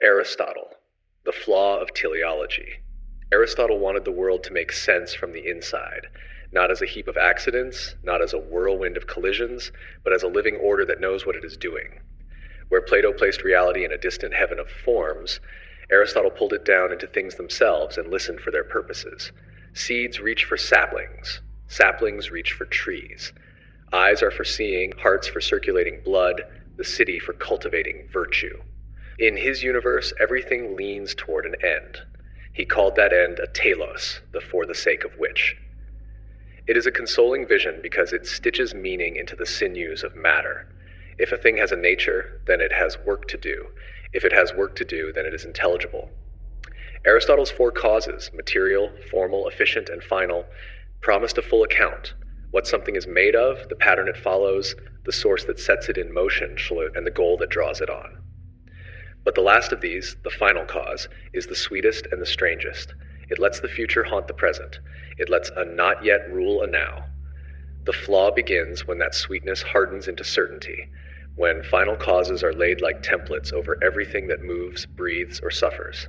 Aristotle, the Flaw of Teleology. Aristotle wanted the world to make sense from the inside, not as a heap of accidents, not as a whirlwind of collisions, but as a living order that knows what it is doing. Where Plato placed reality in a distant heaven of forms, Aristotle pulled it down into things themselves and listened for their purposes. Seeds reach for saplings. Saplings reach for trees. Eyes are for seeing, hearts for circulating blood, the city for cultivating virtue. In his universe, everything leans toward an end. He called that end a telos, the for the sake of which. It is a consoling vision because it stitches meaning into the sinews of matter. If a thing has a nature, then it has work to do. If it has work to do, then it is intelligible. Aristotle's four causes, material, formal, efficient, and final, promised a full account. What something is made of, the pattern it follows, the source that sets it in motion, and the goal that draws it on. But the last of these, the final cause, is the sweetest and the strangest. It lets the future haunt the present. It lets a not yet rule a now. The flaw begins when that sweetness hardens into certainty, when final causes are laid like templates over everything that moves, breathes, or suffers.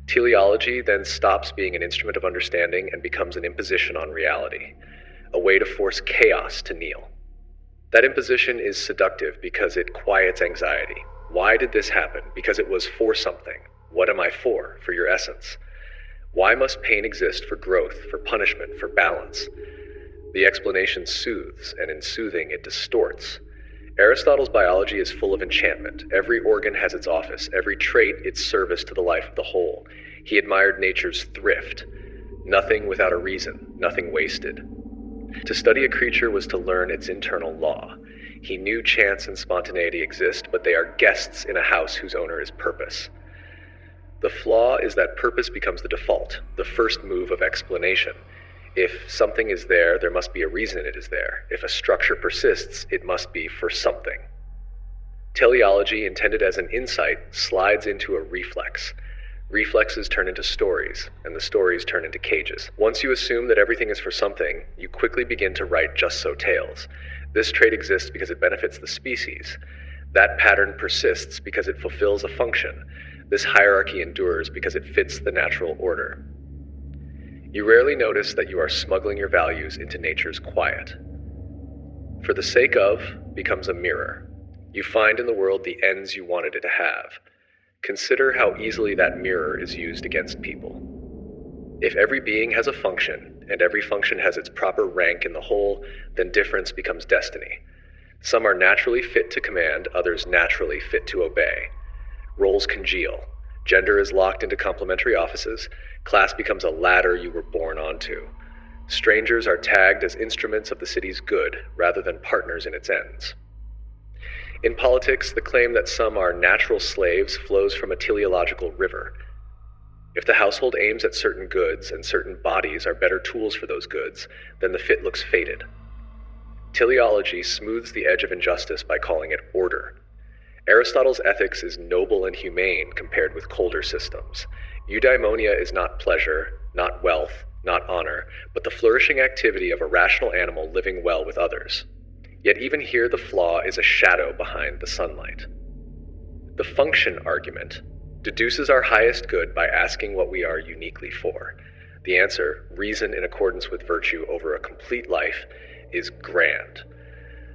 Teleology then stops being an instrument of understanding and becomes an imposition on reality, a way to force chaos to kneel. That imposition is seductive because it quiets anxiety. Why did this happen? Because it was for something. What am I for? For your essence. Why must pain exist? For growth, for punishment, for balance. The explanation soothes, and in soothing it distorts. Aristotle's biology is full of enchantment. Every organ has its office, every trait its service to the life of the whole. He admired nature's thrift. Nothing without a reason, nothing wasted. To study a creature was to learn its internal law. He knew chance and spontaneity exist, but they are guests in a house whose owner is purpose. The flaw is that purpose becomes the default, the first move of explanation. If something is there, there must be a reason it is there. If a structure persists, it must be for something. Teleology, intended as an insight, slides into a reflex. Reflexes turn into stories, and the stories turn into cages. Once you assume that everything is for something, you quickly begin to write just-so tales. This trait exists because it benefits the species. That pattern persists because it fulfills a function. This hierarchy endures because it fits the natural order. You rarely notice that you are smuggling your values into nature's quiet. For the sake of becomes a mirror. You find in the world the ends you wanted it to have. Consider how easily that mirror is used against people. If every being has a function, and every function has its proper rank in the whole, then difference becomes destiny. Some are naturally fit to command, others naturally fit to obey. Roles congeal. Gender is locked into complementary offices. Class becomes a ladder you were born onto. Strangers are tagged as instruments of the city's good, rather than partners in its ends. In politics, the claim that some are natural slaves flows from a teleological river. If the household aims at certain goods and certain bodies are better tools for those goods, then the fit looks fated. Teleology smooths the edge of injustice by calling it order. Aristotle's ethics is noble and humane compared with colder systems. Eudaimonia is not pleasure, not wealth, not honor, but the flourishing activity of a rational animal living well with others. Yet even here the flaw is a shadow behind the sunlight. The function argument deduces our highest good by asking what we are uniquely for. The answer, reason in accordance with virtue over a complete life, is grand.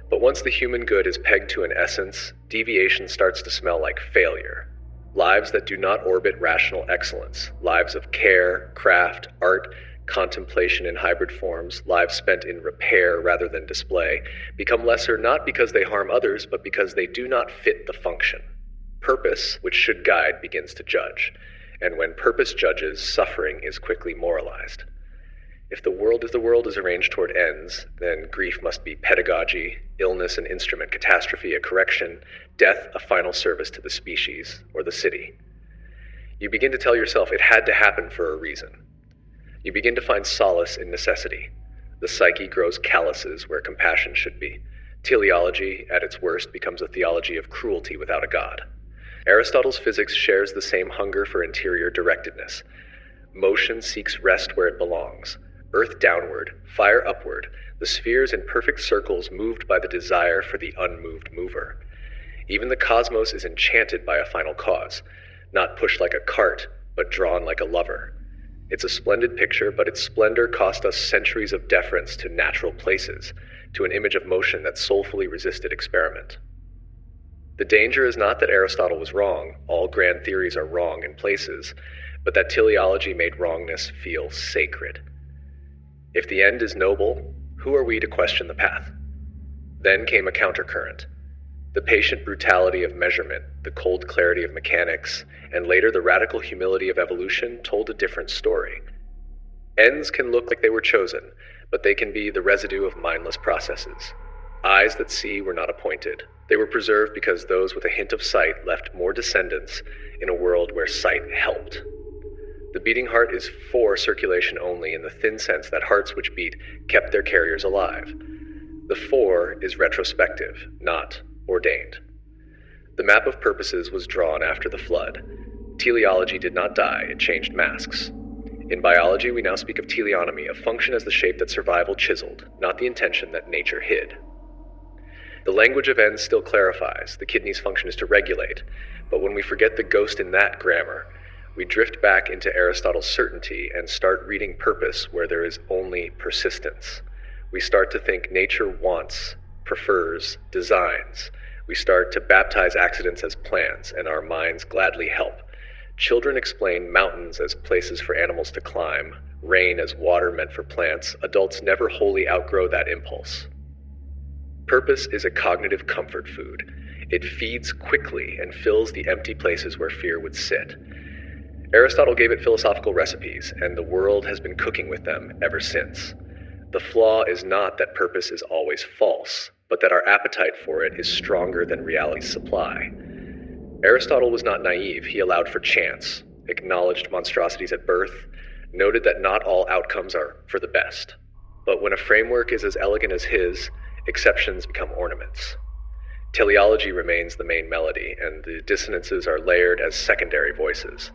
But once the human good is pegged to an essence, deviation starts to smell like failure. Lives that do not orbit rational excellence, lives of care, craft, art, contemplation in hybrid forms, lives spent in repair rather than display, become lesser not because they harm others, but because they do not fit the function. Purpose, which should guide, begins to judge, and when purpose judges, suffering is quickly moralized. If the world is arranged toward ends, then grief must be pedagogy, illness an instrument, catastrophe a correction, death a final service to the species or the city. You begin to tell yourself it had to happen for a reason. You begin to find solace in necessity. The psyche grows calluses where compassion should be. Teleology, at its worst, becomes a theology of cruelty without a god. Aristotle's physics shares the same hunger for interior directedness. Motion seeks rest where it belongs. Earth downward, fire upward, the spheres in perfect circles moved by the desire for the unmoved mover. Even the cosmos is enchanted by a final cause. not pushed like a cart, but drawn like a lover. It's a splendid picture, but its splendor cost us centuries of deference to natural places, to an image of motion that soulfully resisted experiment. The danger is not that Aristotle was wrong, all grand theories are wrong in places, but that teleology made wrongness feel sacred. If the end is noble, who are we to question the path? Then came a countercurrent. The patient brutality of measurement, the cold clarity of mechanics, and later the radical humility of evolution told a different story. Ends can look like they were chosen, but they can be the residue of mindless processes. Eyes that see were not appointed. They were preserved because those with a hint of sight left more descendants in a world where sight helped. The beating heart is for circulation only in the thin sense that hearts which beat kept their carriers alive. The for is retrospective, not ordained. The map of purposes was drawn after the flood. Teleology did not die, it changed masks. In biology, we now speak of teleonomy, a function as the shape that survival chiseled, not the intention that nature hid. The language of ends still clarifies. The kidney's function is to regulate, but when we forget the ghost in that grammar, we drift back into Aristotle's certainty and start reading purpose where there is only persistence. We start to think nature wants, prefers, designs. We start to baptize accidents as plans, and our minds gladly help. Children explain mountains as places for animals to climb, rain as water meant for plants. Adults never wholly outgrow that impulse. Purpose is a cognitive comfort food. It feeds quickly and fills the empty places where fear would sit. Aristotle gave it philosophical recipes, and the world has been cooking with them ever since. The flaw is not that purpose is always false, but that our appetite for it is stronger than reality's supply. Aristotle was not naive. He allowed for chance, acknowledged monstrosities at birth, noted that not all outcomes are for the best. But when a framework is as elegant as his, exceptions become ornaments. Teleology remains the main melody, and the dissonances are layered as secondary voices.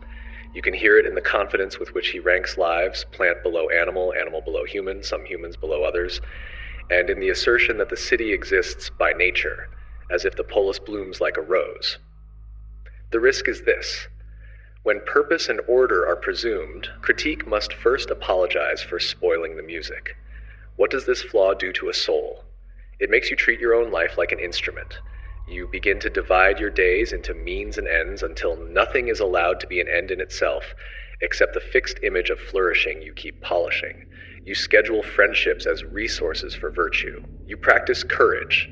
You can hear it in the confidence with which he ranks lives, plant below animal, animal below human, some humans below others, and in the assertion that the city exists by nature, as if the polis blooms like a rose. The risk is this. When purpose and order are presumed, critique must first apologize for spoiling the music. What does this flaw do to a soul? It makes you treat your own life like an instrument. You begin to divide your days into means and ends until nothing is allowed to be an end in itself, except the fixed image of flourishing you keep polishing. You schedule friendships as resources for virtue. You practice courage,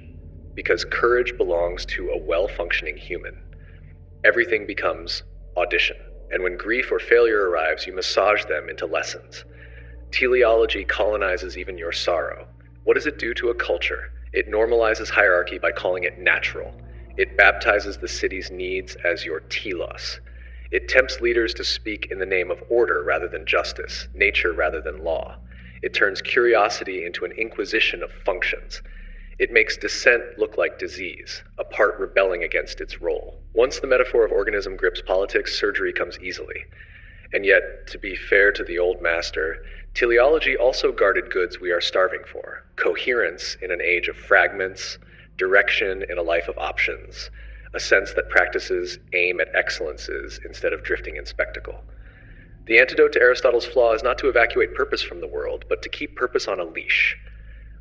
because courage belongs to a well-functioning human. Everything becomes audition, and when grief or failure arrives, you massage them into lessons. Teleology colonizes even your sorrow. What does it do to a culture? It normalizes hierarchy by calling it natural. It baptizes the city's needs as your telos. It tempts leaders to speak in the name of order rather than justice, nature rather than law. It turns curiosity into an inquisition of functions. It makes dissent look like disease, a part rebelling against its role. Once the metaphor of organism grips politics, surgery comes easily. And yet, to be fair to the old master, teleology also guarded goods we are starving for: coherence in an age of fragments, direction in a life of options, a sense that practices aim at excellences instead of drifting in spectacle. The antidote to Aristotle's flaw is not to evacuate purpose from the world, but to keep purpose on a leash.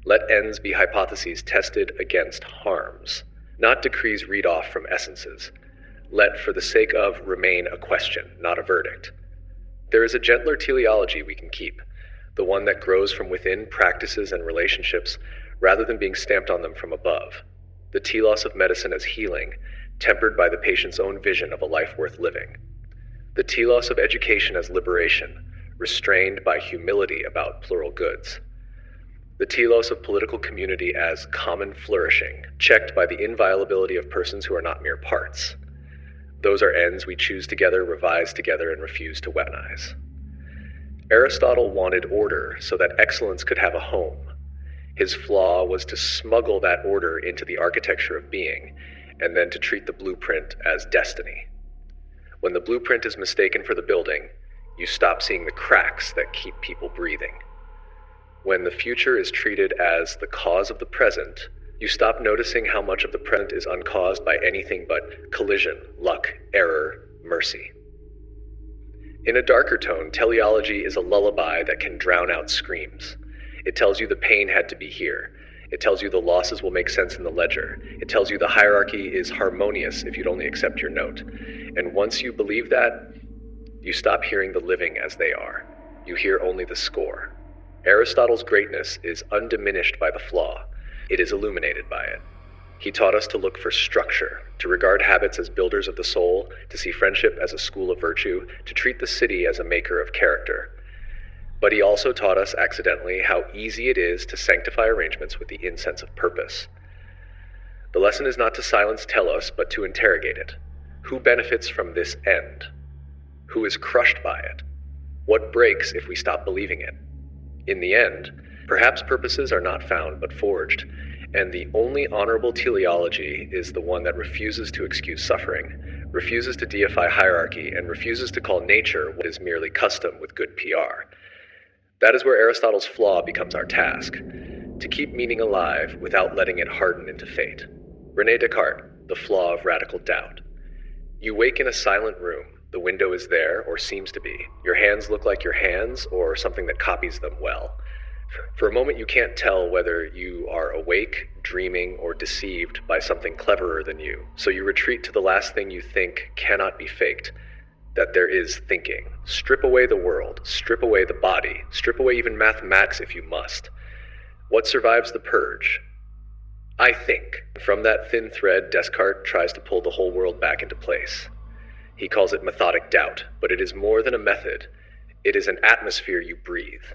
Let ends be hypotheses tested against harms, not decrees read off from essences. Let, for the sake of, remain a question, not a verdict. There is a gentler teleology we can keep, the one that grows from within practices and relationships rather than being stamped on them from above. The telos of medicine as healing, tempered by the patient's own vision of a life worth living. The telos of education as liberation, restrained by humility about plural goods. The telos of political community as common flourishing, checked by the inviolability of persons who are not mere parts. Those are ends we choose together, revise together, and refuse to weaponize. Aristotle wanted order so that excellence could have a home. His flaw was to smuggle that order into the architecture of being, and then to treat the blueprint as destiny. When the blueprint is mistaken for the building, you stop seeing the cracks that keep people breathing. When the future is treated as the cause of the present, you stop noticing how much of the present is uncaused by anything but collision, luck, error, mercy. In a darker tone, teleology is a lullaby that can drown out screams. It tells you the pain had to be here. It tells you the losses will make sense in the ledger. It tells you the hierarchy is harmonious if you'd only accept your note. And once you believe that, you stop hearing the living as they are. You hear only the score. Aristotle's greatness is undiminished by the flaw. It is illuminated by it. He taught us to look for structure, to regard habits as builders of the soul, to see friendship as a school of virtue, to treat the city as a maker of character. But he also taught us accidentally how easy it is to sanctify arrangements with the incense of purpose. The lesson is not to silence telos, but to interrogate it. Who benefits from this end? Who is crushed by it? What breaks if we stop believing it? In the end, perhaps purposes are not found but forged, and the only honorable teleology is the one that refuses to excuse suffering, refuses to deify hierarchy, and refuses to call nature what is merely custom with good PR. That is where Aristotle's flaw becomes our task, to keep meaning alive without letting it harden into fate. René Descartes, The Flaw of Radical Doubt. You wake in a silent room. The window is there, or seems to be. Your hands look like your hands, or something that copies them well. For a moment you can't tell whether you are awake, dreaming, or deceived by something cleverer than you. So you retreat to the last thing you think cannot be faked, that there is thinking. Strip away the world, strip away the body, strip away even mathematics if you must. What survives the purge? I think. From that thin thread, Descartes tries to pull the whole world back into place. He calls it methodic doubt, but it is more than a method. It is an atmosphere you breathe.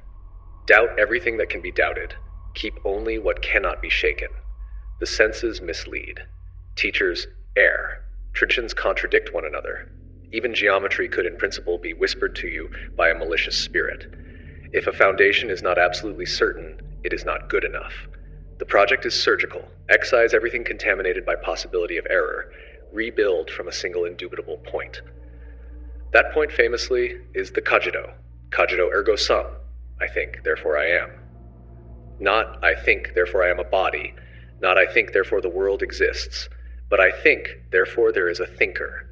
Doubt everything that can be doubted. Keep only what cannot be shaken. The senses mislead. Teachers err. Traditions contradict one another. Even geometry could in principle be whispered to you by a malicious spirit. If a foundation is not absolutely certain, it is not good enough. The project is surgical. Excise everything contaminated by possibility of error. Rebuild from a single indubitable point. That point famously is the cogito. Cogito ergo sum. I think, therefore I am. Not I think, therefore I am a body. Not I think, therefore the world exists. But I think, therefore there is a thinker.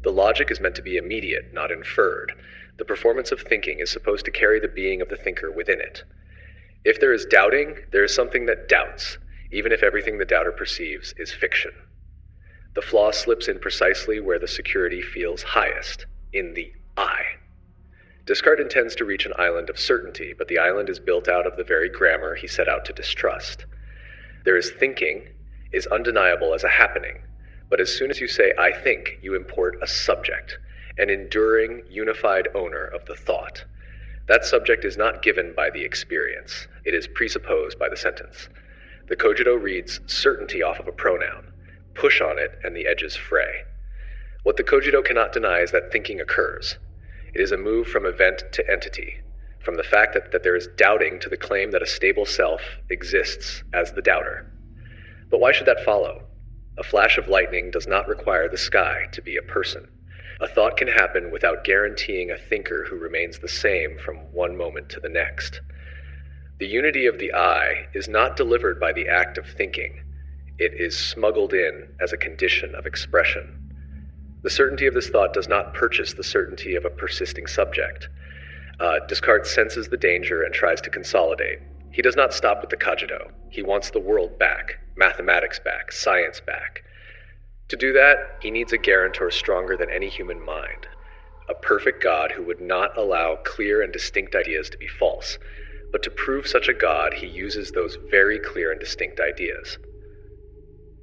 The logic is meant to be immediate, not inferred. The performance of thinking is supposed to carry the being of the thinker within it. If there is doubting, there is something that doubts, even if everything the doubter perceives is fiction. The flaw slips in precisely where the security feels highest, in the I. Descartes intends to reach an island of certainty, but the island is built out of the very grammar he set out to distrust. There is thinking, is undeniable as a happening, but as soon as you say I think, you import a subject, an enduring, unified owner of the thought. That subject is not given by the experience, it is presupposed by the sentence. The cogito reads certainty off of a pronoun. Push on it and the edges fray. What the cogito cannot deny is that thinking occurs. It is a move from event to entity, from the fact that there is doubting to the claim that a stable self exists as the doubter. But why should that follow? A flash of lightning does not require the sky to be a person. A thought can happen without guaranteeing a thinker who remains the same from one moment to the next. The unity of the I is not delivered by the act of thinking. It is smuggled in as a condition of expression. The certainty of this thought does not purchase the certainty of a persisting subject. Descartes senses the danger and tries to consolidate. He does not stop with the cogito. He wants the world back, mathematics back, science back. To do that, he needs a guarantor stronger than any human mind, a perfect God who would not allow clear and distinct ideas to be false. But to prove such a God, he uses those very clear and distinct ideas.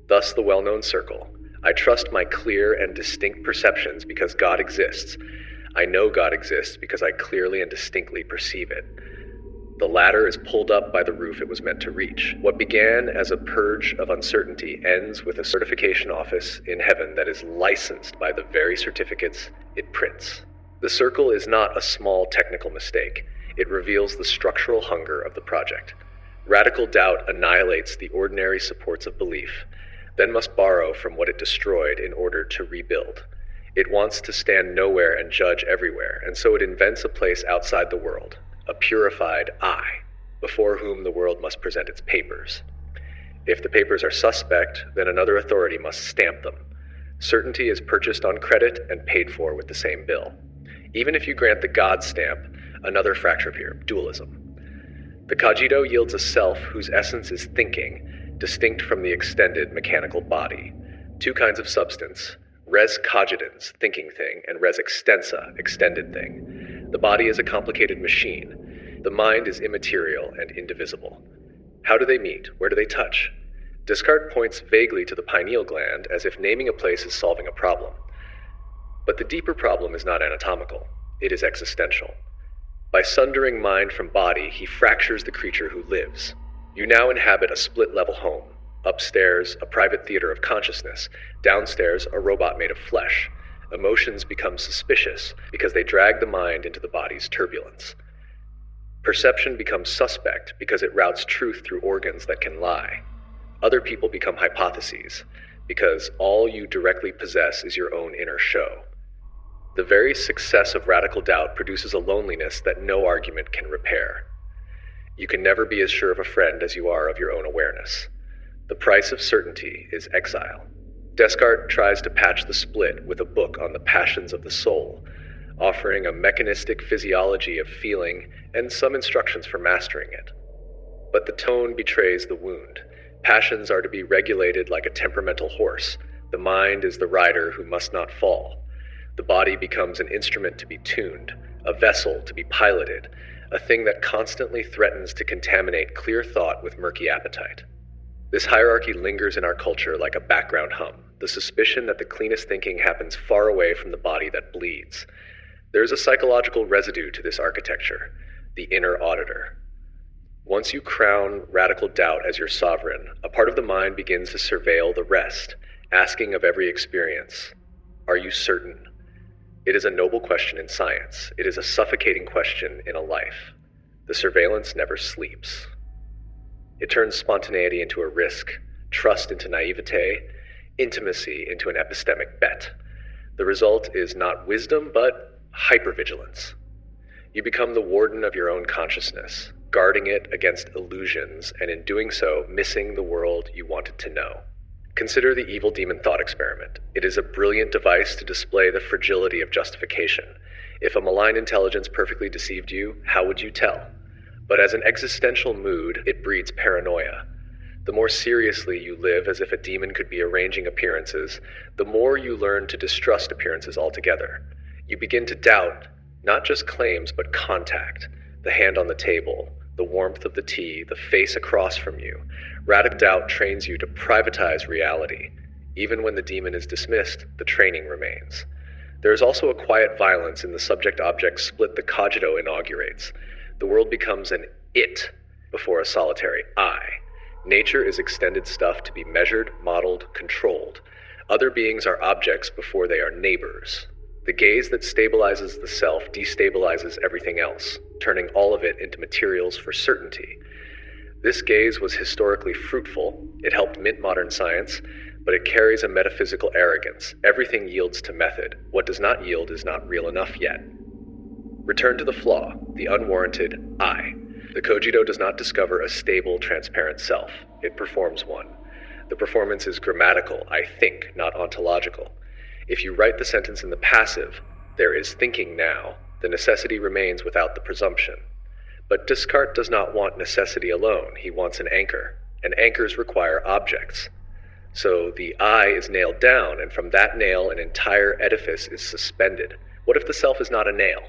Thus the well-known circle. I trust my clear and distinct perceptions because God exists. I know God exists because I clearly and distinctly perceive it. The ladder is pulled up by the roof it was meant to reach. What began as a purge of uncertainty ends with a certification office in heaven that is licensed by the very certificates it prints. The circle is not a small technical mistake. It reveals the structural hunger of the project. Radical doubt annihilates the ordinary supports of belief, then must borrow from what it destroyed in order to rebuild. It wants to stand nowhere and judge everywhere, and so it invents a place outside the world, a purified I, before whom the world must present its papers. If the papers are suspect, then another authority must stamp them. Certainty is purchased on credit and paid for with the same bill. Even if you grant the God stamp, another fracture here, dualism. The cogito yields a self whose essence is thinking, distinct from the extended mechanical body. Two kinds of substance, res cogitans, thinking thing, and res extensa, extended thing. The body is a complicated machine. The mind is immaterial and indivisible. How do they meet? Where do they touch? Descartes points vaguely to the pineal gland as if naming a place is solving a problem. But the deeper problem is not anatomical. It is existential. By sundering mind from body, he fractures the creature who lives. You now inhabit a split-level home. Upstairs, a private theater of consciousness. Downstairs, a robot made of flesh. Emotions become suspicious because they drag the mind into the body's turbulence. Perception becomes suspect because it routes truth through organs that can lie. Other people become hypotheses because all you directly possess is your own inner show. The very success of radical doubt produces a loneliness that no argument can repair. You can never be as sure of a friend as you are of your own awareness. The price of certainty is exile. Descartes tries to patch the split with a book on the passions of the soul, offering a mechanistic physiology of feeling and some instructions for mastering it. But the tone betrays the wound. Passions are to be regulated like a temperamental horse. The mind is the rider who must not fall. The body becomes an instrument to be tuned, a vessel to be piloted, a thing that constantly threatens to contaminate clear thought with murky appetite. This hierarchy lingers in our culture like a background hum, the suspicion that the cleanest thinking happens far away from the body that bleeds. There is a psychological residue to this architecture, the inner auditor. Once you crown radical doubt as your sovereign, a part of the mind begins to surveil the rest, asking of every experience, are you certain? It is a noble question in science. It is a suffocating question in a life. The surveillance never sleeps. It turns spontaneity into a risk, trust into naivete, intimacy into an epistemic bet. The result is not wisdom, but hypervigilance. You become the warden of your own consciousness, guarding it against illusions, and in doing so, missing the world you wanted to know. Consider the evil demon thought experiment. It is a brilliant device to display the fragility of justification. If a malign intelligence perfectly deceived you, how would you tell? But as an existential mood, it breeds paranoia. The more seriously you live as if a demon could be arranging appearances, the more you learn to distrust appearances altogether. You begin to doubt not just claims, but contact, the hand on the table, the warmth of the tea, the face across from you. Radical doubt trains you to privatize reality. Even when the demon is dismissed, the training remains. There is also a quiet violence in the subject-object split the cogito inaugurates. The world becomes an it before a solitary I. Nature is extended stuff to be measured, modeled, controlled. Other beings are objects before they are neighbors. The gaze that stabilizes the self destabilizes everything else, turning all of it into materials for certainty. This gaze was historically fruitful. It helped mint modern science, but it carries a metaphysical arrogance. Everything yields to method. What does not yield is not real enough yet. Return to the flaw, the unwarranted I. The cogito does not discover a stable, transparent self. It performs one. The performance is grammatical, I think, not ontological. If you write the sentence in the passive, there is thinking now, the necessity remains without the presumption. But Descartes does not want necessity alone. He wants an anchor, and anchors require objects. So the I is nailed down, and from that nail an entire edifice is suspended. What if the self is not a nail?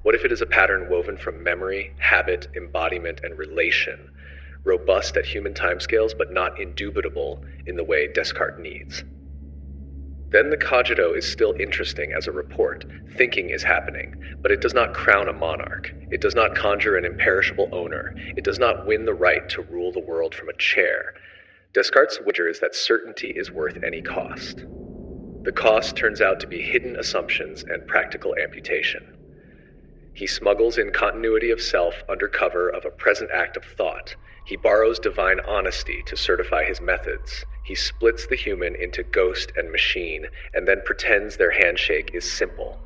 What if it is a pattern woven from memory, habit, embodiment, and relation, robust at human timescales but not indubitable in the way Descartes needs? Then the cogito is still interesting as a report. Thinking is happening, but it does not crown a monarch. It does not conjure an imperishable owner. It does not win the right to rule the world from a chair. Descartes' wager is that certainty is worth any cost. The cost turns out to be hidden assumptions and practical amputation. He smuggles in continuity of self under cover of a present act of thought. He borrows divine honesty to certify his methods. He splits the human into ghost and machine, and then pretends their handshake is simple.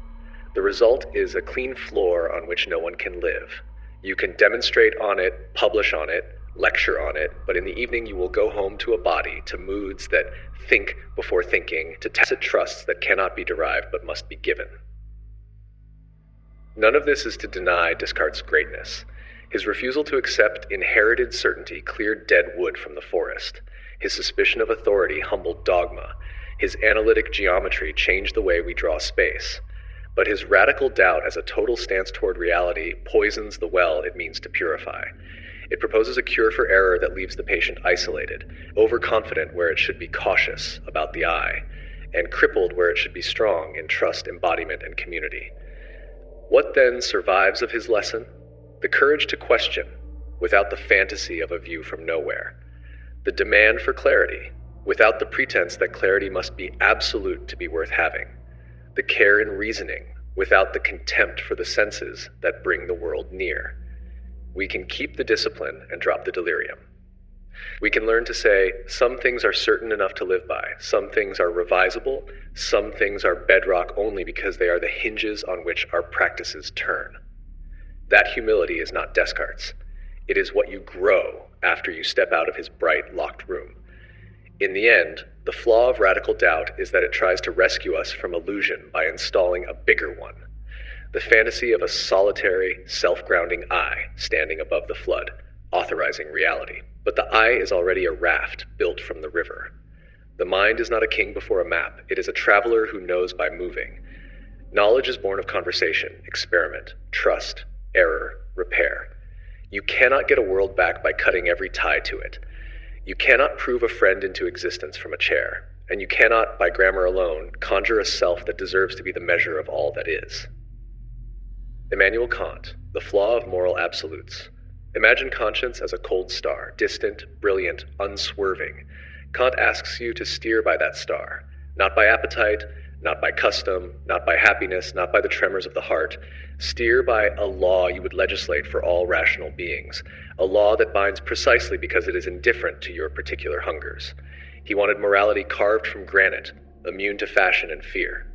The result is a clean floor on which no one can live. You can demonstrate on it, publish on it, lecture on it, but in the evening you will go home to a body, to moods that think before thinking, to tacit trusts that cannot be derived but must be given. None of this is to deny Descartes' greatness. His refusal to accept inherited certainty cleared dead wood from the forest. His suspicion of authority humbled dogma. His analytic geometry changed the way we draw space. But his radical doubt as a total stance toward reality poisons the well it means to purify. It proposes a cure for error that leaves the patient isolated, overconfident where it should be cautious about the I, and crippled where it should be strong in trust, embodiment, and community. What then survives of his lesson? The courage to question, without the fantasy of a view from nowhere. The demand for clarity, without the pretense that clarity must be absolute to be worth having. The care in reasoning, without the contempt for the senses that bring the world near. We can keep the discipline and drop the delirium. We can learn to say, some things are certain enough to live by, some things are revisable, some things are bedrock only because they are the hinges on which our practices turn. That humility is not Descartes'. It is what you grow after you step out of his bright, locked room. In the end, the flaw of radical doubt is that it tries to rescue us from illusion by installing a bigger one. The fantasy of a solitary, self-grounding I standing above the flood, authorizing reality. But the I is already a raft built from the river. The mind is not a king before a map. It is a traveler who knows by moving. Knowledge is born of conversation, experiment, trust, error, repair. You cannot get a world back by cutting every tie to it. You cannot prove a friend into existence from a chair, and you cannot, by grammar alone, conjure a self that deserves to be the measure of all that is. Immanuel Kant, The Flaw of Moral Absolutes. Imagine conscience as a cold star, distant, brilliant, unswerving. Kant asks you to steer by that star, not by appetite, not by custom, not by happiness, not by the tremors of the heart. Steer by a law you would legislate for all rational beings, a law that binds precisely because it is indifferent to your particular hungers. He wanted morality carved from granite, immune to fashion and fear.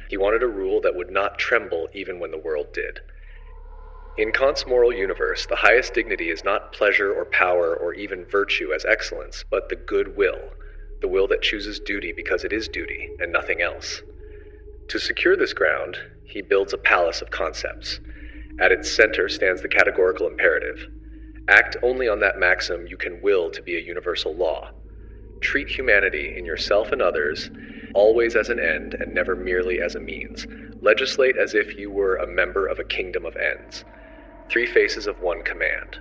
He wanted a rule that would not tremble even when the world did. In Kant's moral universe, the highest dignity is not pleasure or power or even virtue as excellence, but the good will, the will that chooses duty because it is duty and nothing else. To secure this ground, he builds a palace of concepts. At its center stands the categorical imperative. Act only on that maxim you can will to be a universal law. Treat humanity in yourself and others always as an end and never merely as a means. Legislate as if you were a member of a kingdom of ends. Three faces of one command.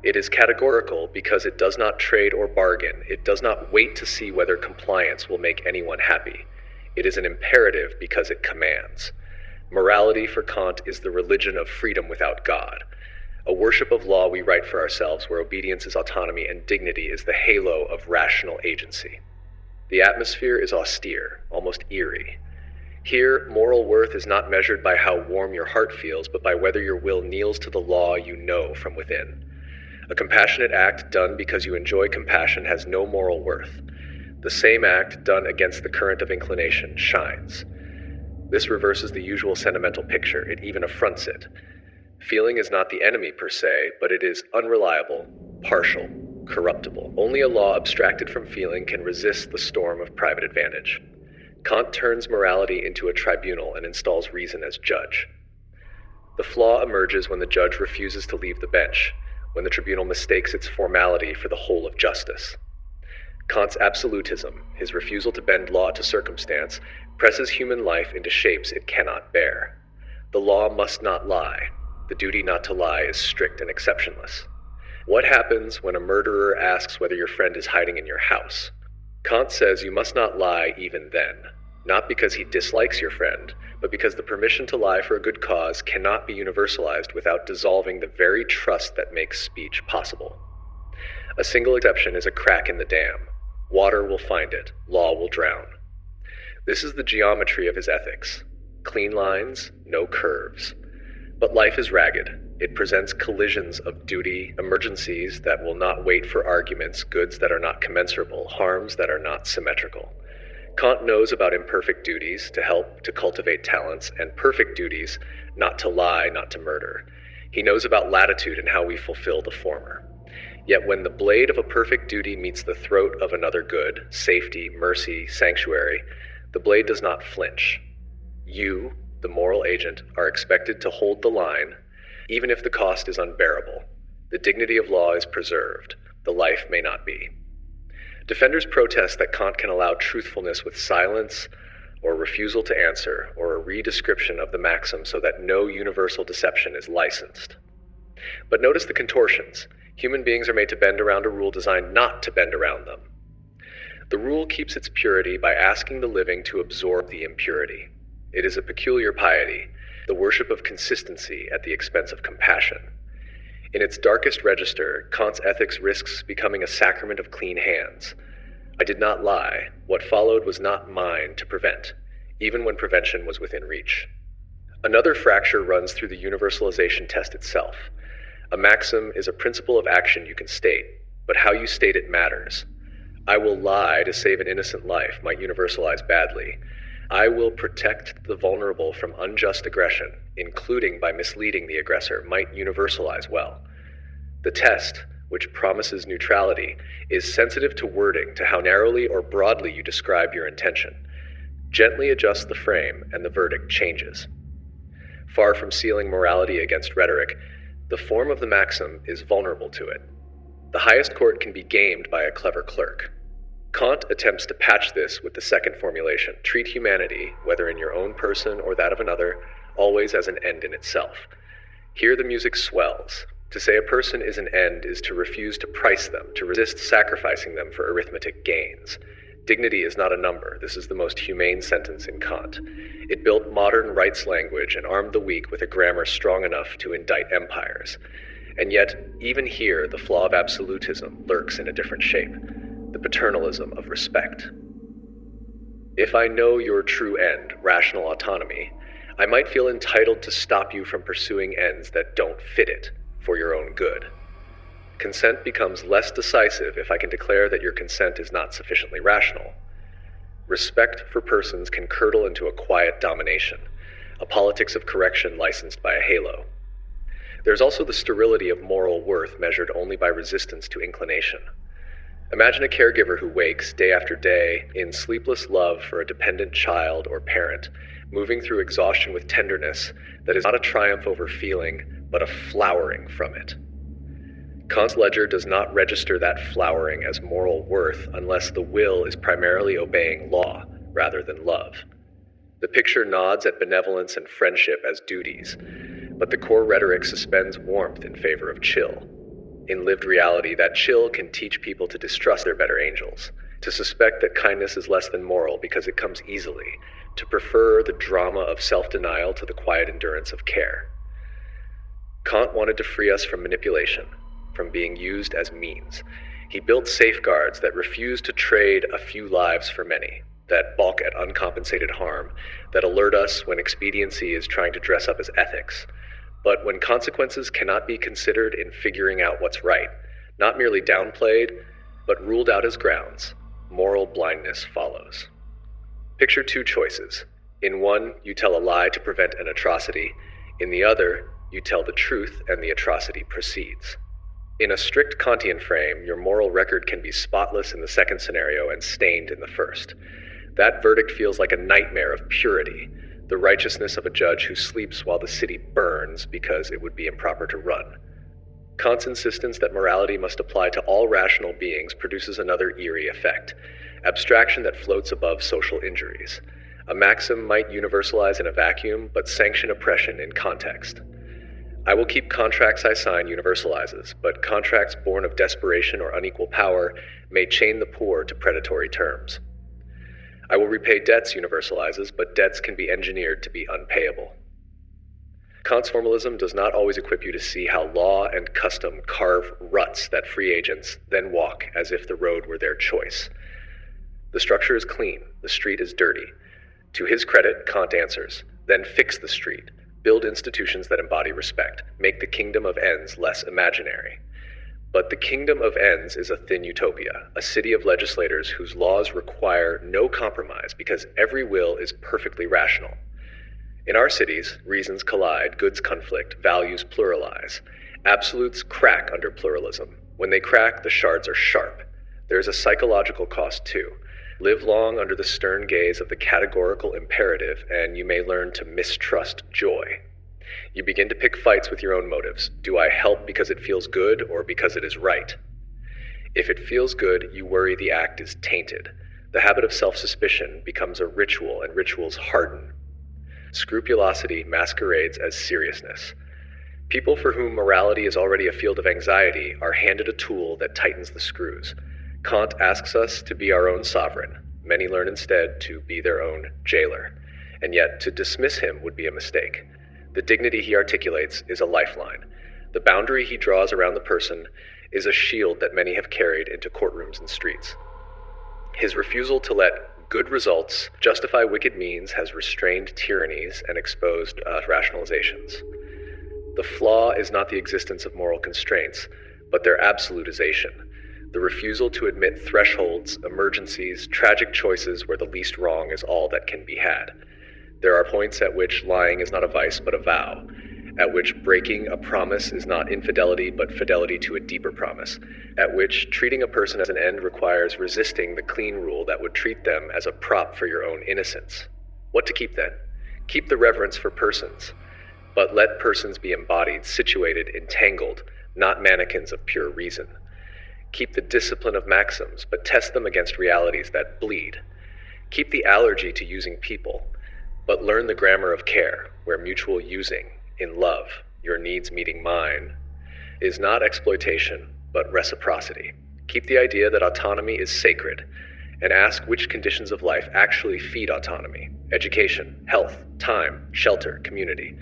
It is categorical because it does not trade or bargain. It does not wait to see whether compliance will make anyone happy. It is an imperative because it commands. Morality for Kant is the religion of freedom without God. A worship of law we write for ourselves where obedience is autonomy and dignity is the halo of rational agency. The atmosphere is austere, almost eerie. Here, moral worth is not measured by how warm your heart feels, but by whether your will kneels to the law you know from within. A compassionate act done because you enjoy compassion has no moral worth. The same act done against the current of inclination shines. This reverses the usual sentimental picture. It even affronts it. Feeling is not the enemy per se, but it is unreliable, partial, corruptible. Only a law abstracted from feeling can resist the storm of private advantage. Kant turns morality into a tribunal and installs reason as judge. The flaw emerges when the judge refuses to leave the bench, when the tribunal mistakes its formality for the whole of justice. Kant's absolutism, his refusal to bend law to circumstance, presses human life into shapes it cannot bear. The law must not lie. The duty not to lie is strict and exceptionless. What happens when a murderer asks whether your friend is hiding in your house? Kant says you must not lie even then, not because he dislikes your friend, but because the permission to lie for a good cause cannot be universalized without dissolving the very trust that makes speech possible. A single exception is a crack in the dam. Water will find it, law will drown. This is the geometry of his ethics. Clean lines, no curves. But life is ragged. It presents collisions of duty, emergencies that will not wait for arguments, goods that are not commensurable, harms that are not symmetrical. Kant knows about imperfect duties to help to cultivate talents, and perfect duties not to lie, not to murder. He knows about latitude and how we fulfill the former. Yet when the blade of a perfect duty meets the throat of another good, safety, mercy, sanctuary, the blade does not flinch. You, the moral agent, are expected to hold the line, even if the cost is unbearable. The dignity of law is preserved. The life may not be. Defenders protest that Kant can allow truthfulness with silence, or refusal to answer, or a redescription of the maxim so that no universal deception is licensed. But notice the contortions. Human beings are made to bend around a rule designed not to bend around them. The rule keeps its purity by asking the living to absorb the impurity. It is a peculiar piety, the worship of consistency at the expense of compassion. In its darkest register, Kant's ethics risks becoming a sacrament of clean hands. I did not lie. What followed was not mine to prevent, even when prevention was within reach. Another fracture runs through the universalization test itself. A maxim is a principle of action you can state, but how you state it matters. I will lie to save an innocent life might universalize badly. I will protect the vulnerable from unjust aggression, including by misleading the aggressor, might universalize well. The test, which promises neutrality, is sensitive to wording, to how narrowly or broadly you describe your intention. Gently adjust the frame, and the verdict changes. Far from sealing morality against rhetoric, the form of the maxim is vulnerable to it. The highest court can be gamed by a clever clerk. Kant attempts to patch this with the second formulation: treat humanity, whether in your own person or that of another, always as an end in itself. Here the music swells. To say a person is an end is to refuse to price them, to resist sacrificing them for arithmetic gains. Dignity is not a number. This is the most humane sentence in Kant. It built modern rights language and armed the weak with a grammar strong enough to indict empires. And yet, even here, the flaw of absolutism lurks in a different shape: the paternalism of respect. If I know your true end, rational autonomy, I might feel entitled to stop you from pursuing ends that don't fit it, for your own good. Consent becomes less decisive if I can declare that your consent is not sufficiently rational. Respect for persons can curdle into a quiet domination, a politics of correction licensed by a halo. There's also the sterility of moral worth measured only by resistance to inclination. Imagine a caregiver who wakes day after day in sleepless love for a dependent child or parent, moving through exhaustion with tenderness that is not a triumph over feeling, but a flowering from it. Kant's ledger does not register that flowering as moral worth unless the will is primarily obeying law rather than love. The picture nods at benevolence and friendship as duties, but the core rhetoric suspends warmth in favor of chill. In lived reality, that chill can teach people to distrust their better angels, to suspect that kindness is less than moral because it comes easily, to prefer the drama of self-denial to the quiet endurance of care. Kant wanted to free us from manipulation, from being used as means. He built safeguards that refuse to trade a few lives for many, that balk at uncompensated harm, that alert us when expediency is trying to dress up as ethics. But when consequences cannot be considered in figuring out what's right, not merely downplayed, but ruled out as grounds, moral blindness follows. Picture two choices. In one, you tell a lie to prevent an atrocity. In the other, you tell the truth and the atrocity proceeds. In a strict Kantian frame, your moral record can be spotless in the second scenario and stained in the first. That verdict feels like a nightmare of purity, the righteousness of a judge who sleeps while the city burns because it would be improper to run. Kant's insistence that morality must apply to all rational beings produces another eerie effect: abstraction that floats above social injuries. A maxim might universalize in a vacuum, but sanction oppression in context. I will keep contracts I sign universalizes, but contracts born of desperation or unequal power may chain the poor to predatory terms. I will repay debts universalizes, but debts can be engineered to be unpayable. Kant's formalism does not always equip you to see how law and custom carve ruts that free agents then walk as if the road were their choice. The structure is clean, the street is dirty. To his credit, Kant answers, then fix the street, build institutions that embody respect, make the kingdom of ends less imaginary. But the kingdom of ends is a thin utopia, a city of legislators whose laws require no compromise because every will is perfectly rational. In our cities, reasons collide, goods conflict, values pluralize. Absolutes crack under pluralism. When they crack, the shards are sharp. There is a psychological cost too. Live long under the stern gaze of the categorical imperative, and you may learn to mistrust joy. You begin to pick fights with your own motives. Do I help because it feels good or because it is right? If it feels good, you worry the act is tainted. The habit of self-suspicion becomes a ritual, and rituals harden. Scrupulosity masquerades as seriousness. People for whom morality is already a field of anxiety are handed a tool that tightens the screws. Kant asks us to be our own sovereign. Many learn instead to be their own jailer. And yet, to dismiss him would be a mistake. The dignity he articulates is a lifeline. The boundary he draws around the person is a shield that many have carried into courtrooms and streets. His refusal to let good results justify wicked means has restrained tyrannies and exposed rationalizations. The flaw is not the existence of moral constraints, but their absolutization. The refusal to admit thresholds, emergencies, tragic choices where the least wrong is all that can be had. There are points at which lying is not a vice but a vow, at which breaking a promise is not infidelity but fidelity to a deeper promise, at which treating a person as an end requires resisting the clean rule that would treat them as a prop for your own innocence. What to keep then? Keep the reverence for persons, but let persons be embodied, situated, entangled, not mannequins of pure reason. Keep the discipline of maxims, but test them against realities that bleed. Keep the allergy to using people, but learn the grammar of care, where mutual using, in love, your needs meeting mine, is not exploitation, but reciprocity. Keep the idea that autonomy is sacred, and ask which conditions of life actually feed autonomy: education, health, time, shelter, community.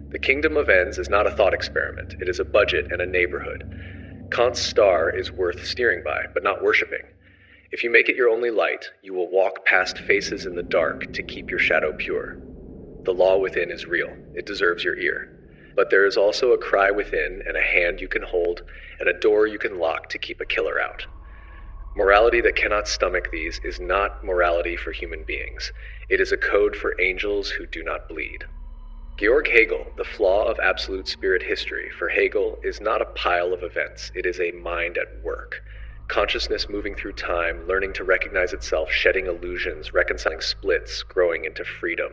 The kingdom of ends is not a thought experiment, it is a budget and a neighborhood. Kant's star is worth steering by, but not worshipping. If you make it your only light, you will walk past faces in the dark to keep your shadow pure. The law within is real. It deserves your ear. But there is also a cry within, and a hand you can hold, and a door you can lock to keep a killer out. Morality that cannot stomach these is not morality for human beings. It is a code for angels who do not bleed. Georg Hegel, the flaw of absolute spirit history, for Hegel, is not a pile of events. It is a mind at work. Consciousness moving through time, learning to recognize itself, shedding illusions, reconciling splits, growing into freedom.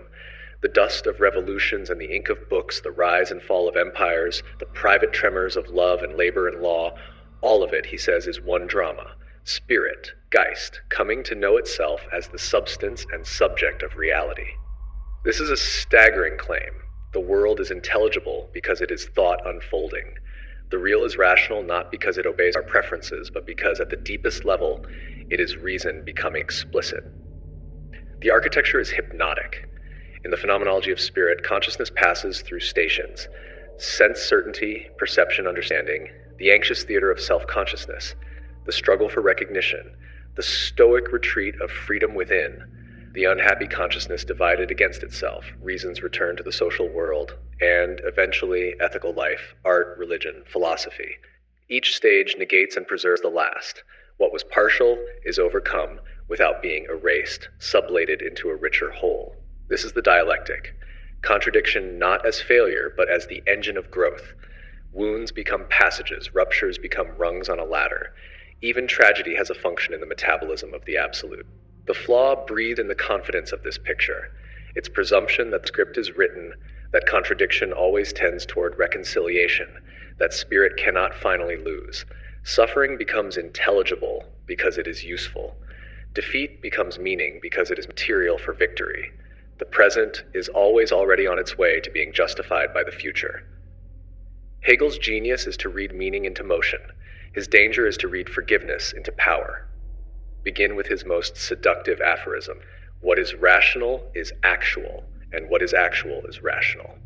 The dust of revolutions and the ink of books, the rise and fall of empires, the private tremors of love and labor and law, all of it, he says, is one drama. Spirit, Geist, coming to know itself as the substance and subject of reality. This is a staggering claim. The world is intelligible because it is thought unfolding. The real is rational not because it obeys our preferences, but because at the deepest level, it is reason becoming explicit. The architecture is hypnotic. In the phenomenology of spirit, consciousness passes through stations: sense certainty, perception, understanding, the anxious theater of self-consciousness, the struggle for recognition, the stoic retreat of freedom within, the unhappy consciousness divided against itself, reason's return to the social world, and, eventually, ethical life, art, religion, philosophy. Each stage negates and preserves the last. What was partial is overcome without being erased, sublated into a richer whole. This is the dialectic. Contradiction not as failure, but as the engine of growth. Wounds become passages, ruptures become rungs on a ladder. Even tragedy has a function in the metabolism of the absolute. The flaw breathed in the confidence of this picture, its presumption that the script is written, that contradiction always tends toward reconciliation, that spirit cannot finally lose. Suffering becomes intelligible because it is useful. Defeat becomes meaning because it is material for victory. The present is always already on its way to being justified by the future. Hegel's genius is to read meaning into motion. His danger is to read forgiveness into power. Begin with his most seductive aphorism: what is rational is actual, and what is actual is rational.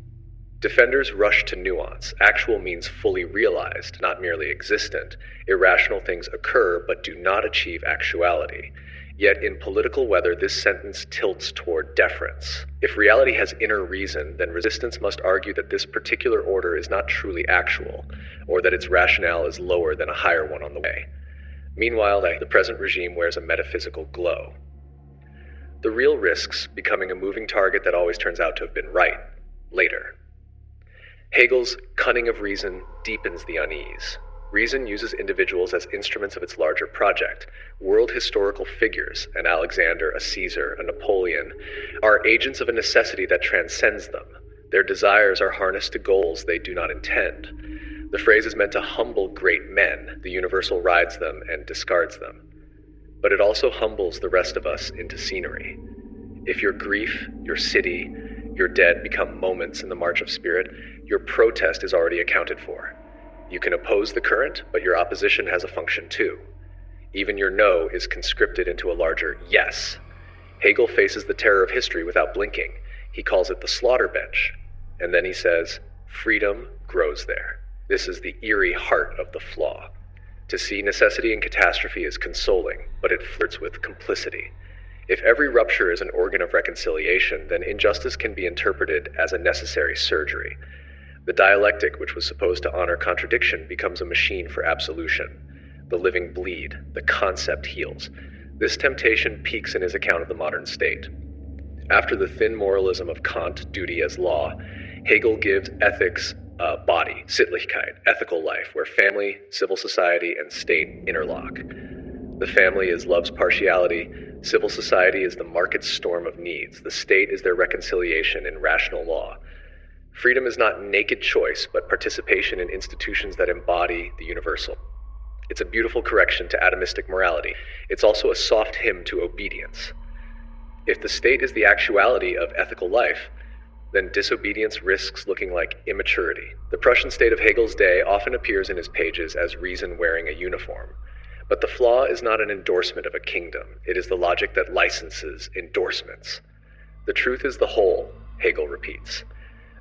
Defenders rush to nuance. Actual means fully realized, not merely existent. Irrational things occur, but do not achieve actuality. Yet in political weather, this sentence tilts toward deference. If reality has inner reason, then resistance must argue that this particular order is not truly actual, or that its rationale is lower than a higher one on the way. Meanwhile, the present regime wears a metaphysical glow. The real risks becoming a moving target that always turns out to have been right, later. Hegel's cunning of reason deepens the unease. Reason uses individuals as instruments of its larger project. World historical figures, an Alexander, a Caesar, a Napoleon, are agents of a necessity that transcends them. Their desires are harnessed to goals they do not intend. The phrase is meant to humble great men. The universal rides them and discards them. But it also humbles the rest of us into scenery. If your grief, your city, your dead become moments in the march of spirit, your protest is already accounted for. You can oppose the current, but your opposition has a function too. Even your no is conscripted into a larger yes. Hegel faces the terror of history without blinking. He calls it the slaughter bench. And then he says, freedom grows there. This is the eerie heart of the flaw. To see necessity and catastrophe is consoling, but it flirts with complicity. If every rupture is an organ of reconciliation, then injustice can be interpreted as a necessary surgery. The dialectic, which was supposed to honor contradiction, becomes a machine for absolution. The living bleed, the concept heals. This temptation peaks in his account of the modern state. After the thin moralism of Kant, duty as law, Hegel gives ethics a body, Sittlichkeit, ethical life, where family, civil society, and state interlock. The family is love's partiality, civil society is the market's storm of needs, the state is their reconciliation in rational law. Freedom is not naked choice, but participation in institutions that embody the universal. It's a beautiful correction to atomistic morality. It's also a soft hymn to obedience. If the state is the actuality of ethical life, then disobedience risks looking like immaturity. The Prussian state of Hegel's day often appears in his pages as reason wearing a uniform. But the flaw is not an endorsement of a kingdom. It is the logic that licenses endorsements. The truth is the whole, Hegel repeats.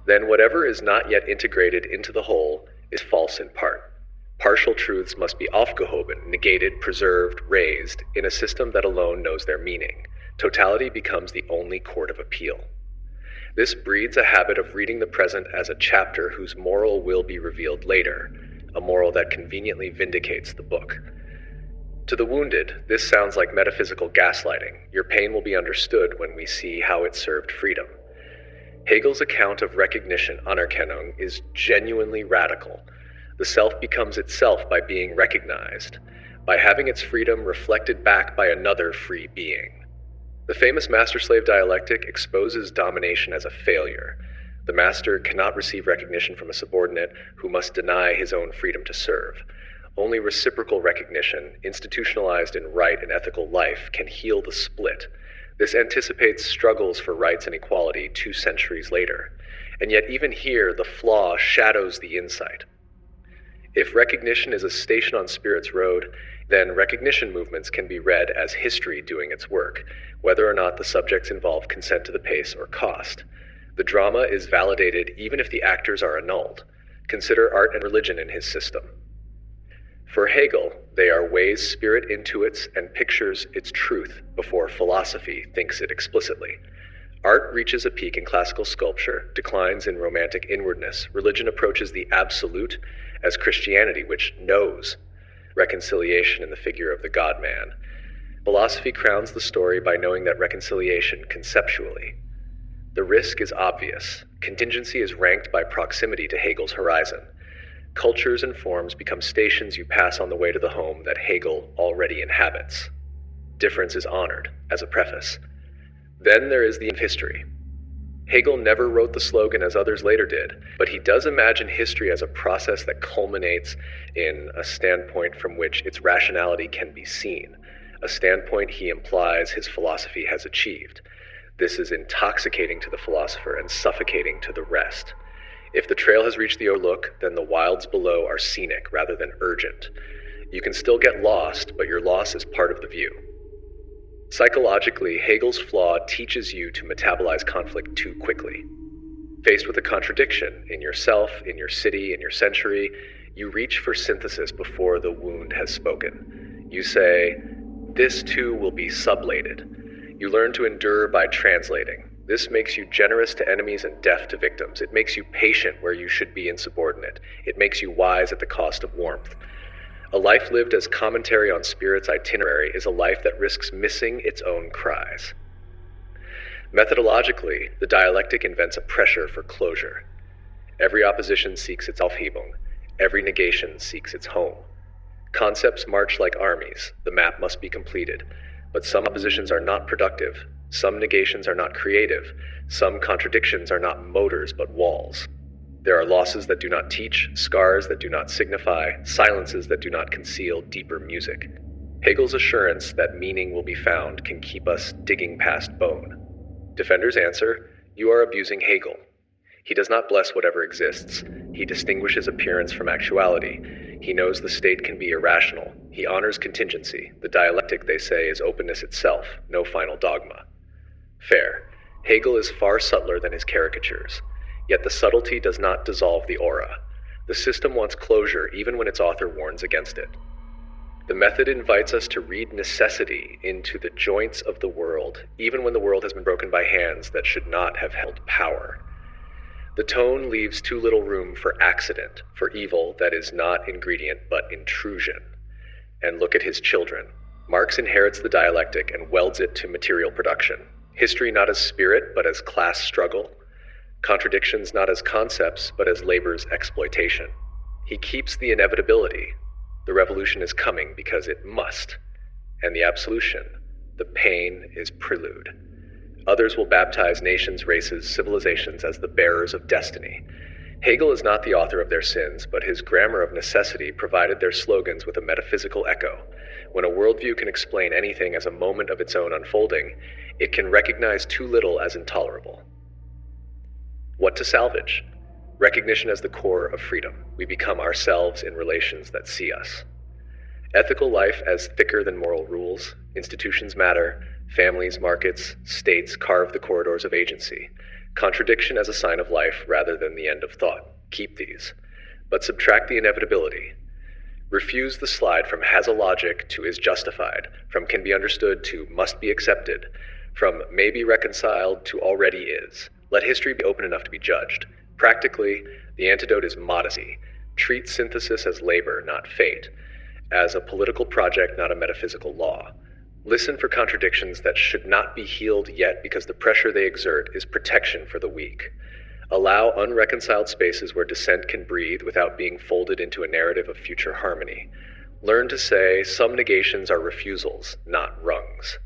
Then whatever is not yet integrated into the whole is false in part. Partial truths must be aufgehoben, negated, preserved, raised, in a system that alone knows their meaning. Totality becomes the only court of appeal. This breeds a habit of reading the present as a chapter whose moral will be revealed later, a moral that conveniently vindicates the book. To the wounded, this sounds like metaphysical gaslighting. Your pain will be understood when we see how it served freedom. Hegel's account of recognition, Anerkennung, is genuinely radical. The self becomes itself by being recognized, by having its freedom reflected back by another free being. The famous master-slave dialectic exposes domination as a failure. The master cannot receive recognition from a subordinate who must deny his own freedom to serve. Only reciprocal recognition, institutionalized in right and ethical life, can heal the split. This anticipates struggles for rights and equality 2 centuries later. And yet even here, the flaw shadows the insight. If recognition is a station on Spirit's road, then recognition movements can be read as history doing its work, whether or not the subjects involve consent to the pace or cost. The drama is validated even if the actors are annulled. Consider art and religion in his system. For Hegel, they are ways spirit intuits and pictures its truth before philosophy thinks it explicitly. Art reaches a peak in classical sculpture, declines in romantic inwardness. Religion approaches the absolute as Christianity, which knows reconciliation in the figure of the God-man. Philosophy crowns the story by knowing that reconciliation conceptually. The risk is obvious. Contingency is ranked by proximity to Hegel's horizon. Cultures and forms become stations you pass on the way to the home that Hegel already inhabits. Difference is honored as a preface. Then there is the history. Hegel never wrote the slogan as others later did, but he does imagine history as a process that culminates in a standpoint from which its rationality can be seen, a standpoint he implies his philosophy has achieved. This is intoxicating to the philosopher and suffocating to the rest. If the trail has reached the overlook, then the wilds below are scenic rather than urgent. You can still get lost, but your loss is part of the view. Psychologically, Hegel's flaw teaches you to metabolize conflict too quickly. Faced with a contradiction in yourself, in your city, in your century, you reach for synthesis before the wound has spoken. You say, this too will be sublated. You learn to endure by translating. This makes you generous to enemies and deaf to victims. It makes you patient where you should be insubordinate. It makes you wise at the cost of warmth. A life lived as commentary on Spirit's itinerary is a life that risks missing its own cries. Methodologically, the dialectic invents a pressure for closure. Every opposition seeks its Aufhebung. Every negation seeks its home. Concepts march like armies. The map must be completed. But some oppositions are not productive. Some negations are not creative. Some contradictions are not motors but walls. There are losses that do not teach, scars that do not signify, silences that do not conceal deeper music. Hegel's assurance that meaning will be found can keep us digging past bone. Defenders answer, you are abusing Hegel. He does not bless whatever exists. He distinguishes appearance from actuality. He knows the state can be irrational. He honors contingency. The dialectic, they say, is openness itself, no final dogma. Fair. Hegel is far subtler than his caricatures. Yet the subtlety does not dissolve the aura. The system wants closure even when its author warns against it. The method invites us to read necessity into the joints of the world, even when the world has been broken by hands that should not have held power. The tone leaves too little room for accident, for evil that is not ingredient but intrusion. And look at his children. Marx inherits the dialectic and welds it to material production. History not as spirit, but as class struggle. Contradictions not as concepts, but as labor's exploitation. He keeps the inevitability. The revolution is coming because it must. And the absolution, the pain, is prelude. Others will baptize nations, races, civilizations as the bearers of destiny. Hegel is not the author of their sins, but his grammar of necessity provided their slogans with a metaphysical echo. When a worldview can explain anything as a moment of its own unfolding, it can recognize too little as intolerable. What to salvage? Recognition as the core of freedom. We become ourselves in relations that see us. Ethical life as thicker than moral rules. Institutions matter. Families, markets, states carve the corridors of agency. Contradiction as a sign of life rather than the end of thought. Keep these. But subtract the inevitability. Refuse the slide from has a logic to is justified, from can be understood to must be accepted, from may be reconciled to already is. Let history be open enough to be judged. Practically, the antidote is modesty. Treat synthesis as labor, not fate, as a political project, not a metaphysical law. Listen for contradictions that should not be healed yet because the pressure they exert is protection for the weak. Allow unreconciled spaces where dissent can breathe without being folded into a narrative of future harmony. Learn to say some negations are refusals, not rungs.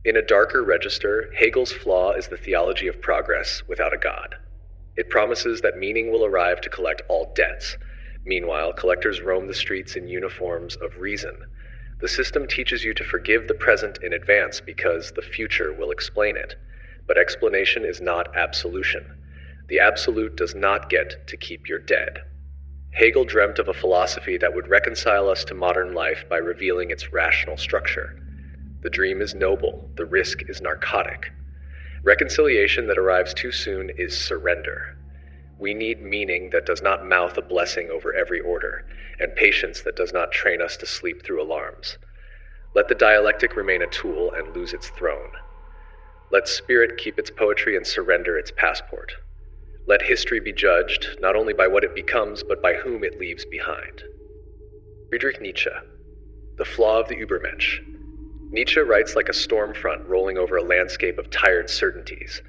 In a darker register, Hegel's flaw is the theology of progress without a God. It promises that meaning will arrive to collect all debts. Meanwhile, collectors roam the streets in uniforms of reason. The system teaches you to forgive the present in advance because the future will explain it. But explanation is not absolution. The absolute does not get to keep your dead. Hegel dreamt of a philosophy that would reconcile us to modern life by revealing its rational structure. The dream is noble, the risk is narcotic. Reconciliation that arrives too soon is surrender. We need meaning that does not mouth a blessing over every order, and patience that does not train us to sleep through alarms. Let the dialectic remain a tool and lose its throne. Let spirit keep its poetry and surrender its passport. Let history be judged not only by what it becomes, but by whom it leaves behind. Friedrich Nietzsche, The Flaw of the Ubermensch. Nietzsche writes like a storm front rolling over a landscape of tired certainties.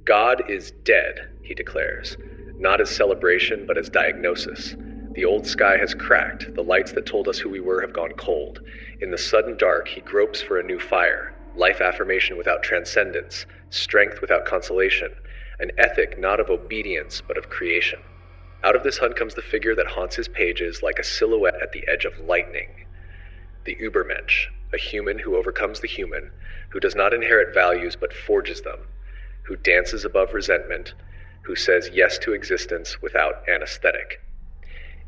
God is dead, he declares, not as celebration, but as diagnosis. The old sky has cracked. The lights that told us who we were have gone cold. In the sudden dark, he gropes for a new fire, life affirmation without transcendence, strength without consolation, an ethic not of obedience, but of creation. Out of this hunt comes the figure that haunts his pages like a silhouette at the edge of lightning. The Ubermensch, a human who overcomes the human, who does not inherit values but forges them, who dances above resentment, who says yes to existence without anesthetic.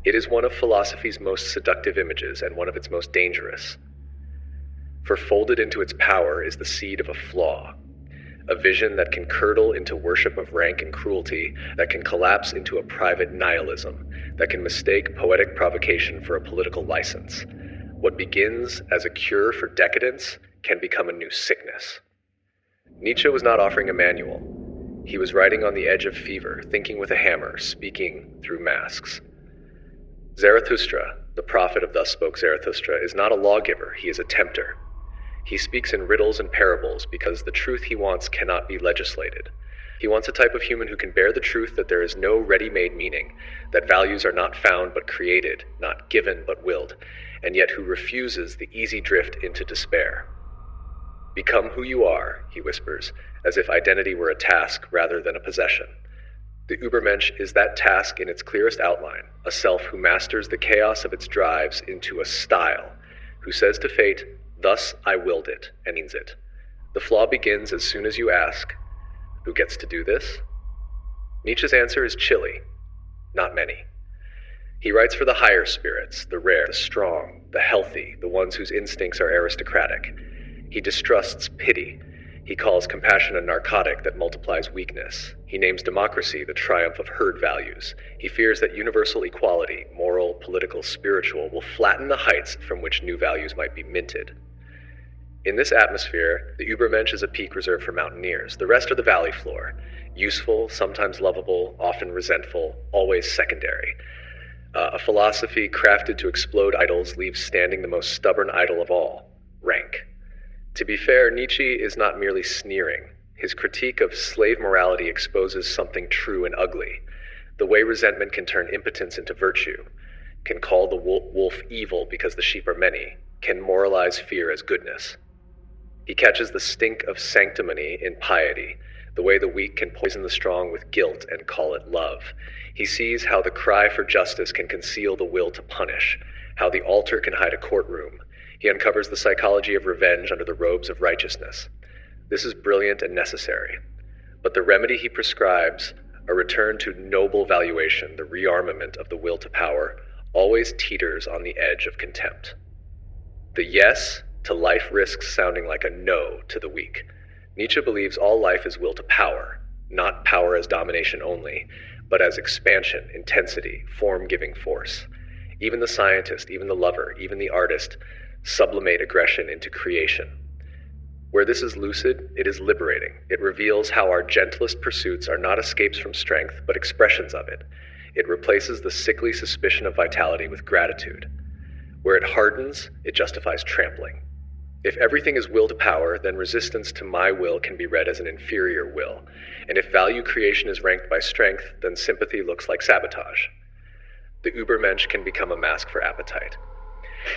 It is one of philosophy's most seductive images and one of its most dangerous. For folded into its power is the seed of a flaw, a vision that can curdle into worship of rank and cruelty, that can collapse into a private nihilism, that can mistake poetic provocation for a political license. What begins as a cure for decadence can become a new sickness. Nietzsche was not offering a manual. He was writing on the edge of fever, thinking with a hammer, speaking through masks. Zarathustra, the prophet of Thus Spoke Zarathustra, is not a lawgiver, he is a tempter. He speaks in riddles and parables because the truth he wants cannot be legislated. He wants a type of human who can bear the truth that there is no ready-made meaning, that values are not found but created, not given but willed, and yet who refuses the easy drift into despair. Become who you are, he whispers, as if identity were a task rather than a possession. The Übermensch is that task in its clearest outline, a self who masters the chaos of its drives into a style, who says to fate, "Thus I willed it," and means it. The flaw begins as soon as you ask, who gets to do this? Nietzsche's answer is chilly. Not many. He writes for the higher spirits, the rare, the strong, the healthy, the ones whose instincts are aristocratic. He distrusts pity. He calls compassion a narcotic that multiplies weakness. He names democracy the triumph of herd values. He fears that universal equality, moral, political, spiritual, will flatten the heights from which new values might be minted. In this atmosphere, the Übermensch is a peak reserved for mountaineers. The rest are the valley floor. Useful, sometimes lovable, often resentful, always secondary. A philosophy crafted to explode idols leaves standing the most stubborn idol of all, rank. To be fair, Nietzsche is not merely sneering. His critique of slave morality exposes something true and ugly. The way resentment can turn impotence into virtue, can call the wolf evil because the sheep are many, can moralize fear as goodness. He catches the stink of sanctimony in piety, the way the weak can poison the strong with guilt and call it love. He sees how the cry for justice can conceal the will to punish, how the altar can hide a courtroom. He uncovers the psychology of revenge under the robes of righteousness. This is brilliant and necessary. But the remedy he prescribes, a return to noble valuation, the rearmament of the will to power, always teeters on the edge of contempt. The yes to life risks sounding like a no to the weak. Nietzsche believes all life is will to power, not power as domination only, but as expansion, intensity, form-giving force. Even the scientist, even the lover, even the artist sublimate aggression into creation. Where this is lucid, it is liberating. It reveals how our gentlest pursuits are not escapes from strength, but expressions of it. It replaces the sickly suspicion of vitality with gratitude. Where it hardens, it justifies trampling. If everything is will to power, then resistance to my will can be read as an inferior will. And if value creation is ranked by strength, then sympathy looks like sabotage. The Übermensch can become a mask for appetite.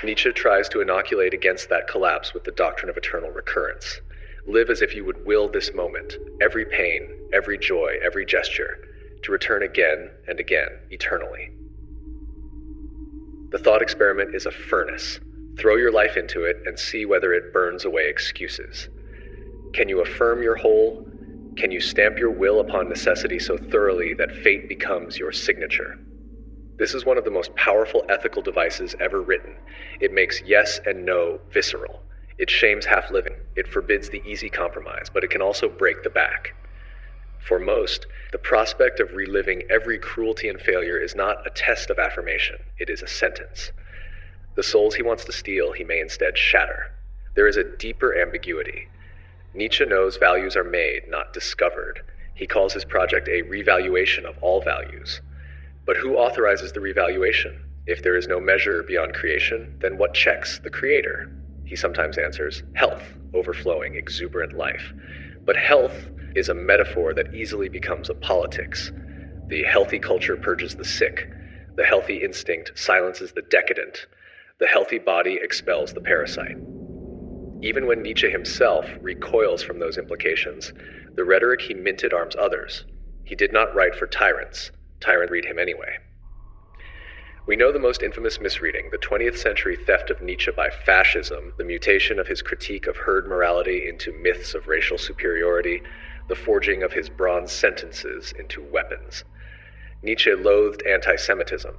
Nietzsche tries to inoculate against that collapse with the doctrine of eternal recurrence. Live as if you would will this moment, every pain, every joy, every gesture, to return again and again, eternally. The thought experiment is a furnace. Throw your life into it and see whether it burns away excuses. Can you affirm your whole? Can you stamp your will upon necessity so thoroughly that fate becomes your signature? This is one of the most powerful ethical devices ever written. It makes yes and no visceral. It shames half-living. It forbids the easy compromise, but it can also break the back. For most, the prospect of reliving every cruelty and failure is not a test of affirmation. It is a sentence. The souls he wants to steal, he may instead shatter. There is a deeper ambiguity. Nietzsche knows values are made, not discovered. He calls his project a revaluation of all values. But who authorizes the revaluation? If there is no measure beyond creation, then what checks the creator? He sometimes answers, health, overflowing, exuberant life. But health is a metaphor that easily becomes a politics. The healthy culture purges the sick. The healthy instinct silences the decadent. The healthy body expels the parasite. Even when Nietzsche himself recoils from those implications, the rhetoric he minted arms others. He did not write for tyrants. Tyrants read him anyway. We know the most infamous misreading, the 20th century theft of Nietzsche by fascism, the mutation of his critique of herd morality into myths of racial superiority, the forging of his bronze sentences into weapons. Nietzsche loathed anti-Semitism.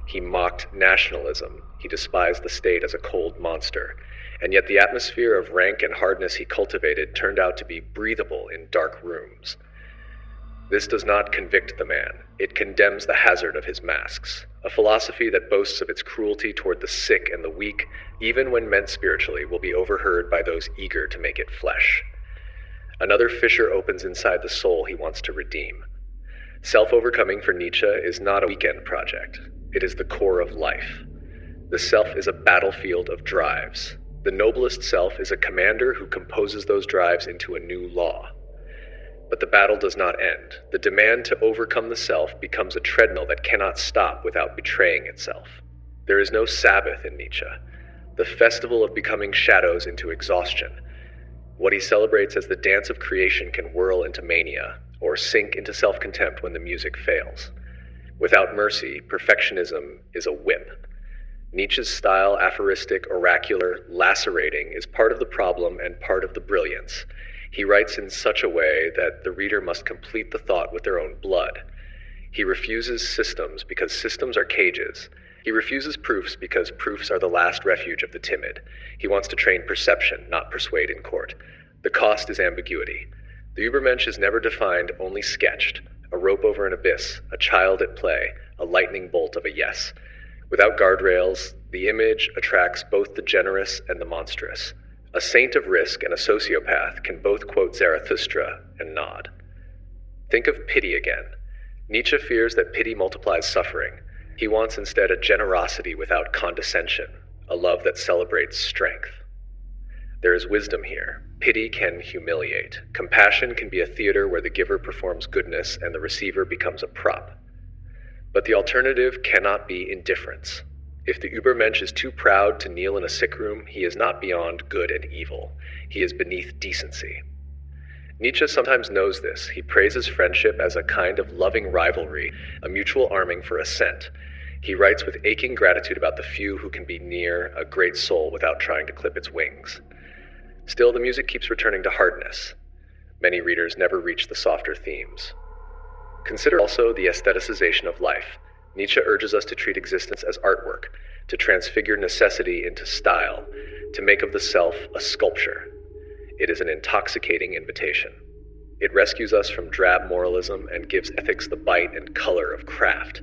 He mocked nationalism. He despised the state as a cold monster. And yet the atmosphere of rank and hardness he cultivated turned out to be breathable in dark rooms. This does not convict the man. It condemns the hazard of his masks. A philosophy that boasts of its cruelty toward the sick and the weak, even when meant spiritually, will be overheard by those eager to make it flesh. Another fissure opens inside the soul he wants to redeem. Self-overcoming for Nietzsche is not a weekend project. It is the core of life. The self is a battlefield of drives. The noblest self is a commander who composes those drives into a new law. But the battle does not end. The demand to overcome the self becomes a treadmill that cannot stop without betraying itself. There is no Sabbath in Nietzsche, the festival of becoming shadows into exhaustion. What he celebrates as the dance of creation can whirl into mania, or sink into self-contempt when the music fails. Without mercy, perfectionism is a whip. Nietzsche's style, aphoristic, oracular, lacerating, is part of the problem and part of the brilliance. He writes in such a way that the reader must complete the thought with their own blood. He refuses systems because systems are cages. He refuses proofs because proofs are the last refuge of the timid. He wants to train perception, not persuade in court. The cost is ambiguity. The Übermensch is never defined, only sketched. A rope over an abyss, a child at play, a lightning bolt of a yes. Without guardrails, the image attracts both the generous and the monstrous. A saint of risk and a sociopath can both quote Zarathustra and nod. Think of pity again. Nietzsche fears that pity multiplies suffering. He wants instead a generosity without condescension, a love that celebrates strength. There is wisdom here. Pity can humiliate. Compassion can be a theater where the giver performs goodness and the receiver becomes a prop. But the alternative cannot be indifference. If the Übermensch is too proud to kneel in a sick room, he is not beyond good and evil. He is beneath decency. Nietzsche sometimes knows this. He praises friendship as a kind of loving rivalry, a mutual arming for ascent. He writes with aching gratitude about the few who can be near a great soul without trying to clip its wings. Still, the music keeps returning to hardness. Many readers never reach the softer themes. Consider also the aestheticization of life. Nietzsche urges us to treat existence as artwork, to transfigure necessity into style, to make of the self a sculpture. It is an intoxicating invitation. It rescues us from drab moralism and gives ethics the bite and color of craft.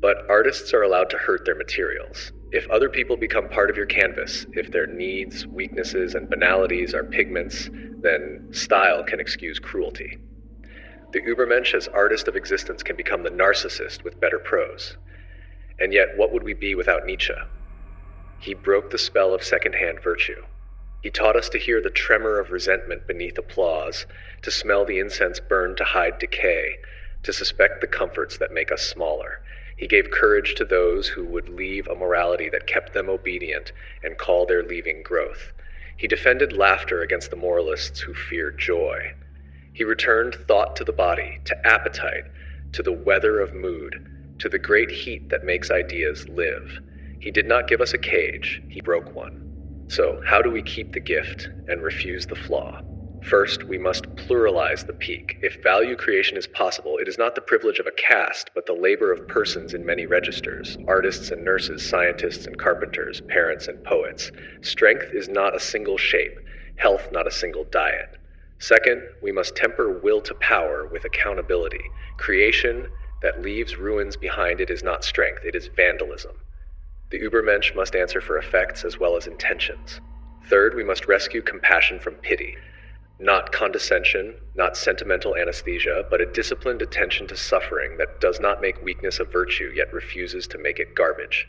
But artists are allowed to hurt their materials. If other people become part of your canvas, if their needs, weaknesses, and banalities are pigments, then style can excuse cruelty. The Übermensch as artist of existence can become the narcissist with better prose. And yet, what would we be without Nietzsche? He broke the spell of second-hand virtue. He taught us to hear the tremor of resentment beneath applause, to smell the incense burned to hide decay, to suspect the comforts that make us smaller. He gave courage to those who would leave a morality that kept them obedient and call their leaving growth. He defended laughter against the moralists who feared joy. He returned thought to the body, to appetite, to the weather of mood, to the great heat that makes ideas live. He did not give us a cage, he broke one. So, how do we keep the gift and refuse the flaw? First, we must pluralize the peak. If value creation is possible, it is not the privilege of a caste, but the labor of persons in many registers, artists and nurses, scientists and carpenters, parents and poets. Strength is not a single shape, health not a single diet. Second, we must temper will to power with accountability. Creation that leaves ruins behind it is not strength, it is vandalism. The Übermensch must answer for effects as well as intentions. Third, we must rescue compassion from pity. Not condescension, not sentimental anesthesia, but a disciplined attention to suffering that does not make weakness a virtue, yet refuses to make it garbage.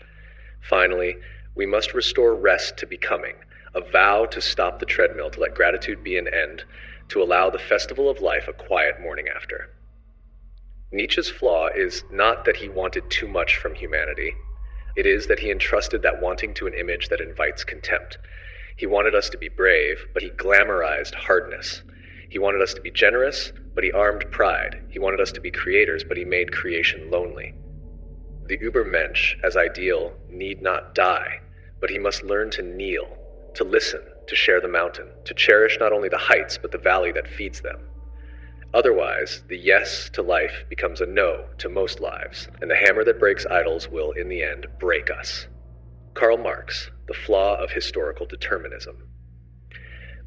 Finally, we must restore rest to becoming, a vow to stop the treadmill, to let gratitude be an end, to allow the festival of life a quiet morning after. Nietzsche's flaw is not that he wanted too much from humanity. It is that he entrusted that wanting to an image that invites contempt. He wanted us to be brave, but he glamorized hardness. He wanted us to be generous, but he armed pride. He wanted us to be creators, but he made creation lonely. The Übermensch, as ideal, need not die, but he must learn to kneel, to listen, to share the mountain, to cherish not only the heights, but the valley that feeds them. Otherwise, the yes to life becomes a no to most lives, and the hammer that breaks idols will, in the end, break us. Karl Marx, The Flaw of Historical Determinism.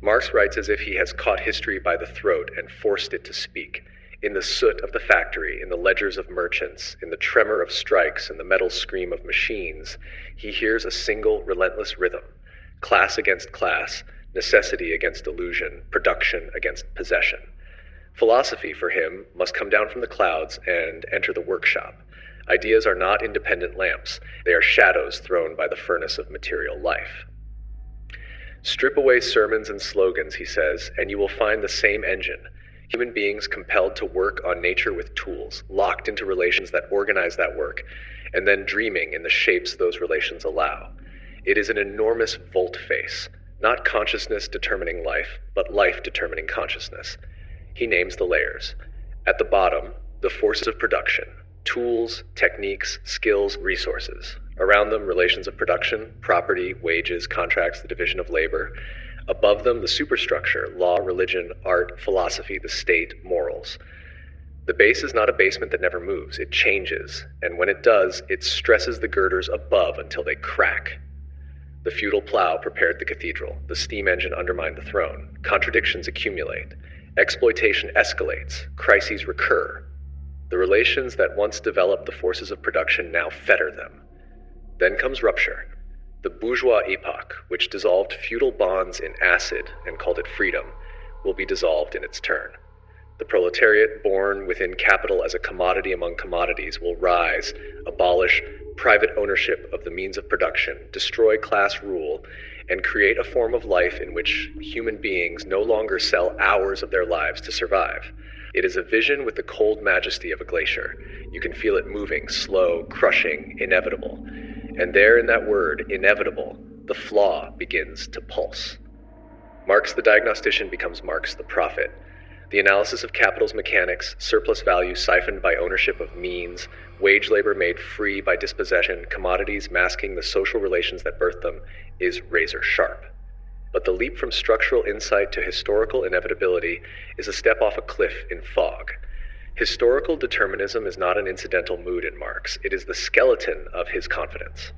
Marx writes as if he has caught history by the throat and forced it to speak. In the soot of the factory, in the ledgers of merchants, in the tremor of strikes, in the metal scream of machines, he hears a single relentless rhythm. Class against class, necessity against illusion, production against possession. Philosophy, for him, must come down from the clouds and enter the workshop. Ideas are not independent lamps. They are shadows thrown by the furnace of material life. Strip away sermons and slogans, he says, and you will find the same engine. Human beings compelled to work on nature with tools, locked into relations that organize that work, and then dreaming in the shapes those relations allow. It is an enormous volte-face, not consciousness determining life, but life determining consciousness. He names the layers. At the bottom, the forces of production, tools, techniques, skills, resources. Around them, relations of production, property, wages, contracts, the division of labor. Above them, the superstructure, law, religion, art, philosophy, the state, morals. The base is not a basement that never moves, it changes, and when it does, it stresses the girders above until they crack. The feudal plow prepared the cathedral, the steam engine undermined the throne, contradictions accumulate, exploitation escalates, crises recur. The relations that once developed the forces of production now fetter them. Then comes rupture. The bourgeois epoch, which dissolved feudal bonds in acid and called it freedom, will be dissolved in its turn. The proletariat, born within capital as a commodity among commodities, will rise, abolish private ownership of the means of production, destroy class rule, and create a form of life in which human beings no longer sell hours of their lives to survive. It is a vision with the cold majesty of a glacier. You can feel it moving, slow, crushing, inevitable. And there in that word, inevitable, the flaw begins to pulse. Marx the diagnostician becomes Marx the prophet. The analysis of capital's mechanics, surplus value siphoned by ownership of means, wage labor made free by dispossession, commodities masking the social relations that birthed them, is razor sharp. But the leap from structural insight to historical inevitability is a step off a cliff in fog. Historical determinism is not an incidental mood in Marx, it is the skeleton of his confidence.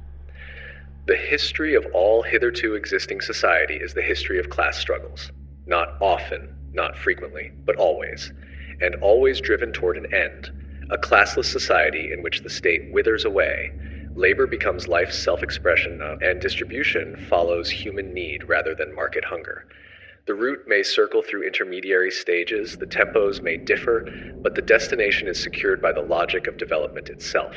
The history of all hitherto existing society is the history of class struggles. Not often, not frequently, but always, and always driven toward an end, a classless society in which the state withers away, labor becomes life's self-expression, and distribution follows human need rather than market hunger. The route may circle through intermediary stages, the tempos may differ, but the destination is secured by the logic of development itself.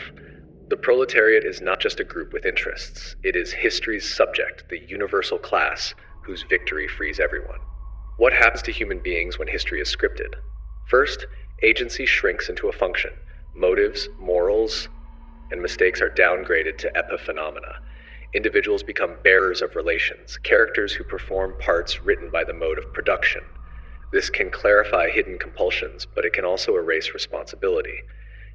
The proletariat is not just a group with interests, it is history's subject, the universal class, whose victory frees everyone. What happens to human beings when history is scripted? First, agency shrinks into a function. Motives, morals, and mistakes are downgraded to epiphenomena. Individuals become bearers of relations, characters who perform parts written by the mode of production. This can clarify hidden compulsions, but it can also erase responsibility.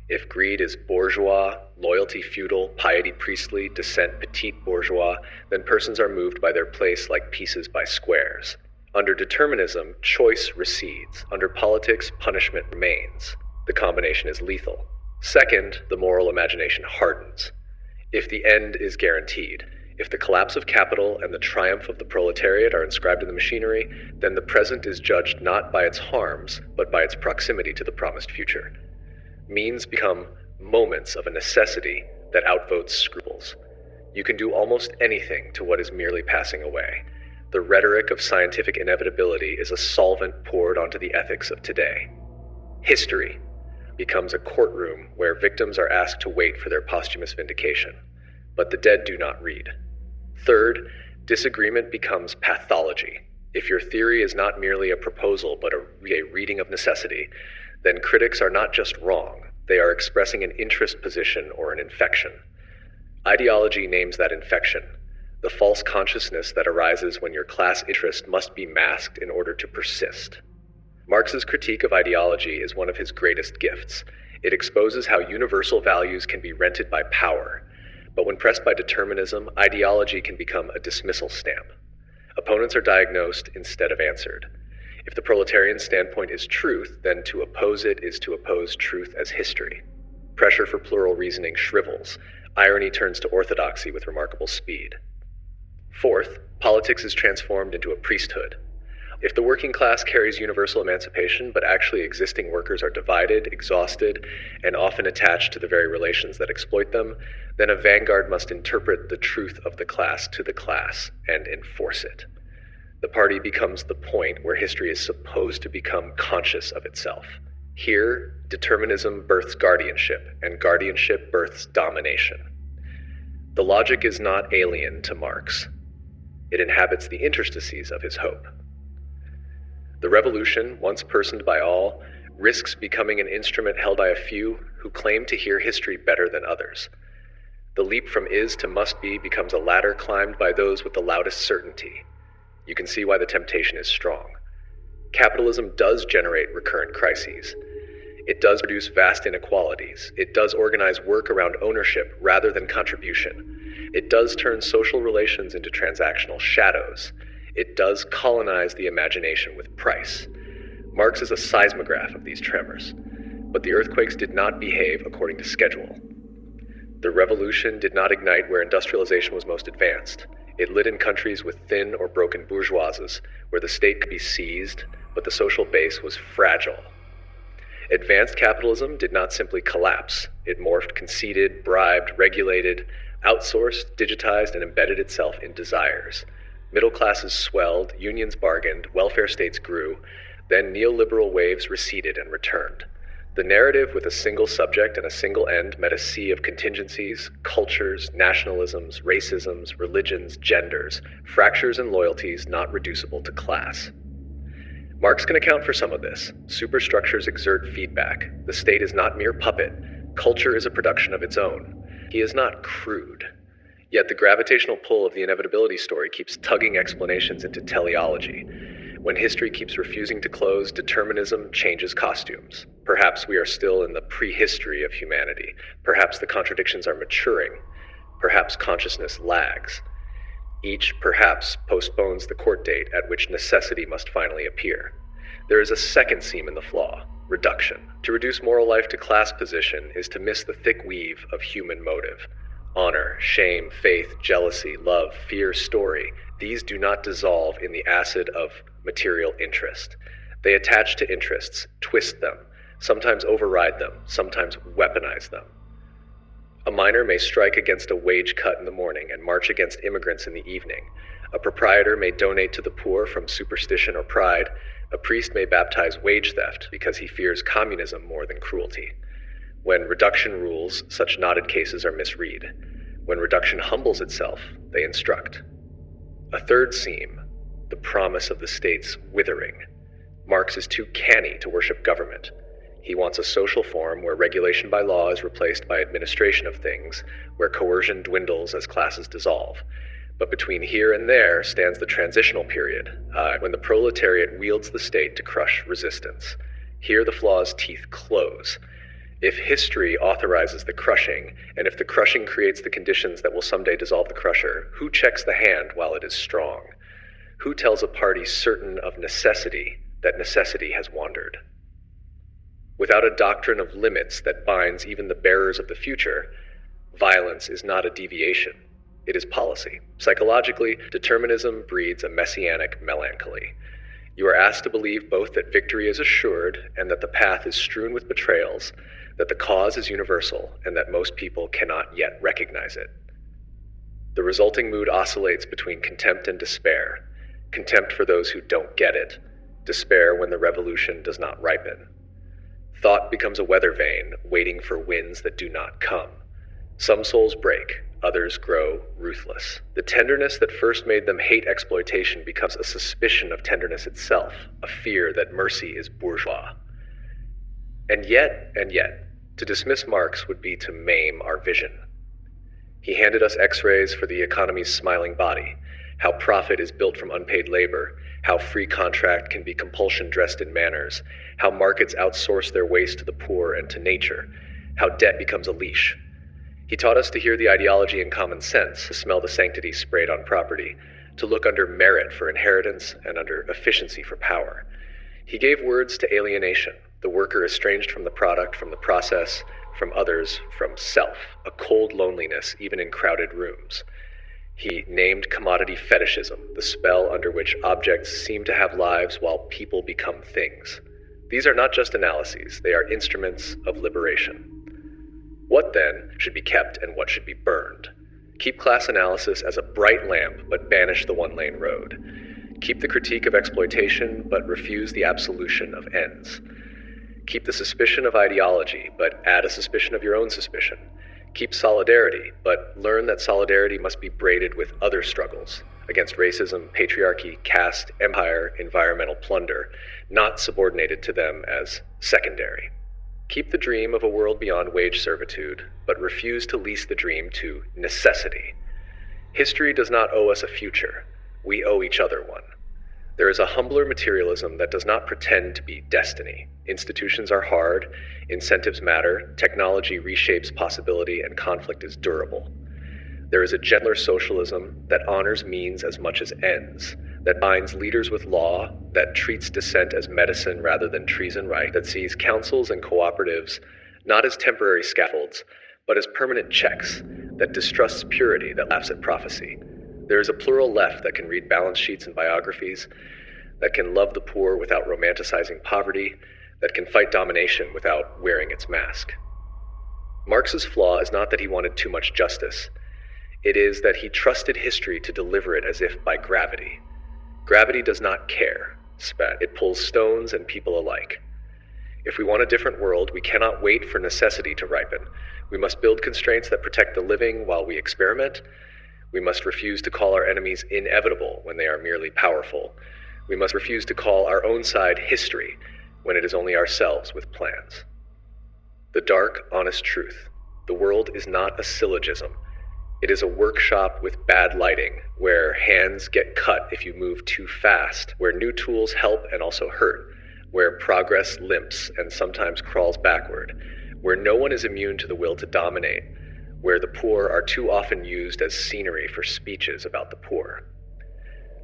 If greed is bourgeois, loyalty feudal, piety priestly, dissent petit bourgeois, then persons are moved by their place like pieces by squares. Under determinism, choice recedes. Under politics, punishment remains. The combination is lethal. Second, the moral imagination hardens. If the end is guaranteed, if the collapse of capital and the triumph of the proletariat are inscribed in the machinery, then the present is judged not by its harms, but by its proximity to the promised future. Means become moments of a necessity that outvotes scruples. You can do almost anything to what is merely passing away. The rhetoric of scientific inevitability is a solvent poured onto the ethics of today. History becomes a courtroom where victims are asked to wait for their posthumous vindication, but the dead do not read. Third, disagreement becomes pathology. If your theory is not merely a proposal but a reading of necessity, then critics are not just wrong, they are expressing an interest position or an infection. Ideology names that infection, the false consciousness that arises when your class interest must be masked in order to persist. Marx's critique of ideology is one of his greatest gifts. It exposes how universal values can be rented by power, but when pressed by determinism, ideology can become a dismissal stamp. Opponents are diagnosed instead of answered. If the proletarian standpoint is truth, then to oppose it is to oppose truth as history. Pressure for plural reasoning shrivels. Irony turns to orthodoxy with remarkable speed. Fourth, politics is transformed into a priesthood. If the working class carries universal emancipation, but actually existing workers are divided, exhausted, and often attached to the very relations that exploit them, then a vanguard must interpret the truth of the class to the class and enforce it. The party becomes the point where history is supposed to become conscious of itself. Here, determinism births guardianship, and guardianship births domination. The logic is not alien to Marx. It inhabits the interstices of his hope. The revolution, once personed by all, risks becoming an instrument held by a few who claim to hear history better than others. The leap from is to must be becomes a ladder climbed by those with the loudest certainty. You can see why the temptation is strong. Capitalism does generate recurrent crises. It does produce vast inequalities. It does organize work around ownership rather than contribution. It does turn social relations into transactional shadows. It does colonize the imagination with price. Marx is a seismograph of these tremors. But the earthquakes did not behave according to schedule. The revolution did not ignite where industrialization was most advanced. It lit in countries with thin or broken bourgeoisies, where the state could be seized, but the social base was fragile. Advanced capitalism did not simply collapse. It morphed, conceded, bribed, regulated, outsourced, digitized, and embedded itself in desires. Middle classes swelled, unions bargained, welfare states grew, then neoliberal waves receded and returned. The narrative with a single subject and a single end met a sea of contingencies, cultures, nationalisms, racisms, religions, genders, fractures and loyalties not reducible to class. Marx can account for some of this. Superstructures exert feedback. The state is not mere puppet. Culture is a production of its own. He is not crude. Yet the gravitational pull of the inevitability story keeps tugging explanations into teleology. When history keeps refusing to close, determinism changes costumes. Perhaps we are still in the prehistory of humanity. Perhaps the contradictions are maturing. Perhaps consciousness lags. Each, perhaps, postpones the court date at which necessity must finally appear. There is a second seam in the flaw, reduction. To reduce moral life to class position is to miss the thick weave of human motive. Honor, shame, faith, jealousy, love, fear, story, these do not dissolve in the acid of material interest. They attach to interests, twist them, sometimes override them, sometimes weaponize them. A miner may strike against a wage cut in the morning and march against immigrants in the evening. A proprietor may donate to the poor from superstition or pride. A priest may baptize wage theft because he fears communism more than cruelty. When reduction rules, such knotted cases are misread. When reduction humbles itself, they instruct. A third seam, the promise of the state's withering. Marx is too canny to worship government. He wants a social form where regulation by law is replaced by administration of things, where coercion dwindles as classes dissolve. But between here and there stands the transitional period, when the proletariat wields the state to crush resistance. Here the flaw's teeth close. If history authorizes the crushing, and if the crushing creates the conditions that will someday dissolve the crusher, who checks the hand while it is strong? Who tells a party certain of necessity that necessity has wandered? Without a doctrine of limits that binds even the bearers of the future, violence is not a deviation. It is policy. Psychologically, determinism breeds a messianic melancholy. You are asked to believe both that victory is assured and that the path is strewn with betrayals, that the cause is universal and that most people cannot yet recognize it. The resulting mood oscillates between contempt and despair. Contempt for those who don't get it. Despair when the revolution does not ripen. Thought becomes a weather vane, waiting for winds that do not come. Some souls break, others grow ruthless. The tenderness that first made them hate exploitation becomes a suspicion of tenderness itself, a fear that mercy is bourgeois. And yet, to dismiss Marx would be to maim our vision. He handed us x-rays for the economy's smiling body, how profit is built from unpaid labor, how free contract can be compulsion dressed in manners, how markets outsource their waste to the poor and to nature, how debt becomes a leash. He taught us to hear the ideology in common sense, to smell the sanctity sprayed on property, to look under merit for inheritance and under efficiency for power. He gave words to alienation, the worker estranged from the product, from the process, from others, from self, a cold loneliness even in crowded rooms. He named commodity fetishism, the spell under which objects seem to have lives while people become things. These are not just analyses, they are instruments of liberation. What then should be kept and what should be burned? Keep class analysis as a bright lamp, but banish the one-lane road. Keep the critique of exploitation, but refuse the absolution of ends. Keep the suspicion of ideology, but add a suspicion of your own suspicion. Keep solidarity, but learn that solidarity must be braided with other struggles. against racism, patriarchy, caste, empire, environmental plunder, not subordinated to them as secondary. Keep the dream of a world beyond wage servitude, but refuse to lease the dream to necessity. History does not owe us a future. We owe each other one. There is a humbler materialism that does not pretend to be destiny. Institutions are hard, incentives matter, technology reshapes possibility, and conflict is durable. There is a gentler socialism that honors means as much as ends, that binds leaders with law, that treats dissent as medicine rather than treason right, that sees councils and cooperatives not as temporary scaffolds, but as permanent checks, that distrusts purity, that laughs at prophecy. There is a plural left that can read balance sheets and biographies, that can love the poor without romanticizing poverty, that can fight domination without wearing its mask. Marx's flaw is not that he wanted too much justice. It is that he trusted history to deliver it as if by gravity. Gravity does not care, spat. It pulls stones and people alike. If we want a different world, we cannot wait for necessity to ripen. We must build constraints that protect the living while we experiment. We must refuse to call our enemies inevitable when they are merely powerful. We must refuse to call our own side history when it is only ourselves with plans. The dark, honest truth. The world is not a syllogism. It is a workshop with bad lighting, where hands get cut if you move too fast, where new tools help and also hurt, where progress limps and sometimes crawls backward, where no one is immune to the will to dominate, where the poor are too often used as scenery for speeches about the poor.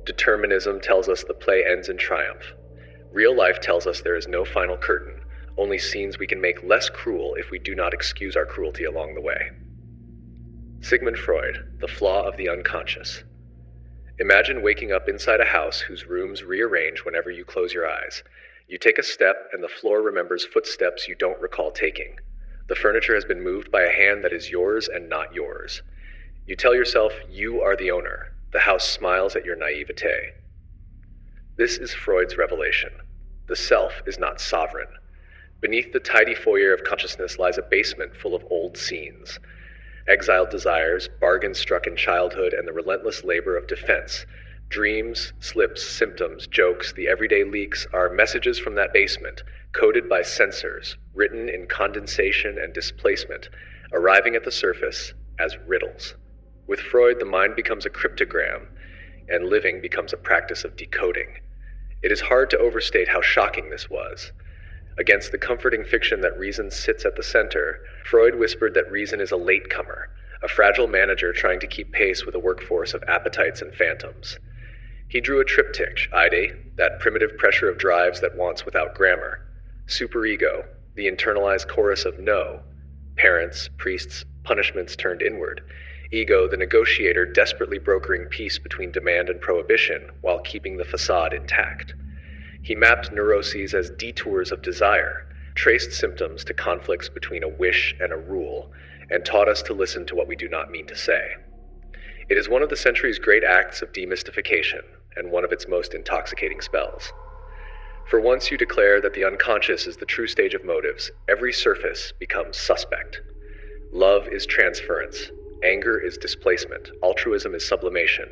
Determinism tells us the play ends in triumph. Real life tells us there is no final curtain, only scenes we can make less cruel if we do not excuse our cruelty along the way. Sigmund Freud, The Flaw of the Unconscious. Imagine waking up inside a house whose rooms rearrange whenever you close your eyes. You take a step and the floor remembers footsteps you don't recall taking. The furniture has been moved by a hand that is yours and not yours. You tell yourself you are the owner. The house smiles at your naivete. This is Freud's revelation. The self is not sovereign. Beneath the tidy foyer of consciousness lies a basement full of old scenes. Exiled desires, bargains struck in childhood, and the relentless labor of defense. Dreams, slips, symptoms, jokes, the everyday leaks are messages from that basement, coded by sensors, written in condensation and displacement, arriving at the surface as riddles. With Freud, the mind becomes a cryptogram, and living becomes a practice of decoding. It is hard to overstate how shocking this was. Against the comforting fiction that reason sits at the center, Freud whispered that reason is a latecomer, a fragile manager trying to keep pace with a workforce of appetites and phantoms. He drew a triptych, ide, that primitive pressure of drives that wants without grammar. Superego, the internalized chorus of no. Parents, priests, punishments turned inward. Ego, the negotiator desperately brokering peace between demand and prohibition while keeping the facade intact. He mapped neuroses as detours of desire, traced symptoms to conflicts between a wish and a rule, and taught us to listen to what we do not mean to say. It is one of the century's great acts of demystification, and one of its most intoxicating spells. For once you declare that the unconscious is the true stage of motives, every surface becomes suspect. Love is transference, anger is displacement, altruism is sublimation,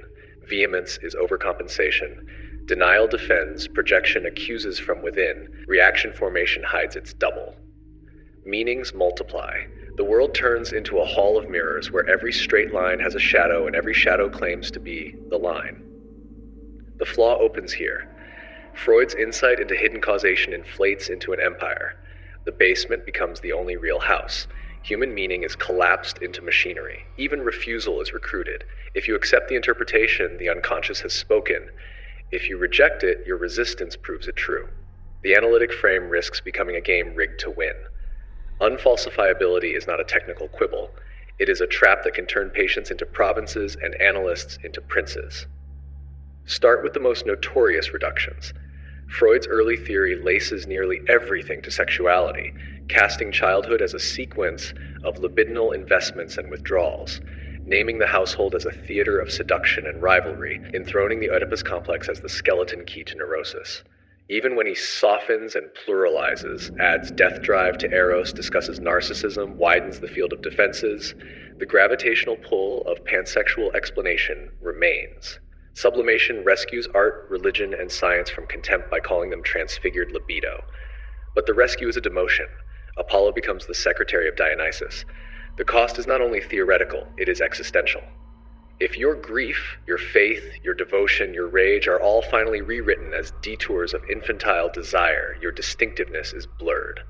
vehemence is overcompensation, denial defends, projection accuses from within, reaction formation hides its double. Meanings multiply. The world turns into a hall of mirrors where every straight line has a shadow and every shadow claims to be the line. The flaw opens here. Freud's insight into hidden causation inflates into an empire. The basement becomes the only real house. Human meaning is collapsed into machinery. Even refusal is recruited. If you accept the interpretation, the unconscious has spoken. If you reject it, your resistance proves it true. The analytic frame risks becoming a game rigged to win. Unfalsifiability is not a technical quibble. It is a trap that can turn patients into provinces and analysts into princes. Start with the most notorious reductions. Freud's early theory laces nearly everything to sexuality, casting childhood as a sequence of libidinal investments and withdrawals, naming the household as a theater of seduction and rivalry, enthroning the Oedipus complex as the skeleton key to neurosis. Even when he softens and pluralizes, adds death drive to eros, discusses narcissism, widens the field of defenses, the gravitational pull of pansexual explanation remains. Sublimation rescues art, religion, and science from contempt by calling them transfigured libido. But the rescue is a demotion. Apollo becomes the secretary of Dionysus. The cost is not only theoretical, it is existential. If your grief, your faith, your devotion, your rage are all finally rewritten as detours of infantile desire, your distinctiveness is blurred.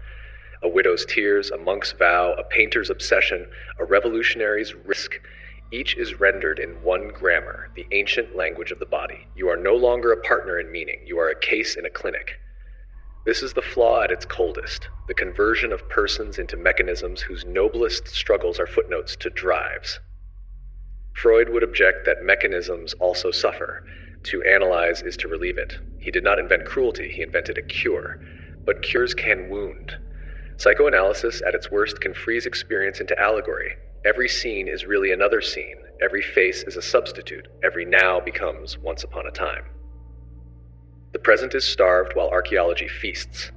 A widow's tears, a monk's vow, a painter's obsession, a revolutionary's risk, each is rendered in one grammar, the ancient language of the body. You are no longer a partner in meaning, you are a case in a clinic. This is the flaw at its coldest, the conversion of persons into mechanisms whose noblest struggles are footnotes to drives. Freud would object that mechanisms also suffer. To analyze is to relieve it. He did not invent cruelty, he invented a cure. But cures can wound. Psychoanalysis, at its worst, can freeze experience into allegory. Every scene is really another scene. Every face is a substitute. Every now becomes once upon a time. The present is starved while archaeology feasts.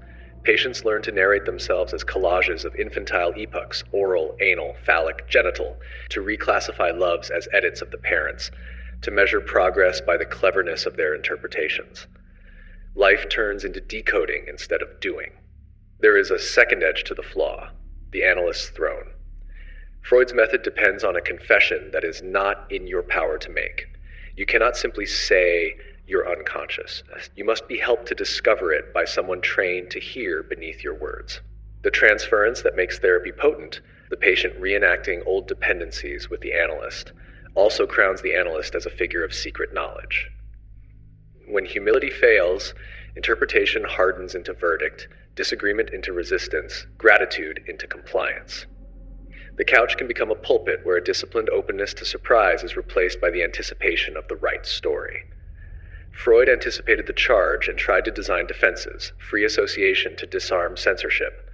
Patients learn to narrate themselves as collages of infantile epochs, oral, anal, phallic, genital, to reclassify loves as edits of the parents, to measure progress by the cleverness of their interpretations. Life turns into decoding instead of doing. There is a second edge to the flaw, the analyst's throne. Freud's method depends on a confession that is not in your power to make. You cannot simply say you're unconscious. You must be helped to discover it by someone trained to hear beneath your words. The transference that makes therapy potent, the patient reenacting old dependencies with the analyst, also crowns the analyst as a figure of secret knowledge. When humility fails, interpretation hardens into verdict, disagreement into resistance, gratitude into compliance. The couch can become a pulpit where a disciplined openness to surprise is replaced by the anticipation of the right story. Freud anticipated the charge and tried to design defenses, free association to disarm censorship,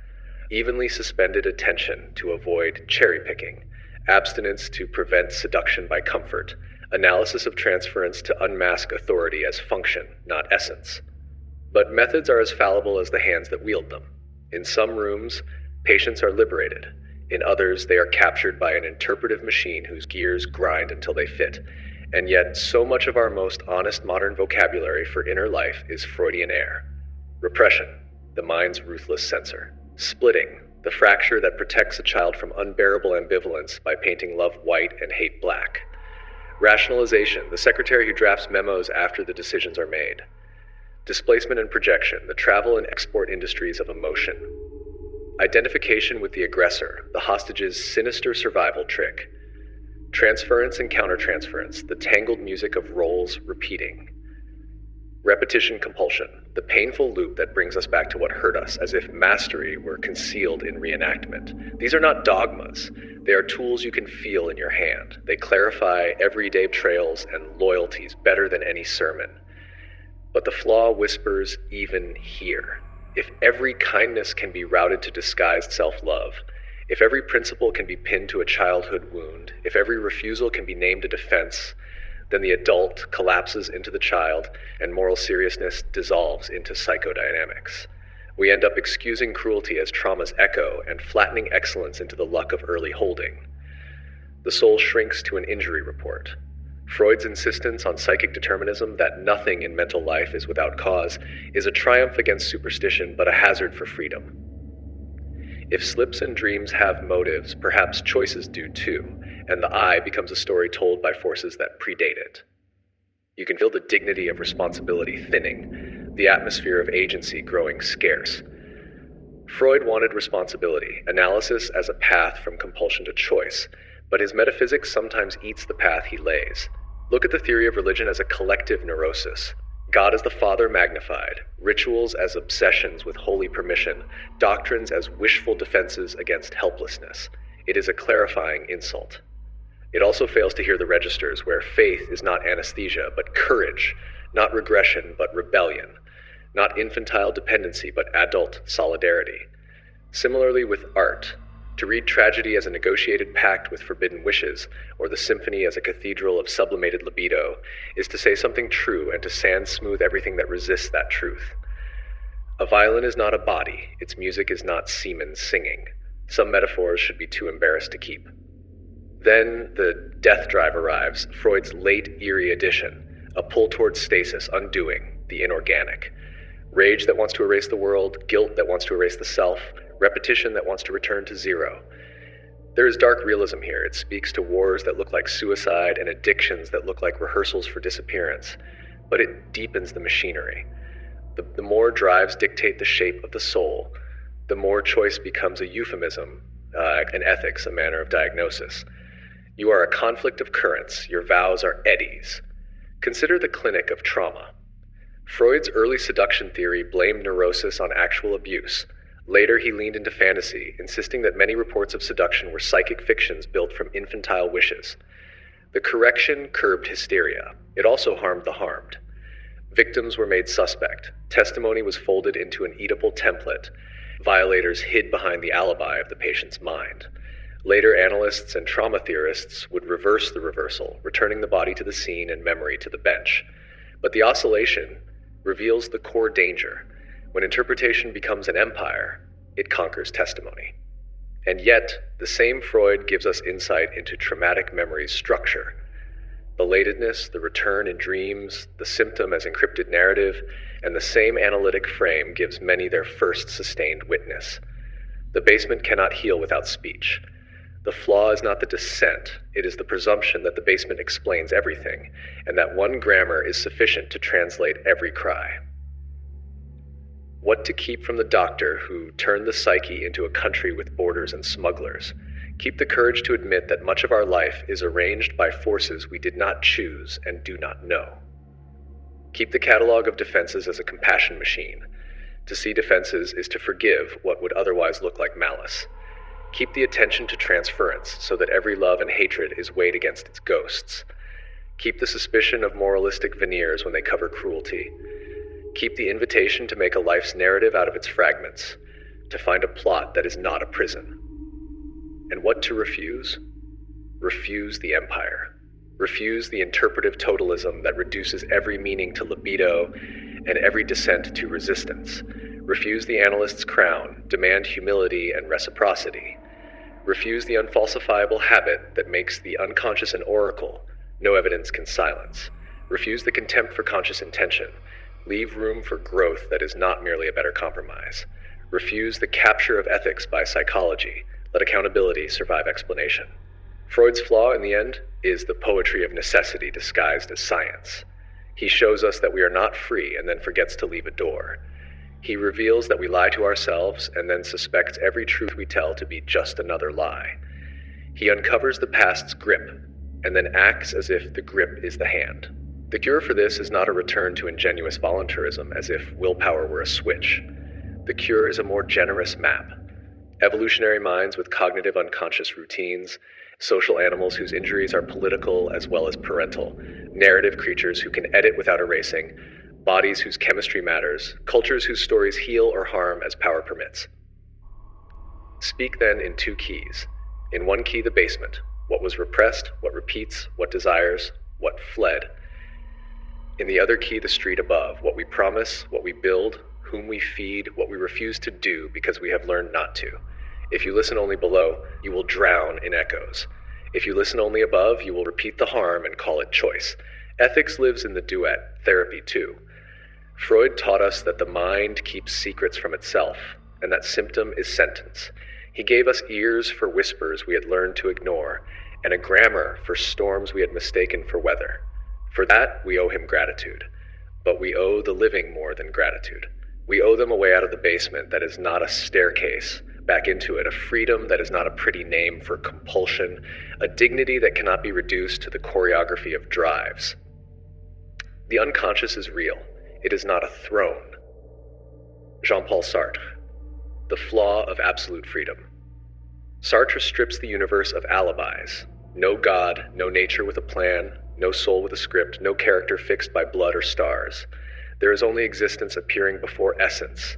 evenly suspended attention to avoid cherry-picking, abstinence to prevent seduction by comfort, analysis of transference to unmask authority as function, not essence. But methods are as fallible as the hands that wield them. In some rooms, patients are liberated. In others, they are captured by an interpretive machine whose gears grind until they fit. And yet, so much of our most honest modern vocabulary for inner life is Freudian air. Repression, the mind's ruthless censor. Splitting, the fracture that protects a child from unbearable ambivalence by painting love white and hate black. Rationalization, the secretary who drafts memos after the decisions are made. Displacement and projection, the travel and export industries of emotion. Identification with the aggressor, the hostage's sinister survival trick. Transference and countertransference, the tangled music of roles repeating. Repetition compulsion, the painful loop that brings us back to what hurt us, as if mastery were concealed in reenactment. These are not dogmas. They are tools you can feel in your hand. They clarify everyday trails and loyalties better than any sermon. But the flaw whispers even here. If every kindness can be routed to disguised self-love, if every principle can be pinned to a childhood wound, if every refusal can be named a defense, then the adult collapses into the child and moral seriousness dissolves into psychodynamics. We end up excusing cruelty as trauma's echo and flattening excellence into the luck of early holding. The soul shrinks to an injury report. Freud's insistence on psychic determinism that nothing in mental life is without cause is a triumph against superstition but a hazard for freedom. If slips and dreams have motives, perhaps choices do too, and the I becomes a story told by forces that predate it. You can feel the dignity of responsibility thinning, the atmosphere of agency growing scarce. Freud wanted responsibility, analysis as a path from compulsion to choice, but his metaphysics sometimes eats the path he lays. Look at the theory of religion as a collective neurosis. God as the Father magnified, rituals as obsessions with holy permission, doctrines as wishful defenses against helplessness. It is a clarifying insult. It also fails to hear the registers where faith is not anesthesia, but courage, not regression, but rebellion, not infantile dependency, but adult solidarity. Similarly with art, to read tragedy as a negotiated pact with forbidden wishes, or the symphony as a cathedral of sublimated libido, is to say something true and to sand smooth everything that resists that truth. A violin is not a body, its music is not semen singing. Some metaphors should be too embarrassed to keep. Then the death drive arrives, Freud's late, eerie edition, a pull towards stasis, undoing, the inorganic. Rage that wants to erase the world, guilt that wants to erase the self, repetition that wants to return to zero. There is dark realism here. It speaks to wars that look like suicide and addictions that look like rehearsals for disappearance, but it deepens the machinery. The more drives dictate the shape of the soul, the more choice becomes a euphemism, and ethics a manner of diagnosis. You are a conflict of currents. Your vows are eddies. Consider the clinic of trauma. Freud's early seduction theory blamed neurosis on actual abuse. Later, he leaned into fantasy, insisting that many reports of seduction were psychic fictions built from infantile wishes. The correction curbed hysteria. It also harmed the harmed. Victims were made suspect. Testimony was folded into an Oedipal template. Violators hid behind the alibi of the patient's mind. Later, analysts and trauma theorists would reverse the reversal, returning the body to the scene and memory to the bench. But the oscillation reveals the core danger. When interpretation becomes an empire, it conquers testimony. And yet, the same Freud gives us insight into traumatic memory's structure. Belatedness, the return in dreams, the symptom as encrypted narrative, and the same analytic frame gives many their first sustained witness. The basement cannot heal without speech. The flaw is not the dissent, it is the presumption that the basement explains everything, and that one grammar is sufficient to translate every cry. What to keep from the doctor who turned the psyche into a country with borders and smugglers? Keep the courage to admit that much of our life is arranged by forces we did not choose and do not know. Keep the catalog of defenses as a compassion machine. To see defenses is to forgive what would otherwise look like malice. Keep the attention to transference so that every love and hatred is weighed against its ghosts. Keep the suspicion of moralistic veneers when they cover cruelty. Keep the invitation to make a life's narrative out of its fragments, to find a plot that is not a prison. And what to refuse? Refuse the empire. Refuse the interpretive totalism that reduces every meaning to libido and every dissent to resistance. Refuse the analyst's crown, demand humility and reciprocity. Refuse the unfalsifiable habit that makes the unconscious an oracle no evidence can silence. Refuse the contempt for conscious intention. Leave room for growth that is not merely a better compromise. Refuse the capture of ethics by psychology. Let accountability survive explanation. Freud's flaw, in the end, is the poetry of necessity disguised as science. He shows us that we are not free and then forgets to leave a door. He reveals that we lie to ourselves and then suspects every truth we tell to be just another lie. He uncovers the past's grip and then acts as if the grip is the hand. The cure for this is not a return to ingenuous voluntarism as if willpower were a switch. The cure is a more generous map. Evolutionary minds with cognitive unconscious routines, social animals whose injuries are political as well as parental, narrative creatures who can edit without erasing, bodies whose chemistry matters, cultures whose stories heal or harm as power permits. Speak then in two keys. In one key, the basement, what was repressed, what repeats, what desires, what fled. In the other key, the street above, what we promise, what we build, whom we feed, what we refuse to do because we have learned not to. If you listen only below, you will drown in echoes. If you listen only above, you will repeat the harm and call it choice. Ethics lives in the duet, therapy too. Freud taught us that the mind keeps secrets from itself, and that symptom is sentence. He gave us ears for whispers we had learned to ignore, and a grammar for storms we had mistaken for weather. For that, we owe him gratitude. But we owe the living more than gratitude. We owe them a way out of the basement that is not a staircase, back into it, a freedom that is not a pretty name for compulsion, a dignity that cannot be reduced to the choreography of drives. The unconscious is real. It is not a throne. Jean-Paul Sartre, The Flaw of Absolute Freedom. Sartre strips the universe of alibis. No God, no nature with a plan, no soul with a script, no character fixed by blood or stars. There is only existence appearing before essence,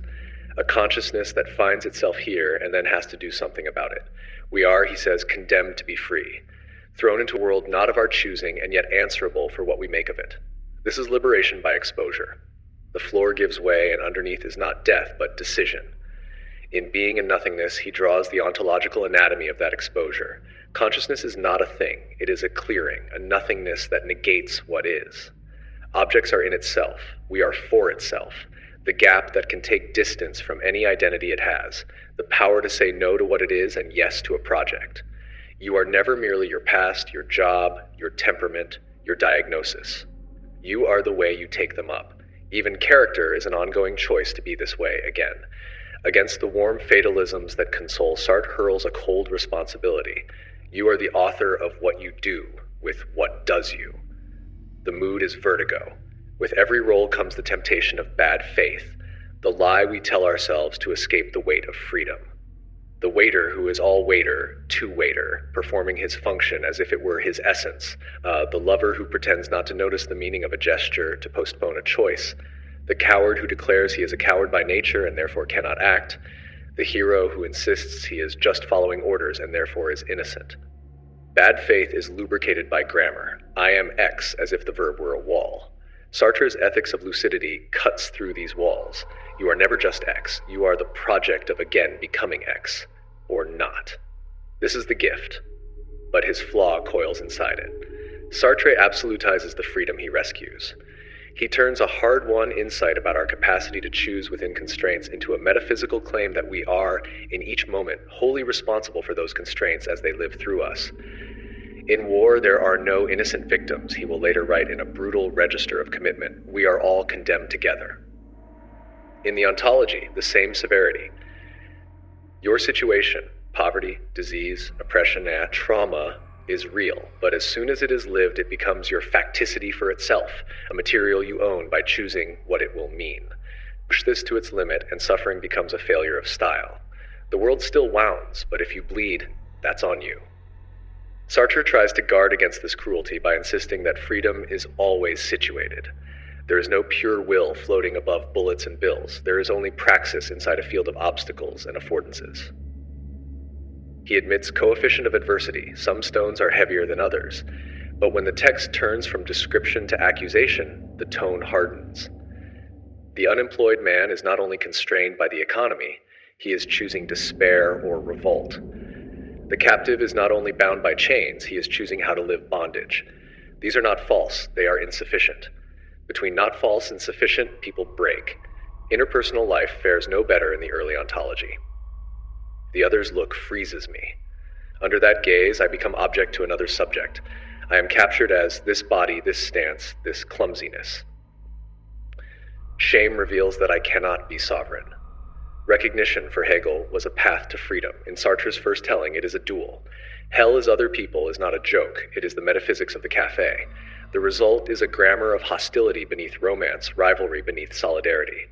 a consciousness that finds itself here and then has to do something about it. We are, he says, condemned to be free, thrown into a world not of our choosing and yet answerable for what we make of it. This is liberation by exposure. The floor gives way and underneath is not death but decision. In Being and Nothingness, he draws the ontological anatomy of that exposure. Consciousness is not a thing, it is a clearing, a nothingness that negates what is. Objects are in itself. We are for itself. The gap that can take distance from any identity it has. The power to say no to what it is and yes to a project. You are never merely your past, your job, your temperament, your diagnosis. You are the way you take them up. Even character is an ongoing choice to be this way again. Against the warm fatalisms that console, Sartre hurls a cold responsibility. You are the author of what you do with what does you. The mood is vertigo. With every role comes the temptation of bad faith, the lie we tell ourselves to escape the weight of freedom. The waiter who is all waiter, to waiter, performing his function as if it were his essence. The lover who pretends not to notice the meaning of a gesture to postpone a choice. The coward who declares he is a coward by nature and therefore cannot act. The hero who insists he is just following orders and therefore is innocent. Bad faith is lubricated by grammar. I am X as if the verb were a wall. Sartre's ethics of lucidity cuts through these walls. You are never just X. You are the project of again becoming X. Or not. This is the gift, but his flaw coils inside it. Sartre absolutizes the freedom he rescues. He turns a hard-won insight about our capacity to choose within constraints into a metaphysical claim that we are, in each moment, wholly responsible for those constraints as they live through us. In war, there are no innocent victims, he will later write in a brutal register of commitment. We are all condemned together. In the ontology, the same severity. Your situation, poverty, disease, oppression, and trauma, is real, but as soon as it is lived, it becomes your facticity for itself, a material you own by choosing what it will mean. Push this to its limit, and suffering becomes a failure of style. The world still wounds, but if you bleed, that's on you. Sartre tries to guard against this cruelty by insisting that freedom is always situated. There is no pure will floating above bullets and bills. There is only praxis inside a field of obstacles and affordances. He admits coefficient of adversity. Some stones are heavier than others. But when the text turns from description to accusation, the tone hardens. The unemployed man is not only constrained by the economy, he is choosing despair or revolt. The captive is not only bound by chains, he is choosing how to live bondage. These are not false, they are insufficient. Between not false and sufficient, people break. Interpersonal life fares no better in the early ontology. The other's look freezes me. Under that gaze, I become object to another subject. I am captured as this body, this stance, this clumsiness. Shame reveals that I cannot be sovereign. Recognition, for Hegel, was a path to freedom. In Sartre's first telling, it is a duel. Hell is other people is not a joke. It is the metaphysics of the cafe. The result is a grammar of hostility beneath romance, rivalry beneath solidarity.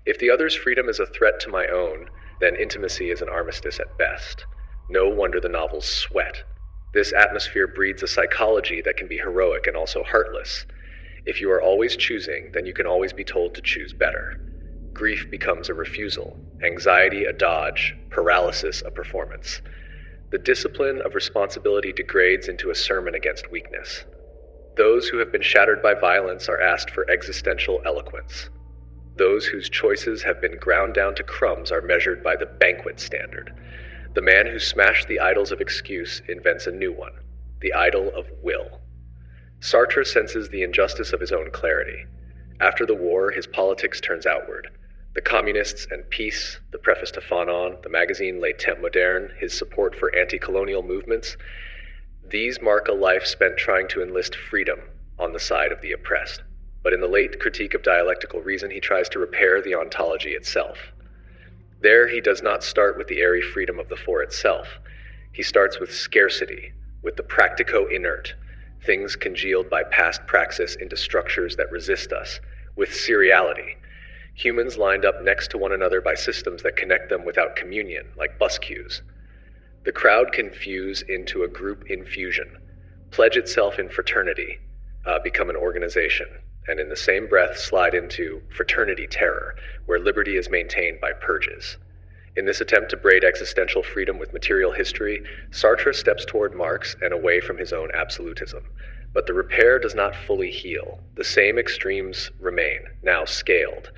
If the other's freedom is a threat to my own, then intimacy is an armistice at best. No wonder the novels sweat. This atmosphere breeds a psychology that can be heroic and also heartless. If you are always choosing, then you can always be told to choose better. Grief becomes a refusal, anxiety a dodge, paralysis a performance. The discipline of responsibility degrades into a sermon against weakness. Those who have been shattered by violence are asked for existential eloquence. Those whose choices have been ground down to crumbs are measured by the banquet standard. The man who smashed the idols of excuse invents a new one, the idol of will. Sartre senses the injustice of his own clarity. After the war, his politics turns outward. The Communists and Peace, the preface to Fanon, the magazine Les Temps Modernes, his support for anti-colonial movements, these mark a life spent trying to enlist freedom on the side of the oppressed. But in the late critique of dialectical reason, he tries to repair the ontology itself. There, he does not start with the airy freedom of the for itself. He starts with scarcity, with the practico-inert, things congealed by past praxis into structures that resist us, with seriality, humans lined up next to one another by systems that connect them without communion, like bus queues. The crowd can fuse into a group infusion, pledge itself in fraternity, become an organization, and in the same breath slide into fraternity terror, where liberty is maintained by purges. In this attempt to braid existential freedom with material history, Sartre steps toward Marx and away from his own absolutism. But the repair does not fully heal. The same extremes remain, now scaled.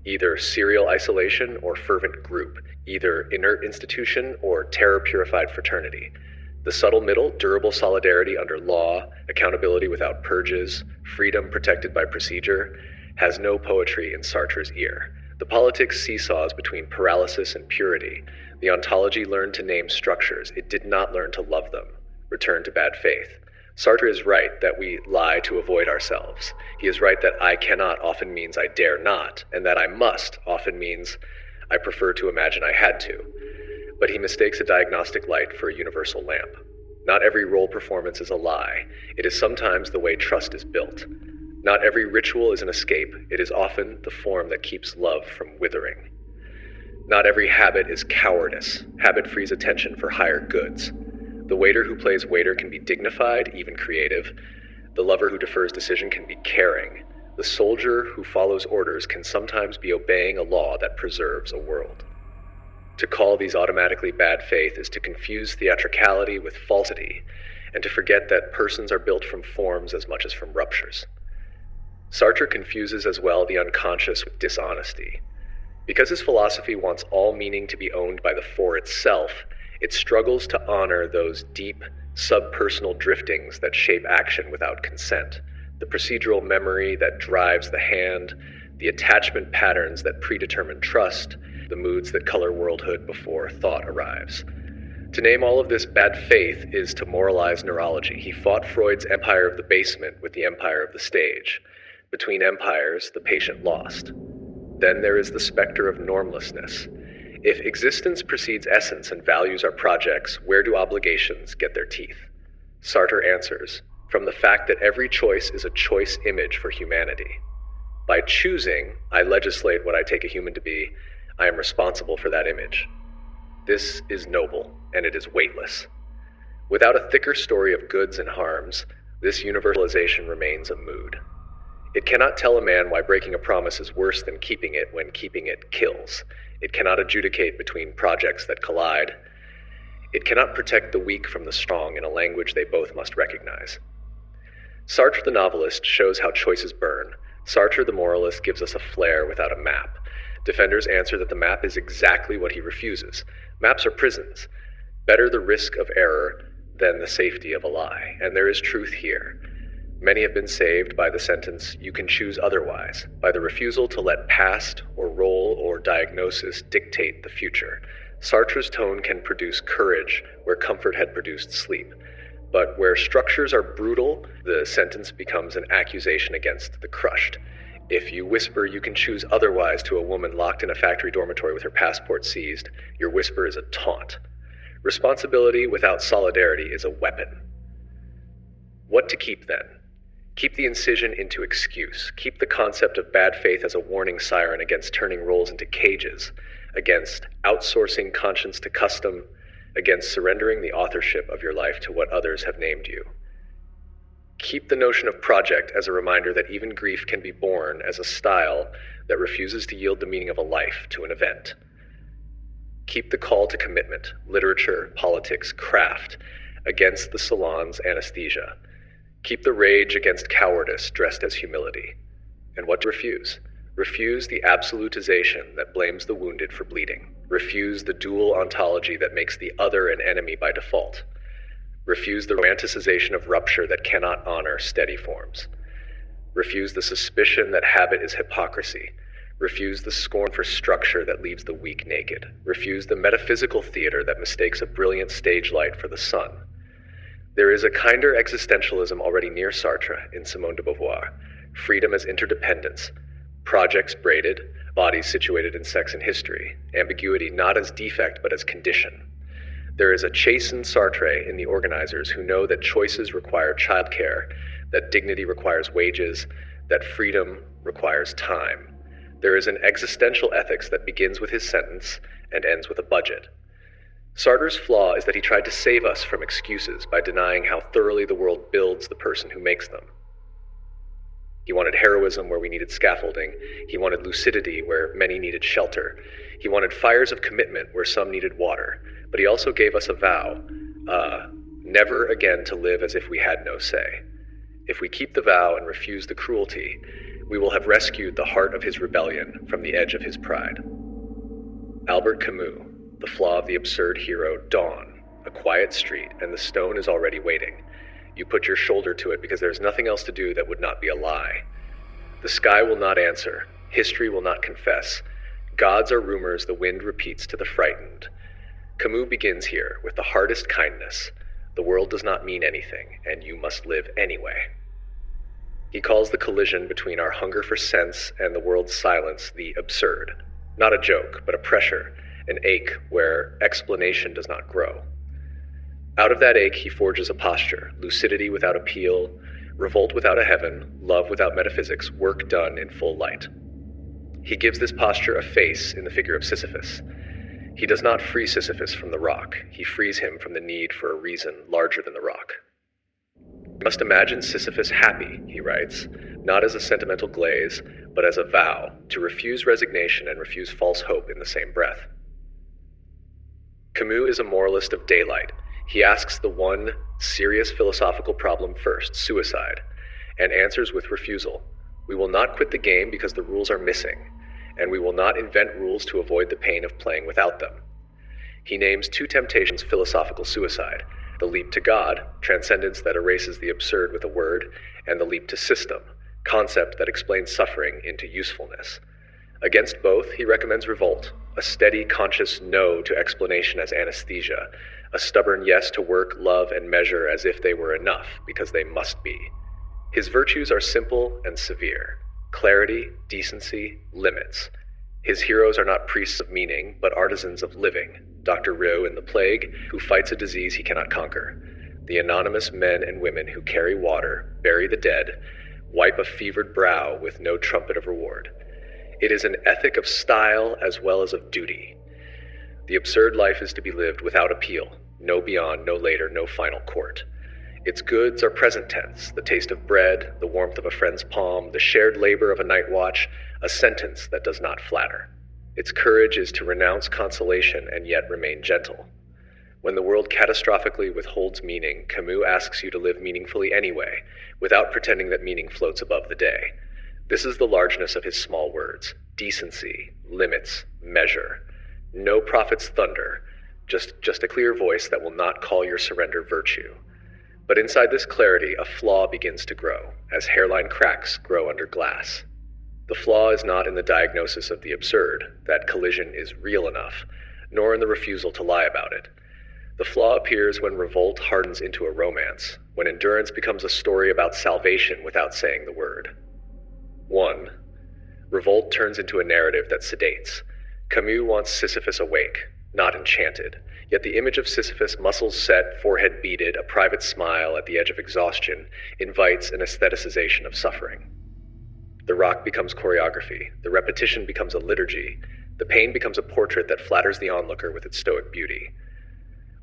Either serial isolation or fervent group, either inert institution or terror-purified fraternity. The subtle middle, durable solidarity under law, accountability without purges, freedom protected by procedure, has no poetry in Sartre's ear. The politics seesaws between paralysis and purity. The ontology learned to name structures. It did not learn to love them. Return to bad faith. Sartre is right that we lie to avoid ourselves. He is right that I cannot often means I dare not, and that I must often means I prefer to imagine I had to. But he mistakes a diagnostic light for a universal lamp. Not every role performance is a lie. It is sometimes the way trust is built. Not every ritual is an escape. It is often the form that keeps love from withering. Not every habit is cowardice. Habit frees attention for higher goods. The waiter who plays waiter can be dignified, even creative. The lover who defers decision can be caring. The soldier who follows orders can sometimes be obeying a law that preserves a world. To call these automatically bad faith is to confuse theatricality with falsity, and to forget that persons are built from forms as much as from ruptures. Sartre confuses as well the unconscious with dishonesty. Because his philosophy wants all meaning to be owned by the for itself, it struggles to honor those deep, subpersonal driftings that shape action without consent, the procedural memory that drives the hand, the attachment patterns that predetermine trust, the moods that color worldhood before thought arrives. To name all of this bad faith is to moralize neurology. He fought Freud's empire of the basement with the empire of the stage. Between empires, the patient lost. Then there is the specter of normlessness. If existence precedes essence and values are projects, where do obligations get their teeth? Sartre answers, from the fact that every choice is a choice image for humanity. By choosing, I legislate what I take a human to be. I am responsible for that image. This is noble, and it is weightless. Without a thicker story of goods and harms, this universalization remains a mood. It cannot tell a man why breaking a promise is worse than keeping it when keeping it kills. It cannot adjudicate between projects that collide. It cannot protect the weak from the strong in a language they both must recognize. Sartre the novelist shows how choices burn. Sartre the moralist gives us a flare without a map. Defenders answer that the map is exactly what he refuses. Maps are prisons. Better the risk of error than the safety of a lie. And there is truth here. Many have been saved by the sentence, you can choose otherwise, by the refusal to let past or role or diagnosis dictate the future. Sartre's tone can produce courage where comfort had produced sleep. But where structures are brutal, the sentence becomes an accusation against the crushed. If you whisper you can choose otherwise to a woman locked in a factory dormitory with her passport seized, your whisper is a taunt. Responsibility without solidarity is a weapon. What to keep then? Keep the incision into excuse. Keep the concept of bad faith as a warning siren against turning roles into cages, against outsourcing conscience to custom, against surrendering the authorship of your life to what others have named you. Keep the notion of project as a reminder that even grief can be born as a style that refuses to yield the meaning of a life to an event. Keep the call to commitment, literature, politics, craft, against the salon's anesthesia. Keep the rage against cowardice dressed as humility. And what to refuse? Refuse the absolutization that blames the wounded for bleeding. Refuse the dual ontology that makes the other an enemy by default. Refuse the romanticization of rupture that cannot honor steady forms. Refuse the suspicion that habit is hypocrisy. Refuse the scorn for structure that leaves the weak naked. Refuse the metaphysical theater that mistakes a brilliant stage light for the sun. There is a kinder existentialism already near Sartre in Simone de Beauvoir. Freedom as interdependence. Projects braided, bodies situated in sex and history. Ambiguity not as defect but as condition. There is a chastened Sartre in the organizers who know that choices require childcare, that dignity requires wages, that freedom requires time. There is an existential ethics that begins with his sentence and ends with a budget. Sartre's flaw is that he tried to save us from excuses by denying how thoroughly the world builds the person who makes them. He wanted heroism where we needed scaffolding. He wanted lucidity where many needed shelter. He wanted fires of commitment where some needed water. But he also gave us a vow, never again to live as if we had no say. If we keep the vow and refuse the cruelty, we will have rescued the heart of his rebellion from the edge of his pride. Albert Camus, The Flaw of the Absurd Hero, Dawn, a quiet street, and the stone is already waiting. You put your shoulder to it because there is nothing else to do that would not be a lie. The sky will not answer. History will not confess. Gods are rumors the wind repeats to the frightened. Camus begins here with the hardest kindness. The world does not mean anything, and you must live anyway. He calls the collision between our hunger for sense and the world's silence the absurd. Not a joke, but a pressure, an ache where explanation does not grow. Out of that ache he forges a posture, lucidity without appeal, revolt without a heaven, love without metaphysics, work done in full light. He gives this posture a face in the figure of Sisyphus. He does not free Sisyphus from the rock, he frees him from the need for a reason larger than the rock. We must imagine Sisyphus happy, he writes, not as a sentimental glaze, but as a vow to refuse resignation and refuse false hope in the same breath. Camus is a moralist of daylight. He asks the one serious philosophical problem first, suicide, and answers with refusal. We will not quit the game because the rules are missing, and we will not invent rules to avoid the pain of playing without them. He names two temptations philosophical suicide, the leap to God, transcendence that erases the absurd with a word, and the leap to system, concept that explains suffering into usefulness. Against both, he recommends revolt, a steady, conscious no to explanation as anesthesia, a stubborn yes to work, love, and measure as if they were enough, because they must be. His virtues are simple and severe: clarity, decency, limits. His heroes are not priests of meaning, but artisans of living. Dr. Rieu in The Plague, who fights a disease he cannot conquer. The anonymous men and women who carry water, bury the dead, wipe a fevered brow with no trumpet of reward. It is an ethic of style as well as of duty. The absurd life is to be lived without appeal, no beyond, no later, no final court. Its goods are present tense, the taste of bread, the warmth of a friend's palm, the shared labor of a night watch, a sentence that does not flatter. Its courage is to renounce consolation and yet remain gentle. When the world catastrophically withholds meaning, Camus asks you to live meaningfully anyway, without pretending that meaning floats above the day. This is the largeness of his small words: decency, limits, measure. No prophet's thunder, just a clear voice that will not call your surrender virtue. But inside this clarity, a flaw begins to grow, as hairline cracks grow under glass. The flaw is not in the diagnosis of the absurd, that collision is real enough, nor in the refusal to lie about it. The flaw appears when revolt hardens into a romance, when endurance becomes a story about salvation without saying the word. 1. Revolt turns into a narrative that sedates. Camus wants Sisyphus awake, not enchanted, yet the image of Sisyphus, muscles set, forehead beaded, a private smile at the edge of exhaustion, invites an aestheticization of suffering. The rock becomes choreography, the repetition becomes a liturgy, the pain becomes a portrait that flatters the onlooker with its stoic beauty.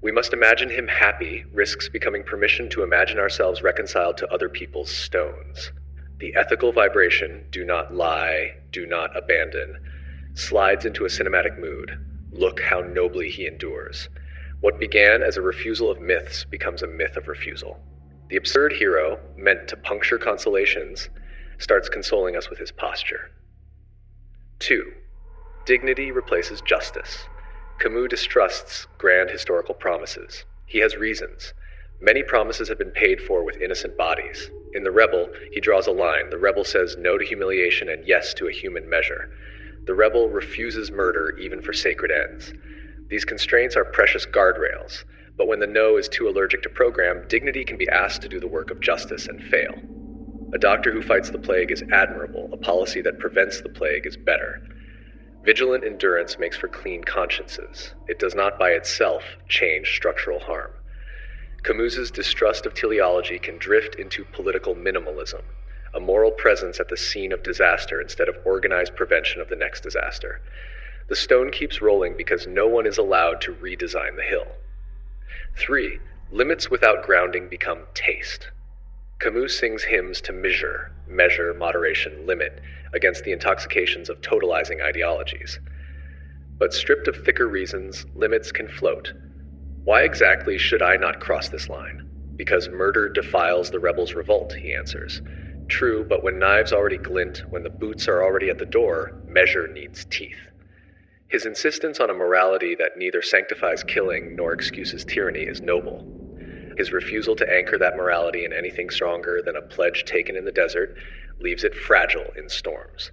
We must imagine him happy risks becoming permission to imagine ourselves reconciled to other people's stones. The ethical vibration, do not lie, do not abandon, slides into a cinematic mood. Look how nobly he endures. What began as a refusal of myths becomes a myth of refusal. The absurd hero, meant to puncture consolations, starts consoling us with his posture. 2. Dignity replaces justice. Camus distrusts grand historical promises. He has reasons. Many promises have been paid for with innocent bodies. In The Rebel, he draws a line. The rebel says no to humiliation and yes to a human measure. The rebel refuses murder even for sacred ends. These constraints are precious guardrails, but when the no is too allergic to program, dignity can be asked to do the work of justice and fail. A doctor who fights the plague is admirable. A policy that prevents the plague is better. Vigilant endurance makes for clean consciences. It does not by itself change structural harm. Camus's distrust of teleology can drift into political minimalism, a moral presence at the scene of disaster instead of organized prevention of the next disaster. The stone keeps rolling because no one is allowed to redesign the hill. 3. Limits without grounding become taste. Camus sings hymns to measure, moderation, limit, against the intoxications of totalizing ideologies. But stripped of thicker reasons, limits can float. Why exactly should I not cross this line? Because murder defiles the rebel's revolt, he answers. True, but when knives already glint, when the boots are already at the door, measure needs teeth. His insistence on a morality that neither sanctifies killing nor excuses tyranny is noble. His refusal to anchor that morality in anything stronger than a pledge taken in the desert leaves it fragile in storms.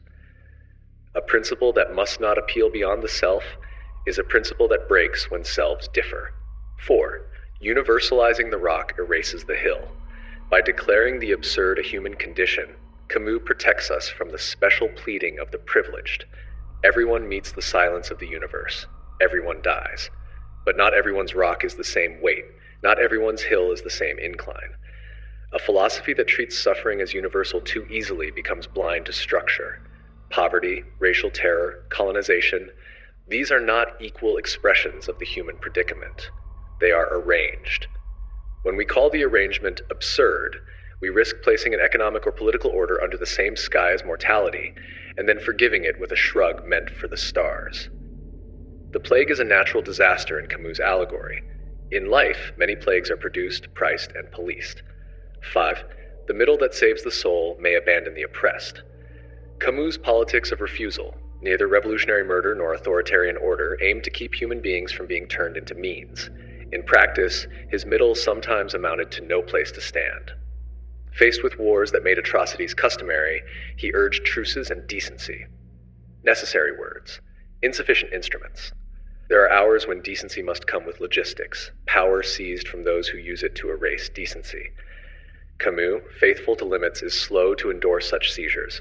A principle that must not appeal beyond the self is a principle that breaks when selves differ. 4. Universalizing the rock erases the hill. By declaring the absurd a human condition, Camus protects us from the special pleading of the privileged. Everyone meets the silence of the universe. Everyone dies. But not everyone's rock is the same weight. Not everyone's hill is the same incline. A philosophy that treats suffering as universal too easily becomes blind to structure. Poverty, racial terror, colonization, these are not equal expressions of the human predicament. They are arranged. When we call the arrangement absurd, we risk placing an economic or political order under the same sky as mortality, and then forgiving it with a shrug meant for the stars. The plague is a natural disaster in Camus' allegory. In life, many plagues are produced, priced, and policed. 5. The middle that saves the soul may abandon the oppressed. Camus' politics of refusal, neither revolutionary murder nor authoritarian order, aim to keep human beings from being turned into means. In practice, his middle sometimes amounted to no place to stand. Faced with wars that made atrocities customary, he urged truces and decency. Necessary words, insufficient instruments. There are hours when decency must come with logistics, power seized from those who use it to erase decency. Camus, faithful to limits, is slow to endorse such seizures.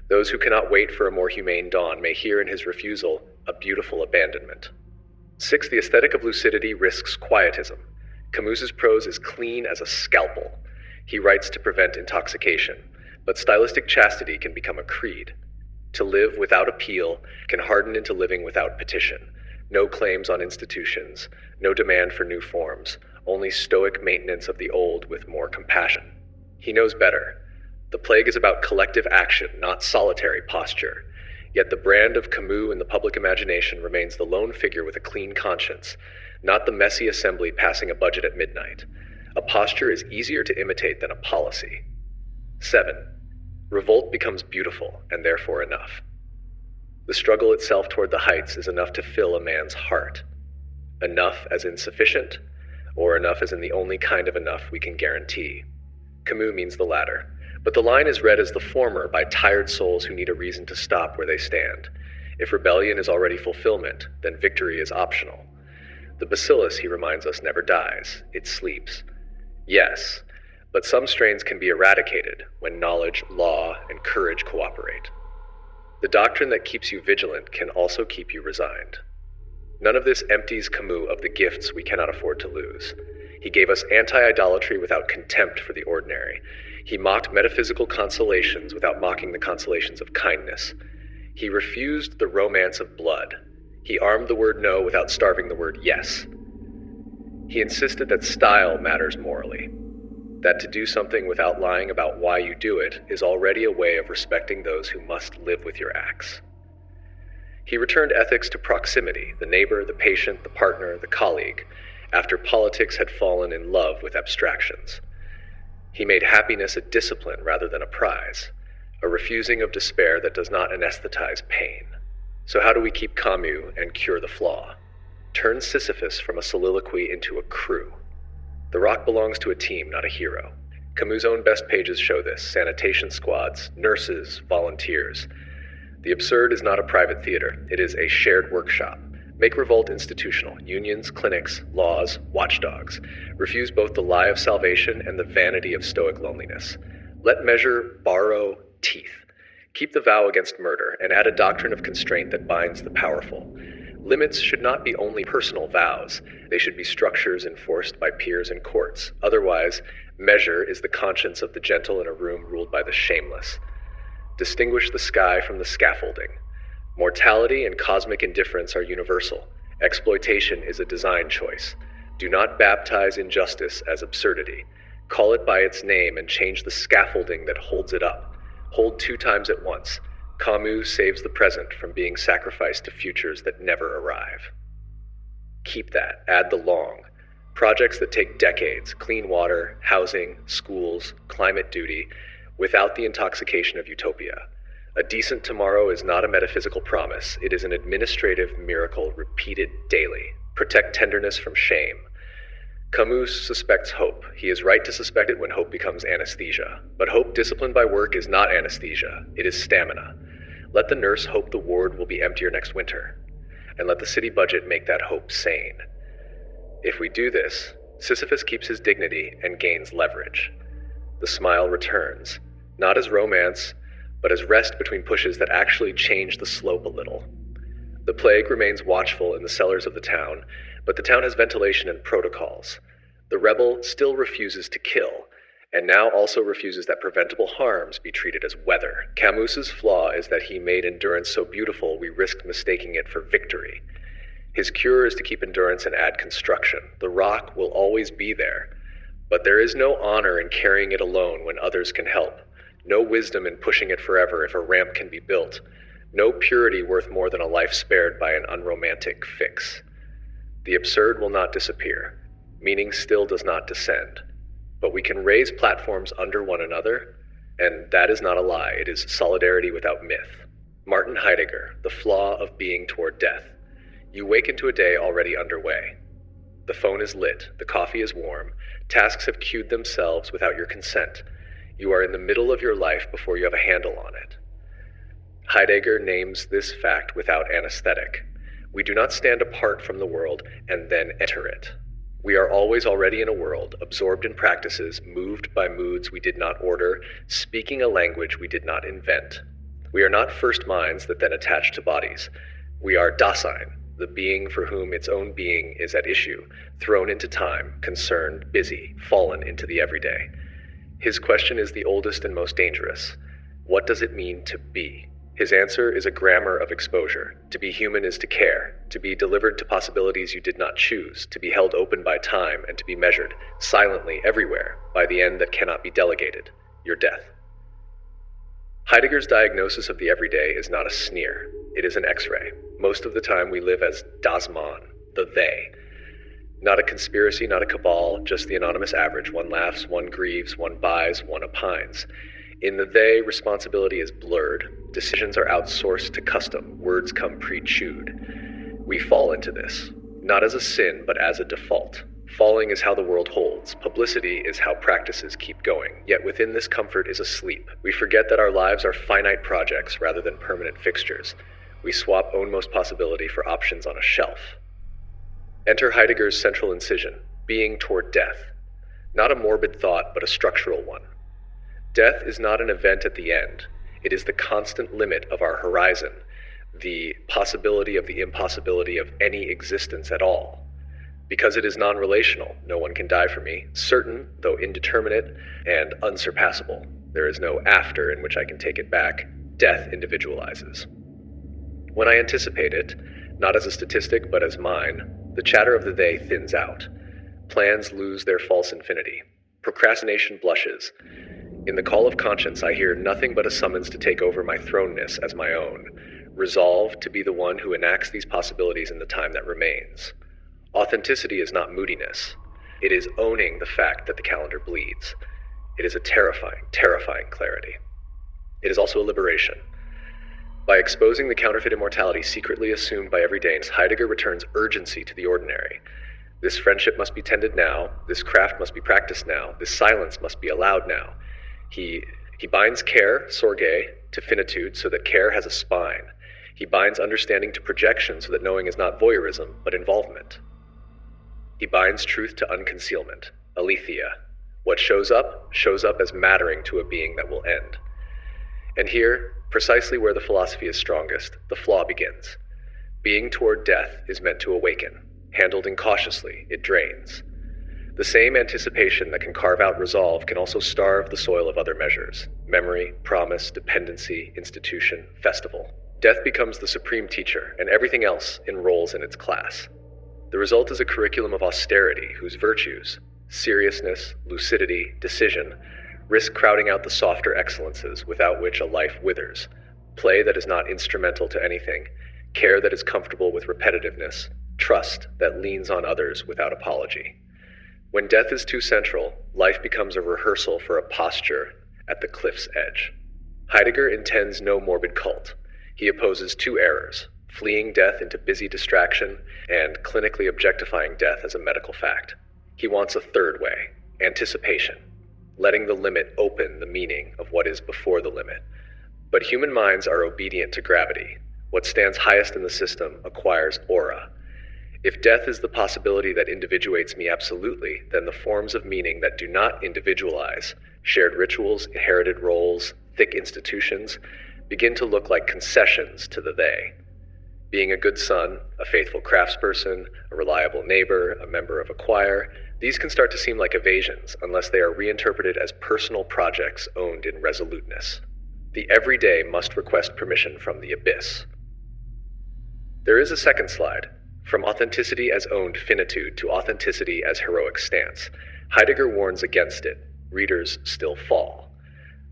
Those who cannot wait for a more humane dawn may hear in his refusal a beautiful abandonment. 6. The aesthetic of lucidity risks quietism. Camus's prose is clean as a scalpel. He writes to prevent intoxication, but stylistic chastity can become a creed. To live without appeal can harden into living without petition. No claims on institutions, no demand for new forms, only stoic maintenance of the old with more compassion. He knows better. The plague is about collective action, not solitary posture. Yet the brand of Camus in the public imagination remains the lone figure with a clean conscience, not the messy assembly passing a budget at midnight. A posture is easier to imitate than a policy. 7. Revolt becomes beautiful, and therefore enough. The struggle itself toward the heights is enough to fill a man's heart. Enough as in sufficient, or enough as in the only kind of enough we can guarantee. Camus means the latter, but the line is read as the former by tired souls who need a reason to stop where they stand. If rebellion is already fulfillment, then victory is optional. The bacillus, he reminds us, never dies. It sleeps. Yes, but some strains can be eradicated when knowledge, law, and courage cooperate. The doctrine that keeps you vigilant can also keep you resigned. None of this empties Camus of the gifts we cannot afford to lose. He gave us anti-idolatry without contempt for the ordinary. He mocked metaphysical consolations without mocking the consolations of kindness. He refused the romance of blood. He armed the word no without starving the word yes. He insisted that style matters morally, that to do something without lying about why you do it is already a way of respecting those who must live with your acts. He returned ethics to proximity, the neighbor, the patient, the partner, the colleague, after politics had fallen in love with abstractions. He made happiness a discipline rather than a prize, a refusing of despair that does not anesthetize pain. So how do we keep Camus and cure the flaw? Turn Sisyphus from a soliloquy into a crew. The rock belongs to a team, not a hero. Camus' own best pages show this: sanitation squads, nurses, volunteers. The absurd is not a private theater, it is a shared workshop. Make revolt institutional, unions, clinics, laws, watchdogs. Refuse both the lie of salvation and the vanity of stoic loneliness. Let measure borrow teeth. Keep the vow against murder, and add a doctrine of constraint that binds the powerful. Limits should not be only personal vows. They should be structures enforced by peers and courts. Otherwise, measure is the conscience of the gentle in a room ruled by the shameless. Distinguish the sky from the scaffolding. Mortality and cosmic indifference are universal. Exploitation is a design choice. Do not baptize injustice as absurdity. Call it by its name and change the scaffolding that holds it up. Hold 2 times at once. Camus saves the present from being sacrificed to futures that never arrive. Keep that. Add the long. Projects that take decades, clean water, housing, schools, climate duty, without the intoxication of utopia. A decent tomorrow is not a metaphysical promise. It is an administrative miracle repeated daily. Protect tenderness from shame. Camus suspects hope. He is right to suspect it when hope becomes anesthesia. But hope disciplined by work is not anesthesia. It is stamina. Let the nurse hope the ward will be emptier next winter. And let the city budget make that hope sane. If we do this, Sisyphus keeps his dignity and gains leverage. The smile returns, not as romance, but as rest between pushes that actually change the slope a little. The plague remains watchful in the cellars of the town, but the town has ventilation and protocols. The rebel still refuses to kill, and now also refuses that preventable harms be treated as weather. Camus's flaw is that he made endurance so beautiful we risked mistaking it for victory. His cure is to keep endurance and add construction. The rock will always be there, but there is no honor in carrying it alone when others can help. No wisdom in pushing it forever if a ramp can be built. No purity worth more than a life spared by an unromantic fix. The absurd will not disappear. Meaning still does not descend. But we can raise platforms under one another, and that is not a lie. It is solidarity without myth. Martin Heidegger, The Flaw of Being-toward-Death. You wake into a day already underway. The phone is lit, the coffee is warm, tasks have queued themselves without your consent. You are in the middle of your life before you have a handle on it. Heidegger names this fact without anesthetic. We do not stand apart from the world and then enter it. We are always already in a world, absorbed in practices, moved by moods we did not order, speaking a language we did not invent. We are not first minds that then attach to bodies. We are Dasein, the being for whom its own being is at issue, thrown into time, concerned, busy, fallen into the everyday. His question is the oldest and most dangerous. What does it mean to be? His answer is a grammar of exposure. To be human is to care, to be delivered to possibilities you did not choose, to be held open by time, and to be measured, silently, everywhere, by the end that cannot be delegated, your death. Heidegger's diagnosis of the everyday is not a sneer. It is an X-ray. Most of the time we live as das Man, the they. Not a conspiracy, not a cabal, just the anonymous average. One laughs, one grieves, one buys, one opines. In the they, responsibility is blurred. Decisions are outsourced to custom. Words come pre-chewed. We fall into this, not as a sin, but as a default. Falling is how the world holds. Publicity is how practices keep going. Yet within this comfort is a sleep. We forget that our lives are finite projects rather than permanent fixtures. We swap ownmost possibility for options on a shelf. Enter Heidegger's central incision, being toward death. Not a morbid thought, but a structural one. Death is not an event at the end. It is the constant limit of our horizon, the possibility of the impossibility of any existence at all. Because it is non-relational, no one can die for me, certain, though indeterminate, and unsurpassable. There is no after in which I can take it back. Death individualizes. When I anticipate it, not as a statistic, but as mine, the chatter of the they thins out. Plans lose their false infinity. Procrastination blushes. In the call of conscience, I hear nothing but a summons to take over my thrownness as my own, resolve to be the one who enacts these possibilities in the time that remains. Authenticity is not moodiness. It is owning the fact that the calendar bleeds. It is a terrifying, terrifying clarity. It is also a liberation. By exposing the counterfeit immortality secretly assumed by everydayness, Heidegger returns urgency to the ordinary. This friendship must be tended now, this craft must be practiced now, this silence must be allowed now. He binds care, sorge, to finitude so that care has a spine. He binds understanding to projection so that knowing is not voyeurism, but involvement. He binds truth to unconcealment, aletheia. What shows up as mattering to a being that will end. And here, precisely where the philosophy is strongest, the flaw begins. Being toward death is meant to awaken. Handled incautiously, it drains. The same anticipation that can carve out resolve can also starve the soil of other measures. Memory, promise, dependency, institution, festival. Death becomes the supreme teacher, and everything else enrolls in its class. The result is a curriculum of austerity whose virtues, seriousness, lucidity, decision, risk crowding out the softer excellences without which a life withers. Play that is not instrumental to anything, care that is comfortable with repetitiveness, trust that leans on others without apology. When death is too central, life becomes a rehearsal for a posture at the cliff's edge. Heidegger intends no morbid cult. He opposes two errors: fleeing death into busy distraction and clinically objectifying death as a medical fact. He wants a third way: anticipation, letting the limit open the meaning of what is before the limit. But human minds are obedient to gravity. What stands highest in the system acquires aura. If death is the possibility that individuates me absolutely, then the forms of meaning that do not individualize, shared rituals, inherited roles, thick institutions, begin to look like concessions to the they. Being a good son, a faithful craftsperson, a reliable neighbor, a member of a choir, these can start to seem like evasions unless they are reinterpreted as personal projects owned in resoluteness. The everyday must request permission from the abyss. There is a second slide. From authenticity as owned finitude to authenticity as heroic stance. Heidegger warns against it. Readers still fall.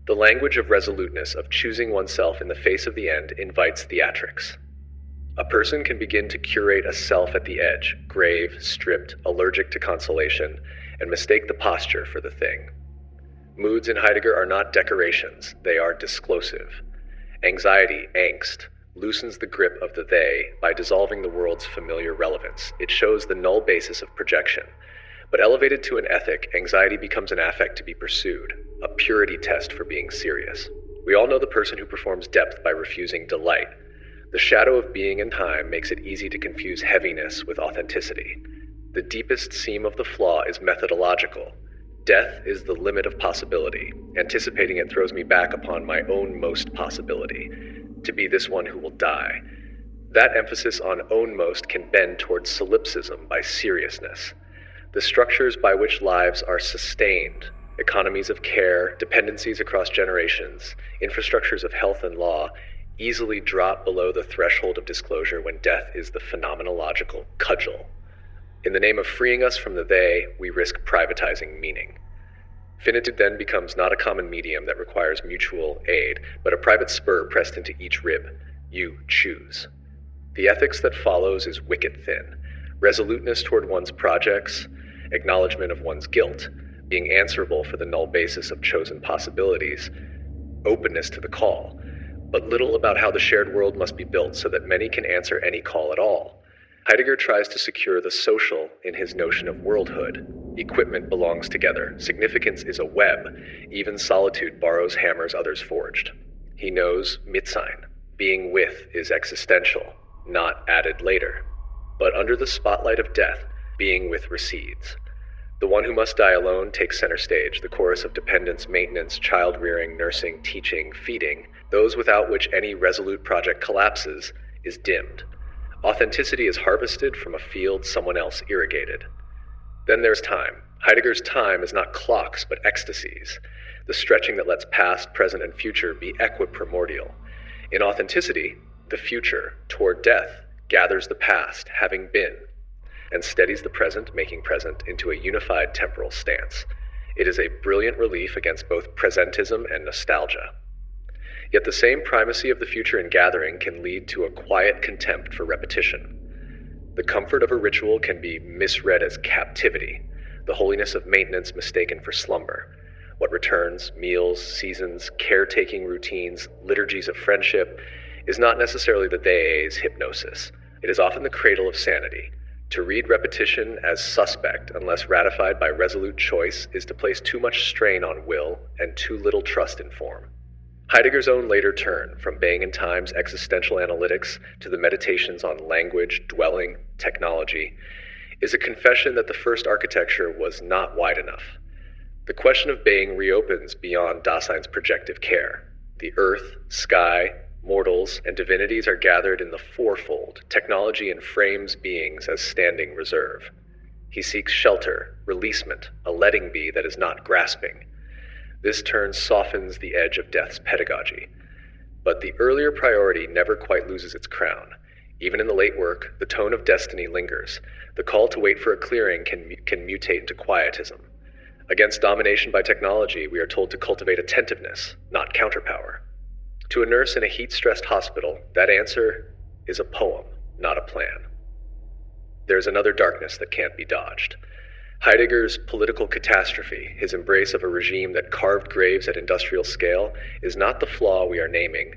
The language of resoluteness, of choosing oneself in the face of the end, invites theatrics. A person can begin to curate a self at the edge, grave, stripped, allergic to consolation, and mistake the posture for the thing. Moods in Heidegger are not decorations, they are disclosive. Anxiety, angst, loosens the grip of the they by dissolving the world's familiar relevance. It shows the null basis of projection. But elevated to an ethic, anxiety becomes an affect to be pursued, a purity test for being serious. We all know the person who performs depth by refusing delight. The shadow of being and time makes it easy to confuse heaviness with authenticity. The deepest seam of the flaw is methodological. Death is the limit of possibility. Anticipating it throws me back upon my own most possibility, to be this one who will die. That emphasis on own most can bend towards solipsism by seriousness. The structures by which lives are sustained, economies of care, dependencies across generations, infrastructures of health and law, easily drop below the threshold of disclosure when death is the phenomenological cudgel. In the name of freeing us from the they, we risk privatizing meaning. Finitude then becomes not a common medium that requires mutual aid, but a private spur pressed into each rib. You choose. The ethics that follows is wicked thin. Resoluteness toward one's projects, acknowledgement of one's guilt, being answerable for the null basis of chosen possibilities, openness to the call, but little about how the shared world must be built so that many can answer any call at all. Heidegger tries to secure the social in his notion of worldhood. Equipment belongs together. Significance is a web. Even solitude borrows hammers others forged. He knows Mitsein. Being with is existential, not added later. But under the spotlight of death, being with recedes. The one who must die alone takes center stage, the chorus of dependence, maintenance, child-rearing, nursing, teaching, feeding, those without which any resolute project collapses, is dimmed. Authenticity is harvested from a field someone else irrigated. Then there's time. Heidegger's time is not clocks, but ecstasies, the stretching that lets past, present, and future be equiprimordial. In authenticity, the future, toward death, gathers the past, having been, and steadies the present, making present, into a unified temporal stance. It is a brilliant relief against both presentism and nostalgia. Yet the same primacy of the future in gathering can lead to a quiet contempt for repetition. The comfort of a ritual can be misread as captivity, the holiness of maintenance mistaken for slumber. What returns, meals, seasons, caretaking routines, liturgies of friendship, is not necessarily the they's hypnosis. It is often the cradle of sanity. To read repetition as suspect unless ratified by resolute choice is to place too much strain on will and too little trust in form. Heidegger's own later turn, from Bang and Time's existential analytics to the meditations on language, dwelling, technology, is a confession that the first architecture was not wide enough. The question of Bang reopens beyond Dasein's projective care. The earth, sky, mortals, and divinities are gathered in the fourfold. Technology enframes beings as standing reserve. He seeks shelter, releasement, a letting be that is not grasping. This turn softens the edge of death's pedagogy. But the earlier priority never quite loses its crown. Even in the late work, the tone of destiny lingers. The call to wait for a clearing can mutate into quietism. Against domination by technology, we are told to cultivate attentiveness, not counterpower. To a nurse in a heat-stressed hospital, that answer is a poem, not a plan. There is another darkness that can't be dodged. Heidegger's political catastrophe, his embrace of a regime that carved graves at industrial scale, is not the flaw we are naming,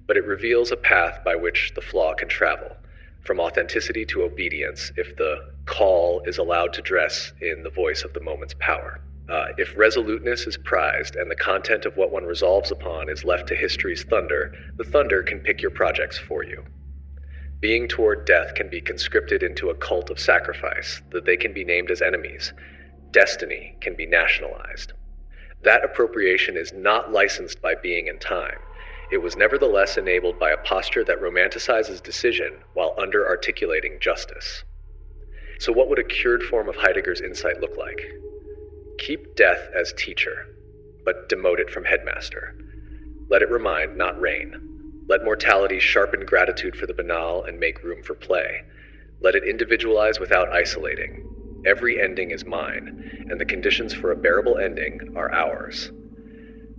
but it reveals a path by which the flaw can travel, from authenticity to obedience, if the call is allowed to dress in the voice of the moment's power. If resoluteness is prized and the content of what one resolves upon is left to history's thunder, the thunder can pick your projects for you. Being-toward-death can be conscripted into a cult of sacrifice, that they can be named as enemies. Destiny can be nationalized. That appropriation is not licensed by being and time. It was nevertheless enabled by a posture that romanticizes decision while under-articulating justice. So what would a cured form of Heidegger's insight look like? Keep death as teacher, but demote it from headmaster. Let it remind, not reign. Let mortality sharpen gratitude for the banal and make room for play. Let it individualize without isolating. Every ending is mine, and the conditions for a bearable ending are ours.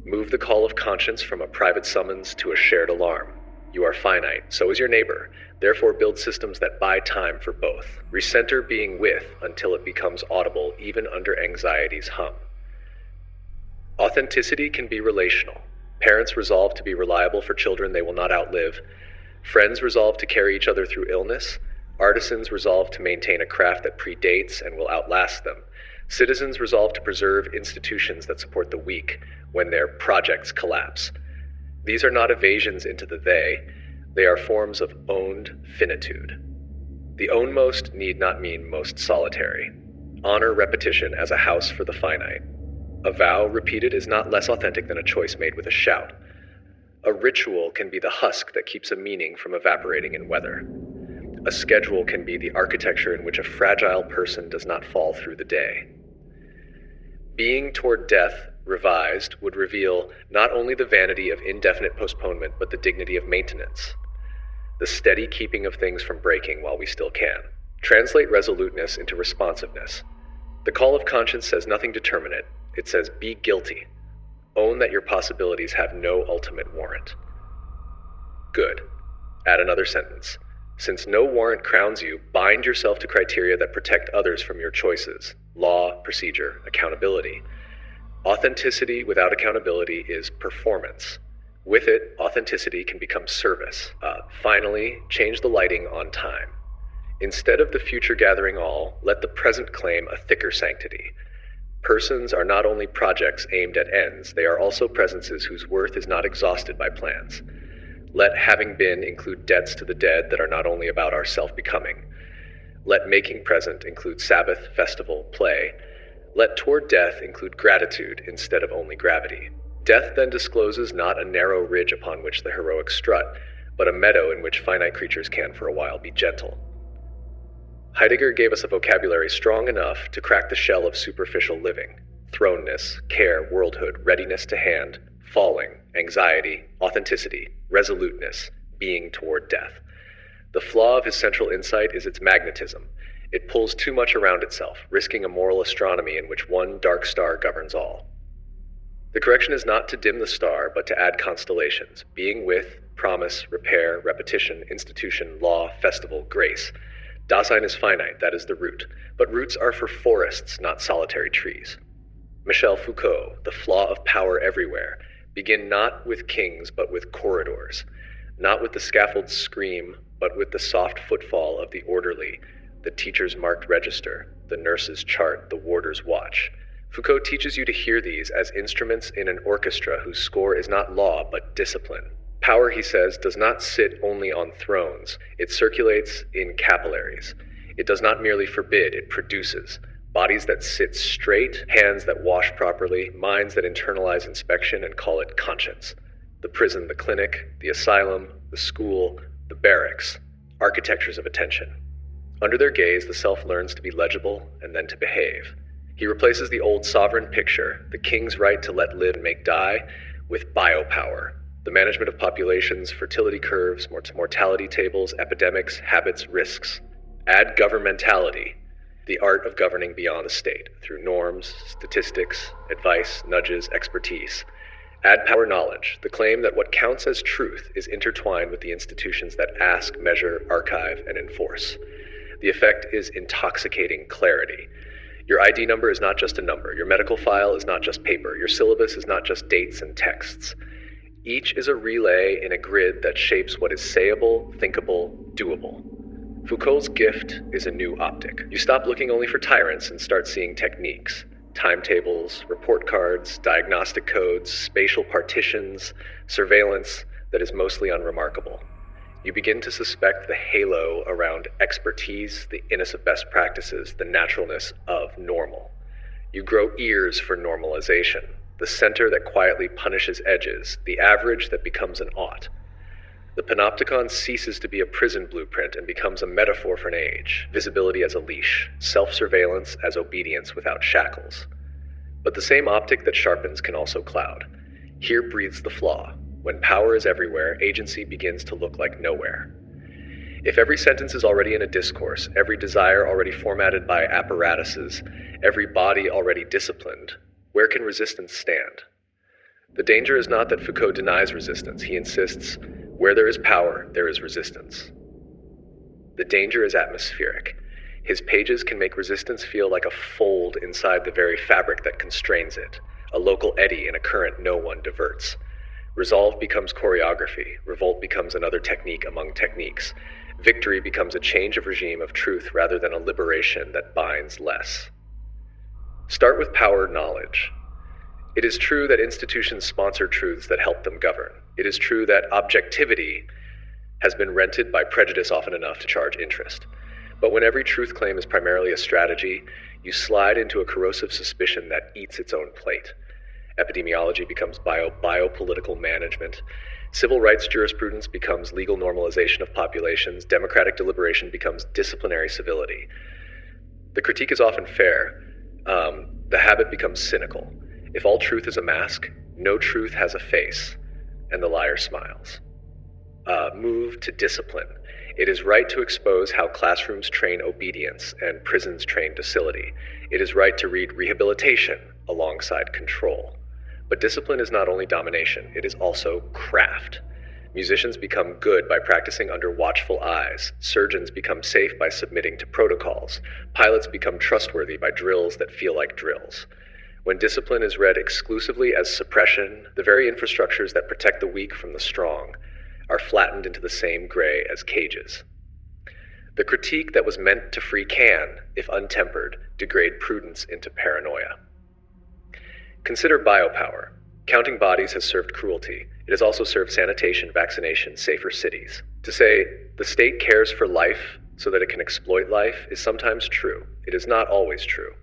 Move the call of conscience from a private summons to a shared alarm. You are finite, so is your neighbor. Therefore build systems that buy time for both. Recenter being with until it becomes audible even under anxiety's hum. Authenticity can be relational. Parents resolve to be reliable for children they will not outlive. Friends resolve to carry each other through illness. Artisans resolve to maintain a craft that predates and will outlast them. Citizens resolve to preserve institutions that support the weak when their projects collapse. These are not evasions into the they are forms of owned finitude. The ownmost need not mean most solitary. Honor repetition as a house for the finite. A vow repeated is not less authentic than a choice made with a shout. A ritual can be the husk that keeps a meaning from evaporating in weather. A schedule can be the architecture in which a fragile person does not fall through the day. Being-toward-Death, revised, would reveal not only the vanity of indefinite postponement, but the dignity of maintenance, the steady keeping of things from breaking while we still can. Translate resoluteness into responsiveness. The call of conscience says nothing determinate. It says, be guilty. Own that your possibilities have no ultimate warrant. Good. Add another sentence. Since no warrant crowns you, bind yourself to criteria that protect others from your choices. Law, procedure, accountability. Authenticity without accountability is performance. With it, authenticity can become service. Finally, change the lighting on time. Instead of the future gathering all, let the present claim a thicker sanctity. Persons are not only projects aimed at ends, they are also presences whose worth is not exhausted by plans. Let having been include debts to the dead that are not only about our self-becoming. Let making present include Sabbath, festival, play. Let toward death include gratitude instead of only gravity. Death then discloses not a narrow ridge upon which the heroic strut, but a meadow in which finite creatures can for a while be gentle. Heidegger gave us a vocabulary strong enough to crack the shell of superficial living: thrownness, care, worldhood, readiness to hand, falling, anxiety, authenticity, resoluteness, being toward death. The flaw of his central insight is its magnetism. It pulls too much around itself, risking a moral astronomy in which one dark star governs all. The correction is not to dim the star, but to add constellations: being with, promise, repair, repetition, institution, law, festival, grace. Dasein is finite, that is the root, but roots are for forests, not solitary trees. Michel Foucault, The Flaw of Power Everywhere, begin not with kings, but with corridors, not with the scaffold's scream, but with the soft footfall of the orderly, the teacher's marked register, the nurse's chart, the warder's watch. Foucault teaches you to hear these as instruments in an orchestra whose score is not law, but discipline. Power, he says, does not sit only on thrones. It circulates in capillaries. It does not merely forbid, it produces. Bodies that sit straight, hands that wash properly, minds that internalize inspection and call it conscience. The prison, the clinic, the asylum, the school, the barracks, architectures of attention. Under their gaze, the self learns to be legible and then to behave. He replaces the old sovereign picture, the king's right to let live and make die, with biopower, the management of populations, fertility curves, mortality tables, epidemics, habits, risks. Add governmentality, the art of governing beyond the state, through norms, statistics, advice, nudges, expertise. Add power knowledge, the claim that what counts as truth is intertwined with the institutions that ask, measure, archive, and enforce. The effect is intoxicating clarity. Your ID number is not just a number. Your medical file is not just paper. Your syllabus is not just dates and texts. Each is a relay in a grid that shapes what is sayable, thinkable, doable. Foucault's gift is a new optic. You stop looking only for tyrants and start seeing techniques. Timetables, report cards, diagnostic codes, spatial partitions, surveillance that is mostly unremarkable. You begin to suspect the halo around expertise, the inness of best practices, the naturalness of normal. You grow ears for normalization, the center that quietly punishes edges, the average that becomes an ought. The panopticon ceases to be a prison blueprint and becomes a metaphor for an age, visibility as a leash, self-surveillance as obedience without shackles. But the same optic that sharpens can also cloud. Here breathes the flaw. When power is everywhere, agency begins to look like nowhere. If every sentence is already in a discourse, every desire already formatted by apparatuses, every body already disciplined, where can resistance stand? The danger is not that Foucault denies resistance. He insists, where there is power, there is resistance. The danger is atmospheric. His pages can make resistance feel like a fold inside the very fabric that constrains it, a local eddy in a current no one diverts. Resolve becomes choreography. Revolt becomes another technique among techniques. Victory becomes a change of regime of truth rather than a liberation that binds less. Start with power knowledge. It is true that institutions sponsor truths that help them govern. It is true that objectivity has been rented by prejudice often enough to charge interest. But when every truth claim is primarily a strategy, you slide into a corrosive suspicion that eats its own plate. Epidemiology becomes biopolitical management. Civil rights jurisprudence becomes legal normalization of populations. Democratic deliberation becomes disciplinary civility. The critique is often fair. The habit becomes cynical. If all truth is a mask, no truth has a face, and the liar smiles. Move to discipline. It is right to expose how classrooms train obedience and prisons train docility. It is right to read rehabilitation alongside control. But discipline is not only domination, it is also craft. Musicians become good by practicing under watchful eyes. Surgeons become safe by submitting to protocols. Pilots become trustworthy by drills that feel like drills. When discipline is read exclusively as suppression, the very infrastructures that protect the weak from the strong are flattened into the same gray as cages. The critique that was meant to free can, if untempered, degrade prudence into paranoia. Consider biopower. Counting bodies has served cruelty. It has also served sanitation, vaccination, safer cities. To say the state cares for life so that it can exploit life is sometimes true. It is not always true.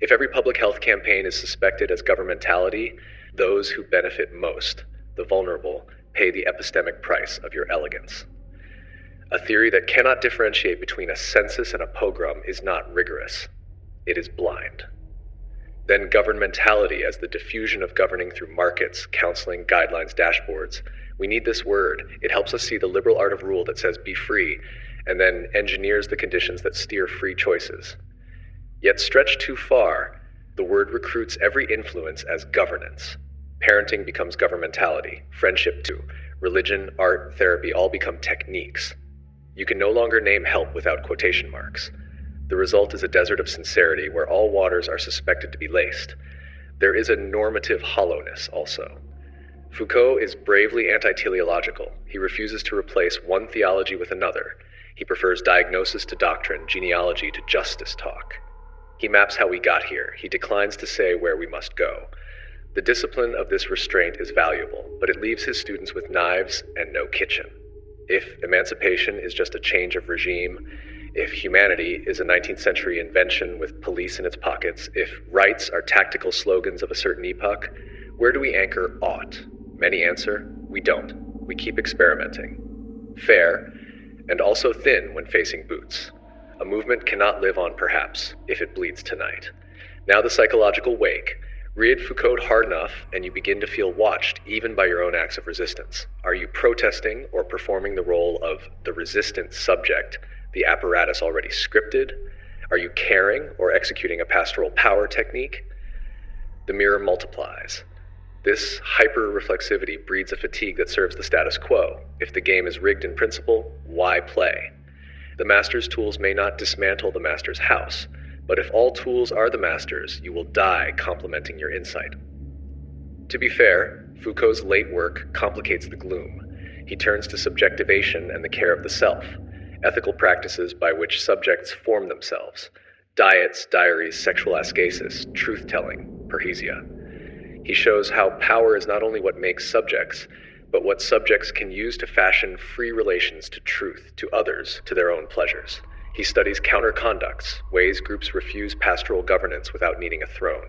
If every public health campaign is suspected as governmentality, those who benefit most, the vulnerable, pay the epistemic price of your elegance. A theory that cannot differentiate between a census and a pogrom is not rigorous. It is blind. Then governmentality as the diffusion of governing through markets, counseling, guidelines, dashboards. We need this word. It helps us see the liberal art of rule that says be free, and then engineers the conditions that steer free choices. Yet stretched too far, the word recruits every influence as governance. Parenting becomes governmentality, friendship too. Religion, art, therapy all become techniques. You can no longer name help without quotation marks. The result is a desert of sincerity where all waters are suspected to be laced. There is a normative hollowness also. Foucault is bravely anti-teleological. He refuses to replace one theology with another. He prefers diagnosis to doctrine, genealogy to justice talk. He maps how we got here. He declines to say where we must go. The discipline of this restraint is valuable, but it leaves his students with knives and no kitchen. If emancipation is just a change of regime, if humanity is a 19th century invention with police in its pockets, if rights are tactical slogans of a certain epoch, where do we anchor ought? Many answer, we don't. We keep experimenting. Fair, and also thin when facing boots. A movement cannot live on perhaps, if it bleeds tonight. Now the psychological wake. Read Foucault hard enough, and you begin to feel watched even by your own acts of resistance. Are you protesting or performing the role of the resistant subject, the apparatus already scripted? Are you caring or executing a pastoral power technique? The mirror multiplies. This hyper-reflexivity breeds a fatigue that serves the status quo. If the game is rigged in principle, why play? The master's tools may not dismantle the master's house. But if all tools are the masters, you will die complementing your insight. To be fair, Foucault's late work complicates the gloom. He turns to subjectivation and the care of the self, ethical practices by which subjects form themselves, diets, diaries, sexual ascesis, truth-telling, parrhesia. He shows how power is not only what makes subjects, but what subjects can use to fashion free relations to truth, to others, to their own pleasures. He studies counterconducts, ways groups refuse pastoral governance without needing a throne.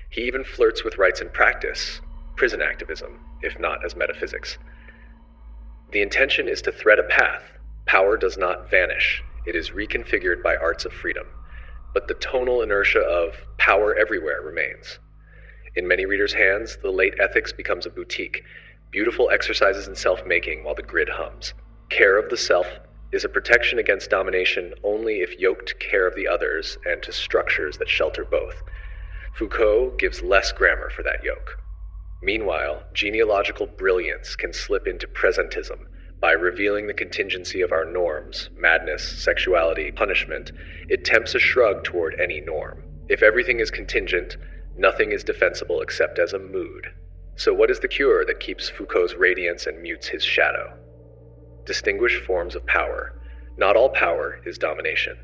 He even flirts with rights and practice, prison activism, if not as metaphysics. The intention is to thread a path. Power does not vanish. It is reconfigured by arts of freedom. But the tonal inertia of power everywhere remains. In many readers' hands, the late ethics becomes a boutique, beautiful exercises in self-making while the grid hums. Care of the self is a protection against domination only if yoked to care of the others and to structures that shelter both. Foucault gives less grammar for that yoke. Meanwhile, genealogical brilliance can slip into presentism by revealing the contingency of our norms, madness, sexuality, punishment. It tempts a shrug toward any norm. If everything is contingent, nothing is defensible except as a mood. So what is the cure that keeps Foucault's radiance and mutes his shadow? Distinguish forms of power. Not all power is domination.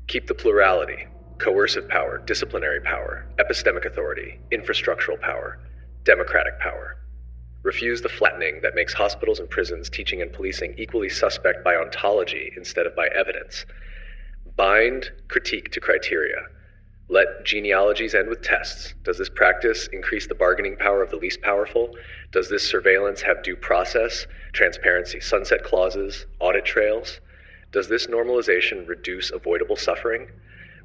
Keep the plurality: coercive power, disciplinary power, epistemic authority, infrastructural power, democratic power. Refuse the flattening that makes hospitals and prisons, teaching and policing equally suspect by ontology instead of by evidence. Bind critique to criteria. Let genealogies end with tests. Does this practice increase the bargaining power of the least powerful? Does this surveillance have due process, transparency, sunset clauses, audit trails? Does this normalization reduce avoidable suffering?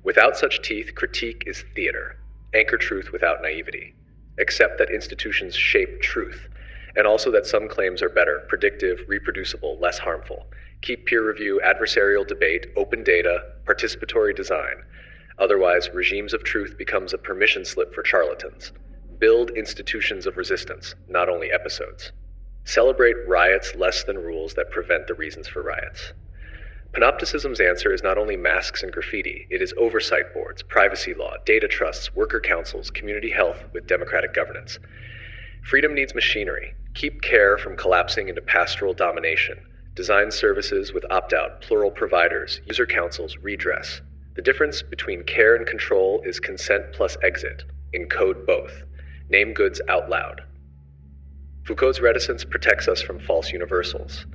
Without such teeth, critique is theater. Anchor truth without naivety. Accept that institutions shape truth, and also that some claims are better, predictive, reproducible, less harmful. Keep peer review, adversarial debate, open data, participatory design. Otherwise, regimes of truth becomes a permission slip for charlatans. Build institutions of resistance, not only episodes. Celebrate riots less than rules that prevent the reasons for riots. Panopticism's answer is not only masks and graffiti, it is oversight boards, privacy law, data trusts, worker councils, community health with democratic governance. Freedom needs machinery. Keep care from collapsing into pastoral domination. Design services with opt-out, plural providers, user councils, redress. The difference between care and control is consent plus exit. Encode both. Name goods out loud. Foucault's reticence protects us from false universals.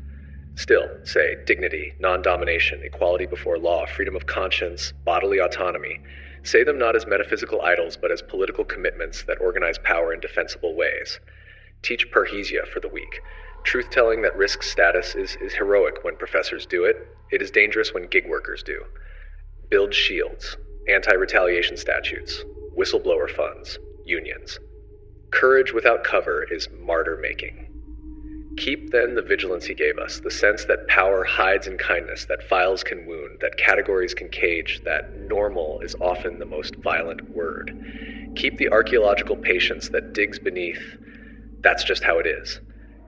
Still, say, dignity, non-domination, equality before law, freedom of conscience, bodily autonomy. Say them not as metaphysical idols, but as political commitments that organize power in defensible ways. Teach parrhesia for the weak. Truth-telling that risks status is heroic when professors do it. It is dangerous when gig workers do. Build shields, anti-retaliation statutes, whistleblower funds, unions. Courage without cover is martyr-making. Keep then the vigilance he gave us, the sense that power hides in kindness, that files can wound, that categories can cage, that normal is often the most violent word. Keep the archaeological patience that digs beneath, that's just how it is.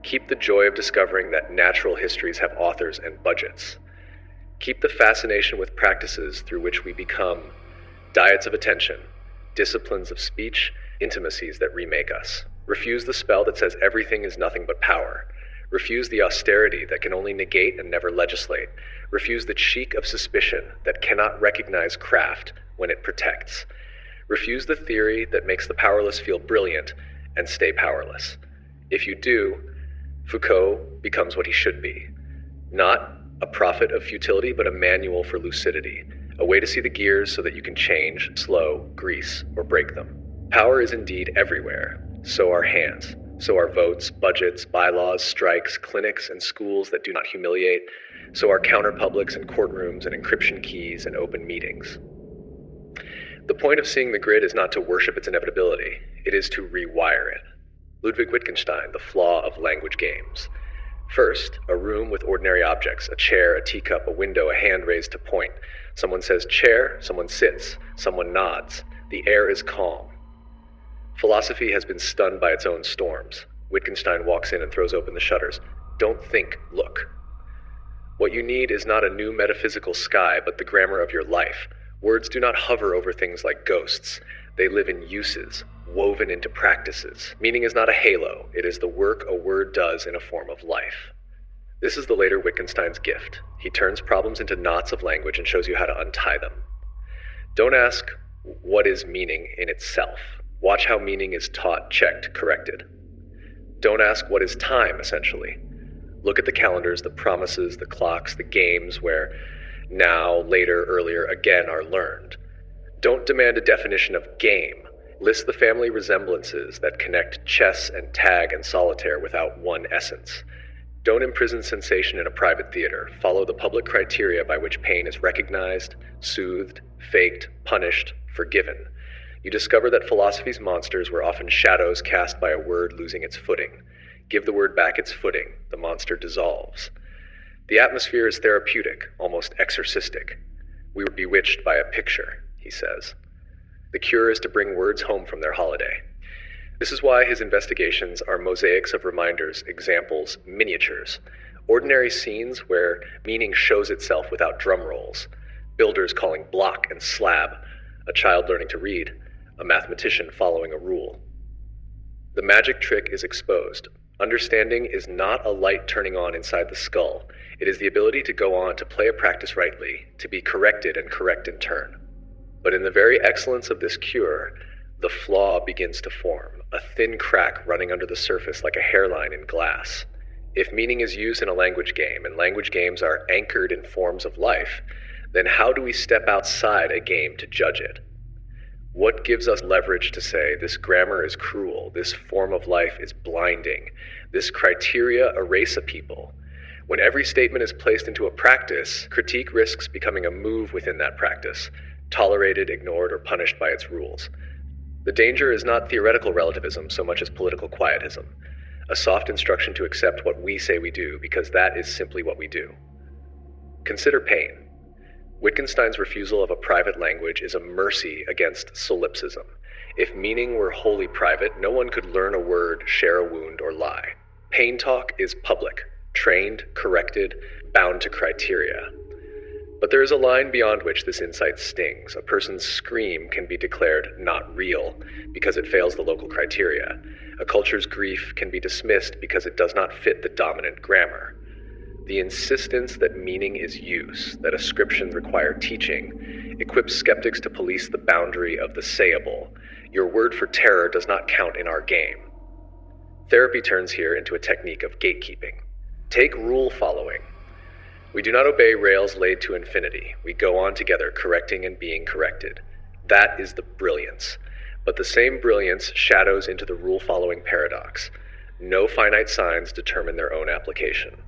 Keep the joy of discovering that natural histories have authors and budgets. Keep the fascination with practices through which we become diets of attention, disciplines of speech, intimacies that remake us. Refuse the spell that says everything is nothing but power. Refuse the austerity that can only negate and never legislate. Refuse the cheek of suspicion that cannot recognize craft when it protects. Refuse the theory that makes the powerless feel brilliant and stay powerless. If you do, Foucault becomes what he should be. Not a prophet of futility, but a manual for lucidity. A way to see the gears so that you can change, slow, grease, or break them. Power is indeed everywhere. So are hands. So are votes, budgets, bylaws, strikes, clinics, and schools that do not humiliate. So are counterpublics and courtrooms and encryption keys and open meetings. The point of seeing the grid is not to worship its inevitability. It is to rewire it. Ludwig Wittgenstein, The Flaw of Language Games. First, a room with ordinary objects, a chair, a teacup, a window, a hand raised to point. Someone says chair, someone sits, someone nods. The air is calm. Philosophy has been stunned by its own storms. Wittgenstein walks in and throws open the shutters. Don't think, look. What you need is not a new metaphysical sky, but the grammar of your life. Words do not hover over things like ghosts. They live in uses, woven into practices. Meaning is not a halo. It is the work a word does in a form of life. This is the later Wittgenstein's gift. He turns problems into knots of language and shows you how to untie them. Don't ask, what is meaning in itself? Watch how meaning is taught, checked, corrected. Don't ask, what is time, essentially? Look at the calendars, the promises, the clocks, the games where now, later, earlier, again are learned. Don't demand a definition of game. List the family resemblances that connect chess and tag and solitaire without one essence. Don't imprison sensation in a private theater. Follow the public criteria by which pain is recognized, soothed, faked, punished, forgiven. You discover that philosophy's monsters were often shadows cast by a word losing its footing. Give the word back its footing, the monster dissolves. The atmosphere is therapeutic, almost exorcistic. We were bewitched by a picture, he says. The cure is to bring words home from their holiday. This is why his investigations are mosaics of reminders, examples, miniatures, ordinary scenes where meaning shows itself without drum rolls, builders calling block and slab, a child learning to read, a mathematician following a rule. The magic trick is exposed. Understanding is not a light turning on inside the skull. It is the ability to go on to play a practice rightly, to be corrected and correct in turn. But in the very excellence of this cure, the flaw begins to form, a thin crack running under the surface like a hairline in glass. If meaning is used in a language game, and language games are anchored in forms of life, then how do we step outside a game to judge it? What gives us leverage to say, this grammar is cruel, this form of life is blinding, this criteria erase a people? When every statement is placed into a practice, critique risks becoming a move within that practice, tolerated, ignored, or punished by its rules. The danger is not theoretical relativism so much as political quietism, a soft instruction to accept what we say we do because that is simply what we do. Consider pain. Wittgenstein's refusal of a private language is a mercy against solipsism. If meaning were wholly private, no one could learn a word, share a wound, or lie. Pain talk is public, trained, corrected, bound to criteria. But there is a line beyond which this insight stings. A person's scream can be declared not real because it fails the local criteria. A culture's grief can be dismissed because it does not fit the dominant grammar. The insistence that meaning is use, that ascriptions require teaching, equips skeptics to police the boundary of the sayable. Your word for terror does not count in our game. Therapy turns here into a technique of gatekeeping. Take rule following. We do not obey rails laid to infinity. We go on together, correcting and being corrected. That is the brilliance. But the same brilliance shadows into the rule-following paradox. No finite signs determine their own application.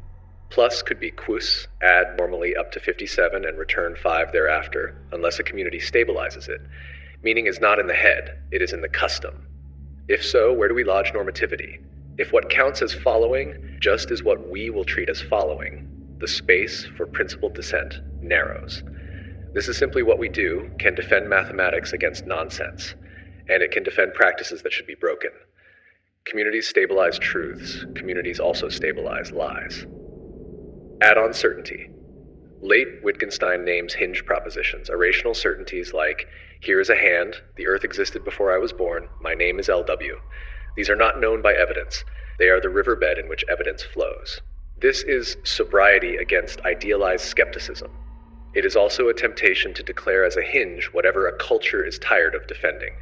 Plus could be quus, add normally up to 57 and return 5 thereafter, unless a community stabilizes it. Meaning is not in the head, it is in the custom. If so, where do we lodge normativity? If what counts as following just is what we will treat as following, the space for principled dissent narrows. This is simply what we do, can defend mathematics against nonsense, and it can defend practices that should be broken. Communities stabilize truths, communities also stabilize lies. Add on certainty. Late Wittgenstein names hinge propositions, irrational certainties like, here is a hand, the earth existed before I was born, my name is LW. These are not known by evidence. They are the riverbed in which evidence flows. This is sobriety against idealized skepticism. It is also a temptation to declare as a hinge whatever a culture is tired of defending.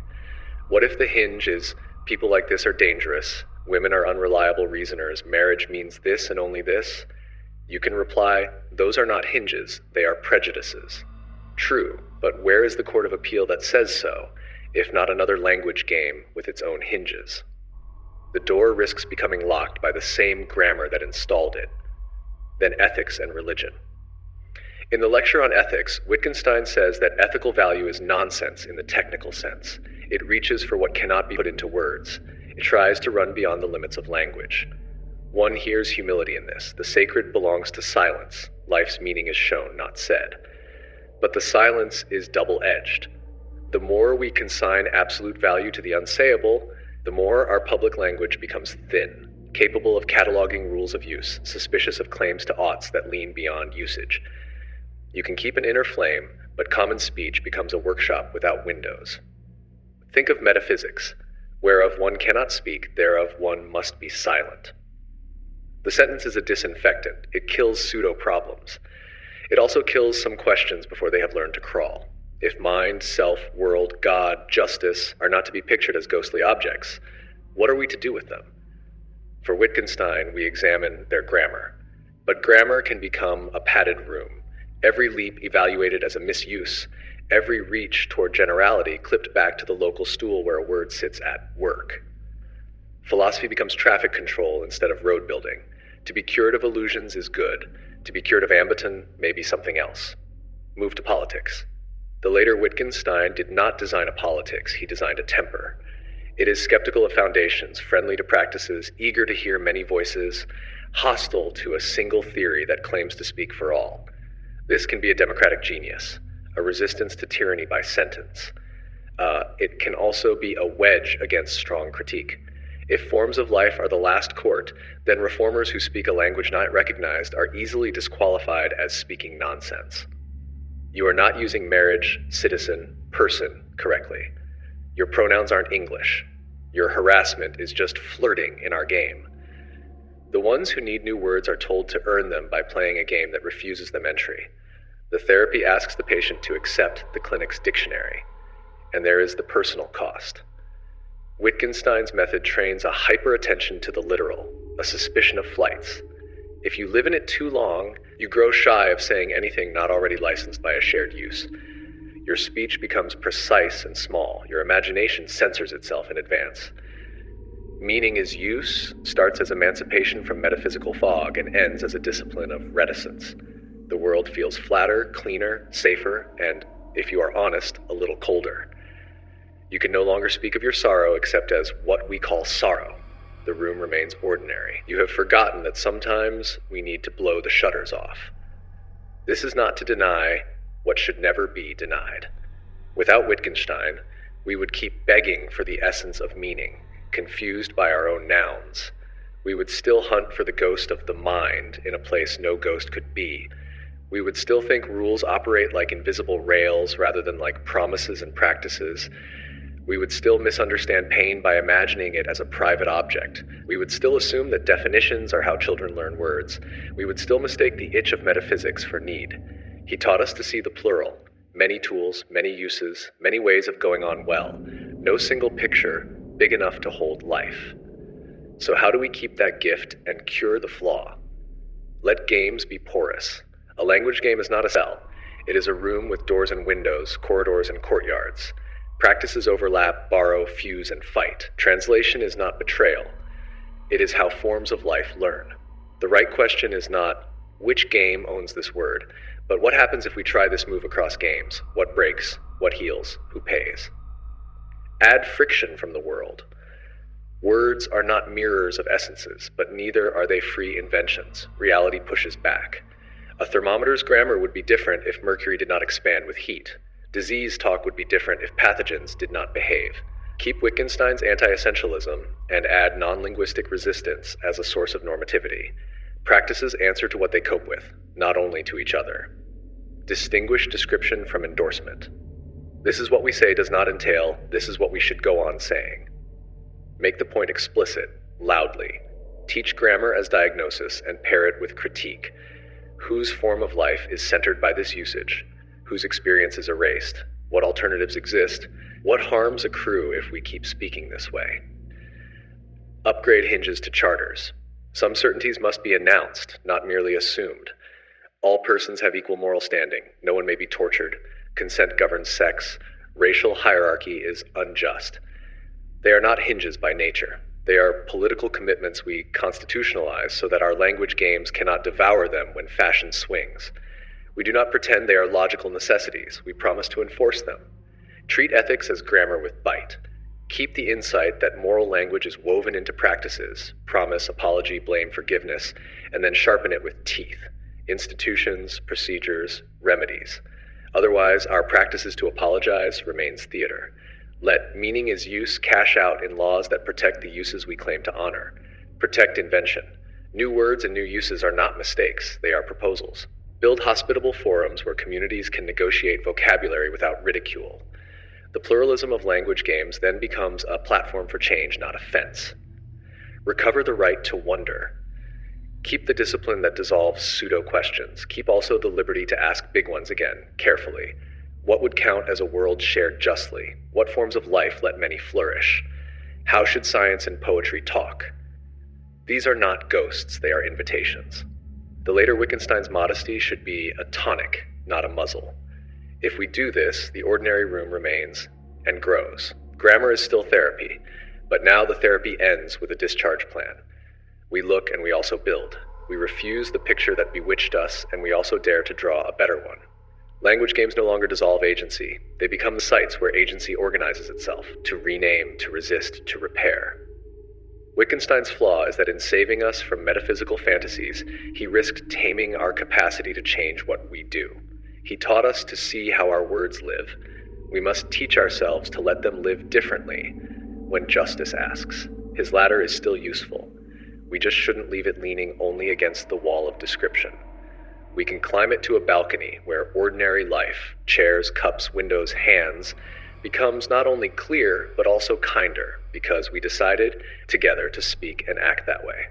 What if the hinge is, people like this are dangerous, women are unreliable reasoners, marriage means this and only this? You can reply, those are not hinges, they are prejudices. True, but where is the court of appeal that says so, if not another language game with its own hinges? The door risks becoming locked by the same grammar that installed it. Then ethics and religion. In the lecture on ethics, Wittgenstein says that ethical value is nonsense in the technical sense. It reaches for what cannot be put into words. It tries to run beyond the limits of language. One hears humility in this. The sacred belongs to silence. Life's meaning is shown, not said. But the silence is double-edged. The more we consign absolute value to the unsayable, the more our public language becomes thin, capable of cataloging rules of use, suspicious of claims to oughts that lean beyond usage. You can keep an inner flame, but common speech becomes a workshop without windows. Think of metaphysics, whereof one cannot speak, thereof one must be silent. The sentence is a disinfectant. It kills pseudo-problems. It also kills some questions before they have learned to crawl. If mind, self, world, God, justice are not to be pictured as ghostly objects, what are we to do with them? For Wittgenstein, we examine their grammar. But grammar can become a padded room, every leap evaluated as a misuse, every reach toward generality clipped back to the local stool where a word sits at work. Philosophy becomes traffic control instead of road building. To be cured of illusions is good. To be cured of ambition may be something else. Move to politics. The later Wittgenstein did not design a politics, he designed a temper. It is skeptical of foundations, friendly to practices, eager to hear many voices, hostile to a single theory that claims to speak for all. This can be a democratic genius, a resistance to tyranny by sentence. It can also be a wedge against strong critique. If forms of life are the last court, then reformers who speak a language not recognized are easily disqualified as speaking nonsense. You are not using marriage, citizen, person correctly. Your pronouns aren't English. Your harassment is just flirting in our game. The ones who need new words are told to earn them by playing a game that refuses them entry. The therapy asks the patient to accept the clinic's dictionary, and there is the personal cost. Wittgenstein's method trains a hyper-attention to the literal, a suspicion of flights. If you live in it too long, you grow shy of saying anything not already licensed by a shared use. Your speech becomes precise and small. Your imagination censors itself in advance. Meaning is use, starts as emancipation from metaphysical fog, and ends as a discipline of reticence. The world feels flatter, cleaner, safer, and, if you are honest, a little colder. You can no longer speak of your sorrow except as what we call sorrow. The room remains ordinary. You have forgotten that sometimes we need to blow the shutters off. This is not to deny what should never be denied. Without Wittgenstein, we would keep begging for the essence of meaning, confused by our own nouns. We would still hunt for the ghost of the mind in a place no ghost could be. We would still think rules operate like invisible rails rather than like promises and practices. We would still misunderstand pain by imagining it as a private object. We would still assume that definitions are how children learn words. We would still mistake the itch of metaphysics for need. He taught us to see the plural, many tools, many uses, many ways of going on well. No single picture big enough to hold life. So how do we keep that gift and cure the flaw? Let games be porous. A language game is not a cell. It is a room with doors and windows, corridors and courtyards. Practices overlap, borrow, fuse, and fight. Translation is not betrayal. It is how forms of life learn. The right question is not, which game owns this word, but what happens if we try this move across games? What breaks? What heals? Who pays? Add friction from the world. Words are not mirrors of essences, but neither are they free inventions. Reality pushes back. A thermometer's grammar would be different if mercury did not expand with heat. Disease talk would be different if pathogens did not behave. Keep Wittgenstein's anti-essentialism and add non-linguistic resistance as a source of normativity. Practices answer to what they cope with, not only to each other. Distinguish description from endorsement. This is what we say does not entail, this is what we should go on saying. Make the point explicit, loudly. Teach grammar as diagnosis and pair it with critique. Whose form of life is centered by this usage? Whose experience is erased? What alternatives exist? What harms accrue if we keep speaking this way? Upgrade hinges to charters. Some certainties must be announced, not merely assumed. All persons have equal moral standing. No one may be tortured. Consent governs sex. Racial hierarchy is unjust. They are not hinges by nature. They are political commitments we constitutionalize so that our language games cannot devour them when fashion swings. We do not pretend they are logical necessities. We promise to enforce them. Treat ethics as grammar with bite. Keep the insight that moral language is woven into practices, promise, apology, blame, forgiveness, and then sharpen it with teeth, institutions, procedures, remedies. Otherwise, our practices to apologize remains theater. Let meaning is use cash out in laws that protect the uses we claim to honor. Protect invention. New words and new uses are not mistakes, they are proposals. Build hospitable forums where communities can negotiate vocabulary without ridicule. The pluralism of language games then becomes a platform for change, not offense. Recover the right to wonder. Keep the discipline that dissolves pseudo-questions. Keep also the liberty to ask big ones again, carefully. What would count as a world shared justly? What forms of life let many flourish? How should science and poetry talk? These are not ghosts, they are invitations. The later Wittgenstein's modesty should be a tonic, not a muzzle. If we do this, the ordinary room remains and grows. Grammar is still therapy, but now the therapy ends with a discharge plan. We look and we also build. We refuse the picture that bewitched us, and we also dare to draw a better one. Language games no longer dissolve agency. They become the sites where agency organizes itself, to rename, to resist, to repair. Wittgenstein's flaw is that in saving us from metaphysical fantasies, he risked taming our capacity to change what we do. He taught us to see how our words live. We must teach ourselves to let them live differently when justice asks. His ladder is still useful. We just shouldn't leave it leaning only against the wall of description. We can climb it to a balcony where ordinary life, chairs, cups, windows, hands, becomes not only clear, but also kinder, because we decided together to speak and act that way.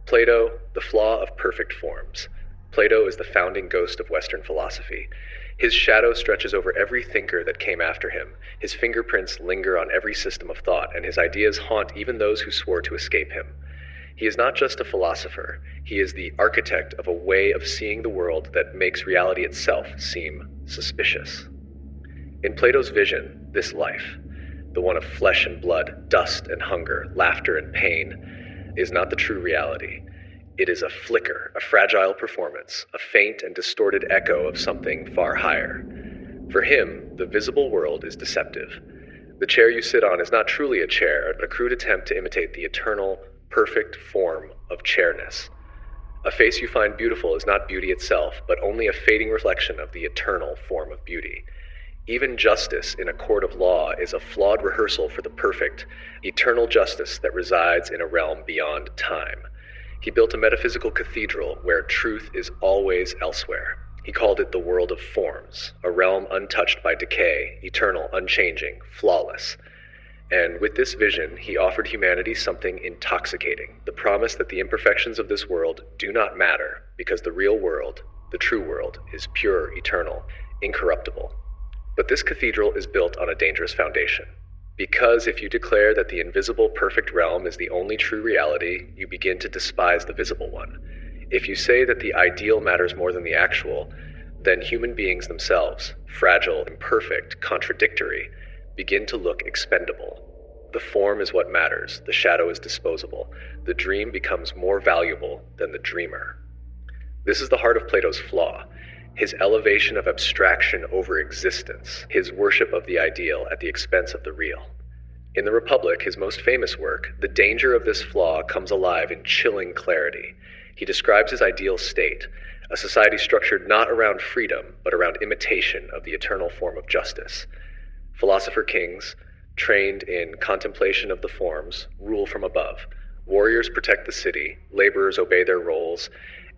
Plato, the flaw of perfect forms. Plato is the founding ghost of Western philosophy. His shadow stretches over every thinker that came after him. His fingerprints linger on every system of thought, and his ideas haunt even those who swore to escape him. He is not just a philosopher, he is the architect of a way of seeing the world that makes reality itself seem suspicious. In Plato's vision, this life, the one of flesh and blood, dust and hunger, laughter and pain, is not the true reality. It is a flicker, a fragile performance, a faint and distorted echo of something far higher. For him, the visible world is deceptive. The chair you sit on is not truly a chair, but a crude attempt to imitate the eternal, perfect form of chairness. A face you find beautiful is not beauty itself, but only a fading reflection of the eternal form of beauty. Even justice in a court of law is a flawed rehearsal for the perfect, eternal justice that resides in a realm beyond time. He built a metaphysical cathedral where truth is always elsewhere. He called it the world of forms, a realm untouched by decay, eternal, unchanging, flawless. And with this vision, he offered humanity something intoxicating, the promise that the imperfections of this world do not matter, because the real world, the true world, is pure, eternal, incorruptible. But this cathedral is built on a dangerous foundation. Because if you declare that the invisible perfect realm is the only true reality, you begin to despise the visible one. If you say that the ideal matters more than the actual, then human beings themselves, fragile, imperfect, contradictory, begin to look expendable. The form is what matters, the shadow is disposable, the dream becomes more valuable than the dreamer. This is the heart of Plato's flaw, his elevation of abstraction over existence, his worship of the ideal at the expense of the real. In the Republic, his most famous work, the danger of this flaw comes alive in chilling clarity. He describes his ideal state, a society structured not around freedom, but around imitation of the eternal form of justice. Philosopher kings, trained in contemplation of the forms, rule from above. Warriors protect the city, laborers obey their roles.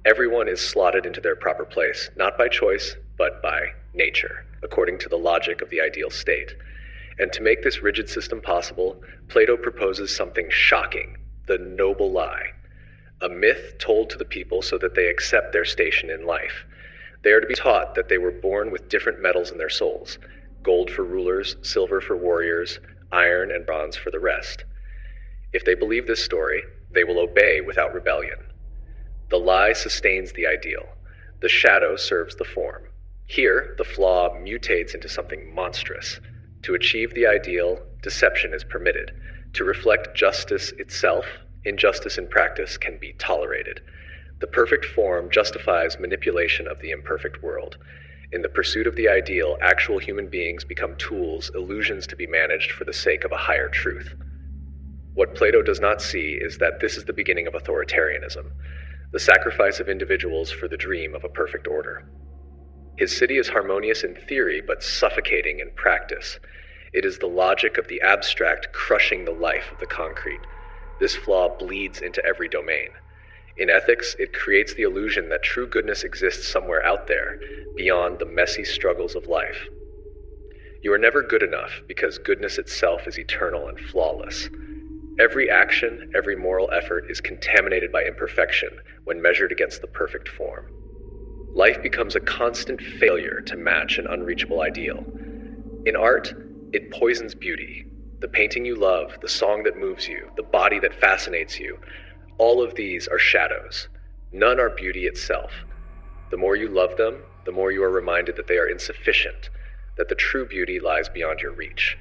Everyone is slotted into their proper place, not by choice, but by nature, according to the logic of the ideal state. And to make this rigid system possible, Plato proposes something shocking, the noble lie, a myth told to the people so that they accept their station in life. They are to be taught that they were born with different metals in their souls, gold for rulers, silver for warriors, iron and bronze for the rest. If they believe this story, they will obey without rebellion. The lie sustains the ideal. The shadow serves the form. Here, the flaw mutates into something monstrous. To achieve the ideal, deception is permitted. To reflect justice itself, injustice in practice can be tolerated. The perfect form justifies manipulation of the imperfect world. In the pursuit of the ideal, actual human beings become tools, illusions to be managed for the sake of a higher truth. What Plato does not see is that this is the beginning of authoritarianism, the sacrifice of individuals for the dream of a perfect order. His city is harmonious in theory, but suffocating in practice. It is the logic of the abstract crushing the life of the concrete. This flaw bleeds into every domain. In ethics, it creates the illusion that true goodness exists somewhere out there, beyond the messy struggles of life. You are never good enough because goodness itself is eternal and flawless. Every action, every moral effort is contaminated by imperfection when measured against the perfect form. Life becomes a constant failure to match an unreachable ideal. In art, it poisons beauty. The painting you love, the song that moves you, the body that fascinates you, all of these are shadows. None are beauty itself. The more you love them, the more you are reminded that they are insufficient, that the true beauty lies beyond your reach.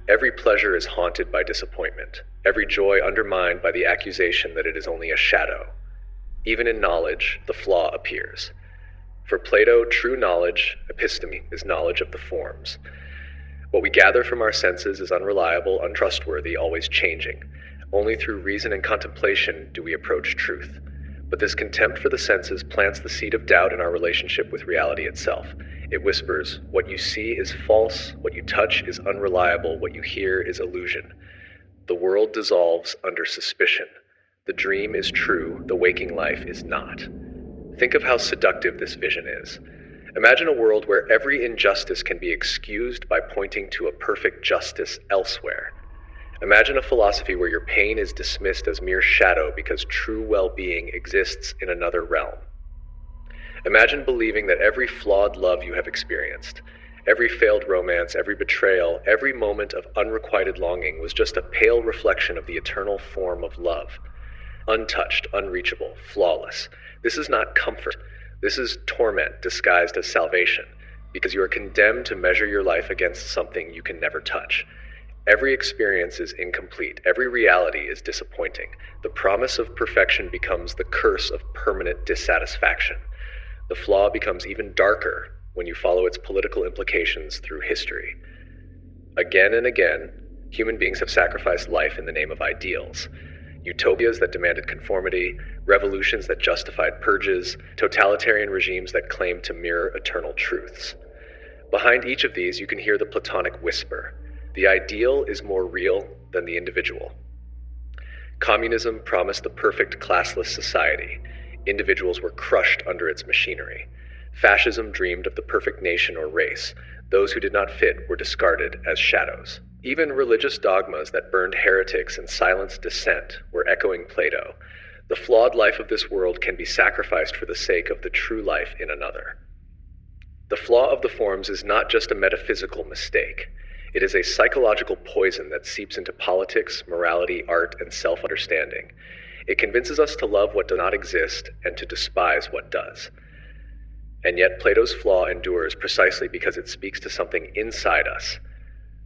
Every pleasure is haunted by disappointment, every joy undermined by the accusation that it is only a shadow. Even in knowledge, the flaw appears. For Plato, true knowledge, episteme, is knowledge of the forms. What we gather from our senses is unreliable, untrustworthy, always changing. Only through reason and contemplation do we approach truth. But this contempt for the senses plants the seed of doubt in our relationship with reality itself. It whispers, what you see is false, what you touch is unreliable, what you hear is illusion. The world dissolves under suspicion. The dream is true, the waking life is not. Think of how seductive this vision is. Imagine a world where every injustice can be excused by pointing to a perfect justice elsewhere. Imagine a philosophy where your pain is dismissed as mere shadow because true well-being exists in another realm. Imagine believing that every flawed love you have experienced, every failed romance, every betrayal, every moment of unrequited longing was just a pale reflection of the eternal form of love. Untouched, unreachable, flawless. This is not comfort. This is torment disguised as salvation, because you are condemned to measure your life against something you can never touch. Every experience is incomplete. Every reality is disappointing. The promise of perfection becomes the curse of permanent dissatisfaction. The flaw becomes even darker when you follow its political implications through history. Again and again, human beings have sacrificed life in the name of ideals. Utopias that demanded conformity, revolutions that justified purges, totalitarian regimes that claimed to mirror eternal truths. Behind each of these, you can hear the Platonic whisper. The ideal is more real than the individual. Communism promised the perfect classless society. Individuals were crushed under its machinery. Fascism dreamed of the perfect nation or race. Those who did not fit were discarded as shadows. Even religious dogmas that burned heretics and silenced dissent were echoing Plato. The flawed life of this world can be sacrificed for the sake of the true life in another. The flaw of the forms is not just a metaphysical mistake. It is a psychological poison that seeps into politics, morality, art, and self-understanding. It convinces us to love what does not exist and to despise what does. And yet Plato's flaw endures precisely because it speaks to something inside us.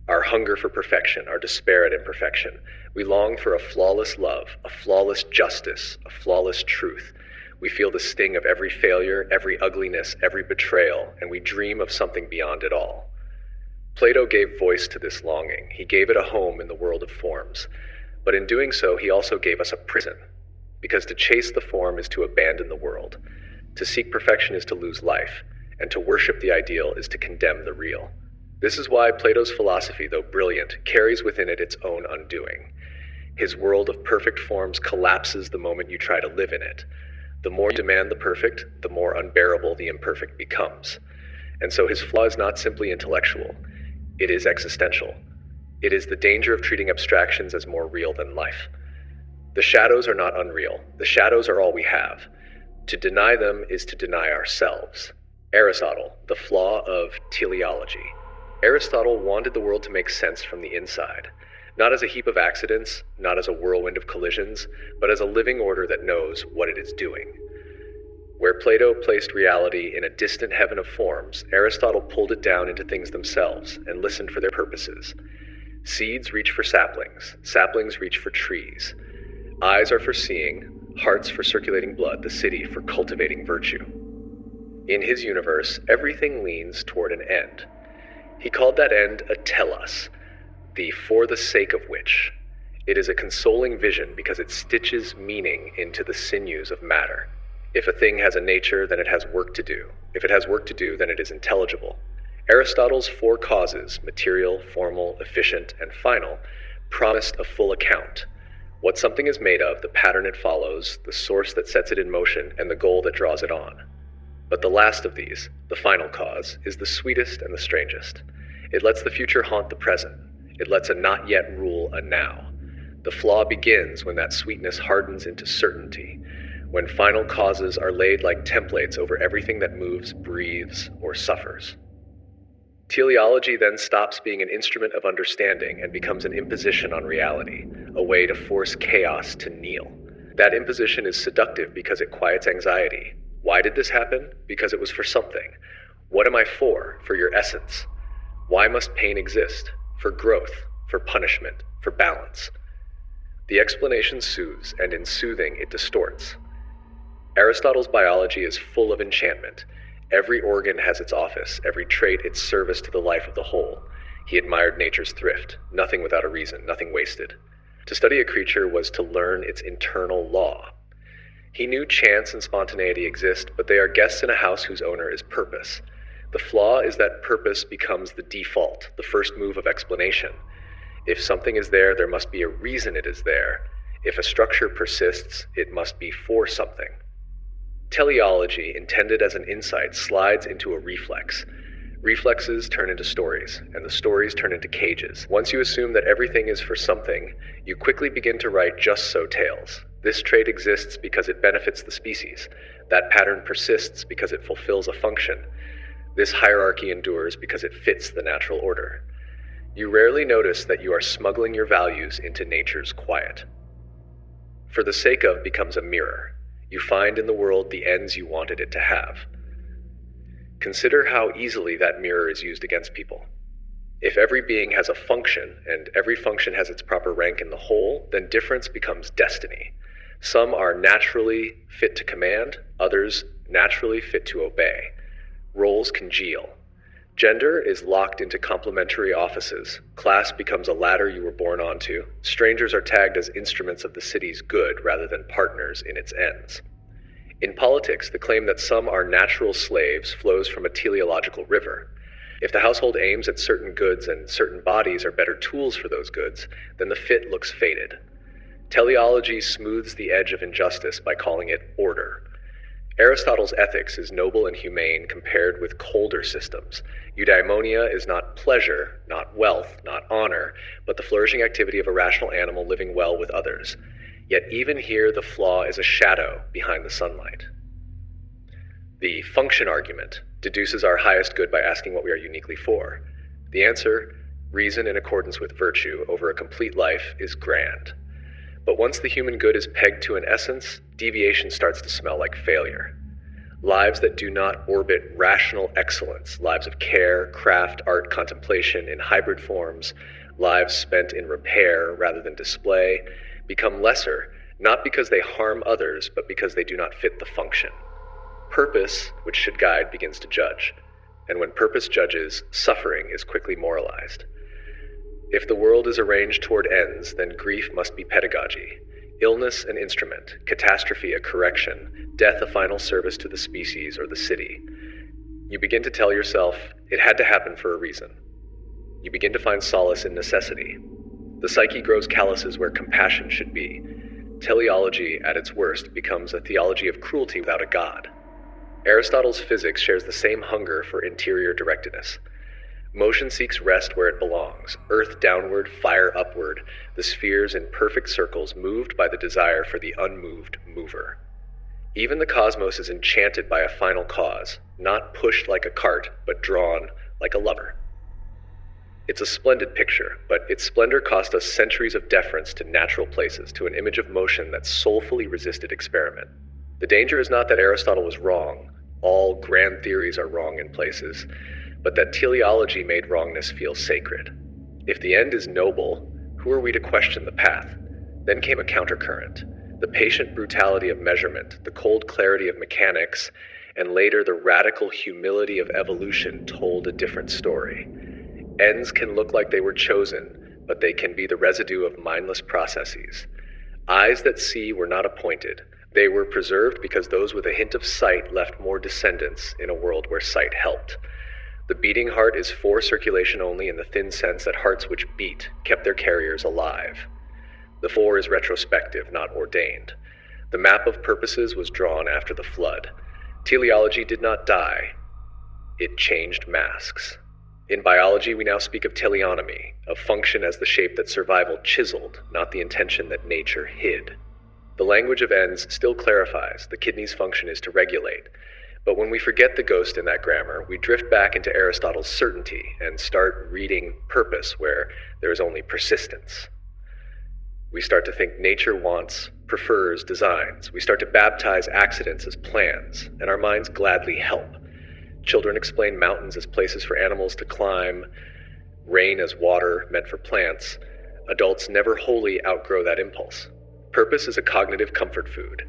Our hunger for perfection, our despair at imperfection. We long for a flawless love, a flawless justice, a flawless truth. We feel the sting of every failure, every ugliness, every betrayal, and we dream of something beyond it all. Plato gave voice to this longing. He gave it a home in the world of forms. But in doing so, he also gave us a prison. Because to chase the form is to abandon the world. To seek perfection is to lose life. And to worship the ideal is to condemn the real. This is why Plato's philosophy, though brilliant, carries within it its own undoing. His world of perfect forms collapses the moment you try to live in it. The more you demand the perfect, the more unbearable the imperfect becomes. And so his flaw is not simply intellectual. It is existential. It is the danger of treating abstractions as more real than life. The shadows are not unreal. The shadows are all we have. To deny them is to deny ourselves. Aristotle, the Flaw of Teleology. Aristotle wanted the world to make sense from the inside, not as a heap of accidents, not as a whirlwind of collisions, but as a living order that knows what it is doing. Where Plato placed reality in a distant heaven of forms, Aristotle pulled it down into things themselves and listened for their purposes. Seeds reach for saplings, saplings reach for trees. Eyes are for seeing, hearts for circulating blood, the city for cultivating virtue. In his universe, everything leans toward an end. He called that end a telos, the for the sake of which. It is a consoling vision because it stitches meaning into the sinews of matter. If a thing has a nature, then it has work to do. If it has work to do, then it is intelligible. Aristotle's four causes, material, formal, efficient, and final, promised a full account. What something is made of, the pattern it follows, the source that sets it in motion, and the goal that draws it on. But the last of these, the final cause, is the sweetest and the strangest. It lets the future haunt the present. It lets a not yet rule a now. The flaw begins when that sweetness hardens into certainty, when final causes are laid like templates over everything that moves, breathes, or suffers. Teleology then stops being an instrument of understanding and becomes an imposition on reality, a way to force chaos to kneel. That imposition is seductive because it quiets anxiety. Why did this happen? Because it was for something. What am I for? For your essence. Why must pain exist? For growth, for punishment, for balance. The explanation soothes, and in soothing it distorts. Aristotle's biology is full of enchantment. Every organ has its office, every trait its service to the life of the whole. He admired nature's thrift, nothing without a reason, nothing wasted. To study a creature was to learn its internal law. He knew chance and spontaneity exist, but they are guests in a house whose owner is purpose. The flaw is that purpose becomes the default, the first move of explanation. If something is there, there must be a reason it is there. If a structure persists, it must be for something. Teleology, intended as an insight, slides into a reflex. Reflexes turn into stories, and the stories turn into cages. Once you assume that everything is for something, you quickly begin to write just-so tales. This trait exists because it benefits the species. That pattern persists because it fulfills a function. This hierarchy endures because it fits the natural order. You rarely notice that you are smuggling your values into nature's quiet. For the sake of becomes a mirror. You find in the world the ends you wanted it to have. Consider how easily that mirror is used against people. If every being has a function, and every function has its proper rank in the whole, then difference becomes destiny. Some are naturally fit to command, others naturally fit to obey. Roles congeal. Gender is locked into complementary offices. Class becomes a ladder you were born onto. Strangers are tagged as instruments of the city's good rather than partners in its ends. In politics, the claim that some are natural slaves flows from a teleological river. If the household aims at certain goods and certain bodies are better tools for those goods, then the fit looks fated. Teleology smooths the edge of injustice by calling it order. Aristotle's ethics is noble and humane compared with colder systems. Eudaimonia is not pleasure, not wealth, not honor, but the flourishing activity of a rational animal living well with others. Yet even here the flaw is a shadow behind the sunlight. The function argument deduces our highest good by asking what we are uniquely for. The answer, reason in accordance with virtue over a complete life, is grand. But once the human good is pegged to an essence, deviation starts to smell like failure. Lives that do not orbit rational excellence, lives of care, craft, art, contemplation in hybrid forms, lives spent in repair rather than display, become lesser, not because they harm others, but because they do not fit the function. Purpose, which should guide, begins to judge. And when purpose judges, suffering is quickly moralized. If the world is arranged toward ends, then grief must be pedagogy. Illness an instrument, catastrophe a correction, death a final service to the species or the city. You begin to tell yourself, it had to happen for a reason. You begin to find solace in necessity. The psyche grows calluses where compassion should be. Teleology, at its worst, becomes a theology of cruelty without a god. Aristotle's physics shares the same hunger for interior directedness. Motion seeks rest where it belongs, earth downward, fire upward, the spheres in perfect circles moved by the desire for the unmoved mover. Even the cosmos is enchanted by a final cause, not pushed like a cart, but drawn like a lover. It's a splendid picture, but its splendor cost us centuries of deference to natural places, to an image of motion that soulfully resisted experiment. The danger is not that Aristotle was wrong. All grand theories are wrong in places, but that teleology made wrongness feel sacred. If the end is noble, who are we to question the path? Then came a countercurrent, the patient brutality of measurement, the cold clarity of mechanics, and later the radical humility of evolution told a different story. Ends can look like they were chosen, but they can be the residue of mindless processes. Eyes that see were not appointed. They were preserved because those with a hint of sight left more descendants in a world where sight helped. The beating heart is for circulation only in the thin sense that hearts which beat kept their carriers alive. The 4 is retrospective, not ordained. The map of purposes was drawn after the flood. Teleology did not die. It changed masks. In biology, we now speak of teleonomy, of function as the shape that survival chiseled, not the intention that nature hid. The language of ends still clarifies the kidney's function is to regulate, but when we forget the ghost in that grammar, we drift back into Aristotle's certainty and start reading purpose where there is only persistence. We start to think nature wants, prefers, designs. We start to baptize accidents as plans, and our minds gladly help. Children explain mountains as places for animals to climb, rain as water meant for plants. Adults never wholly outgrow that impulse. Purpose is a cognitive comfort food.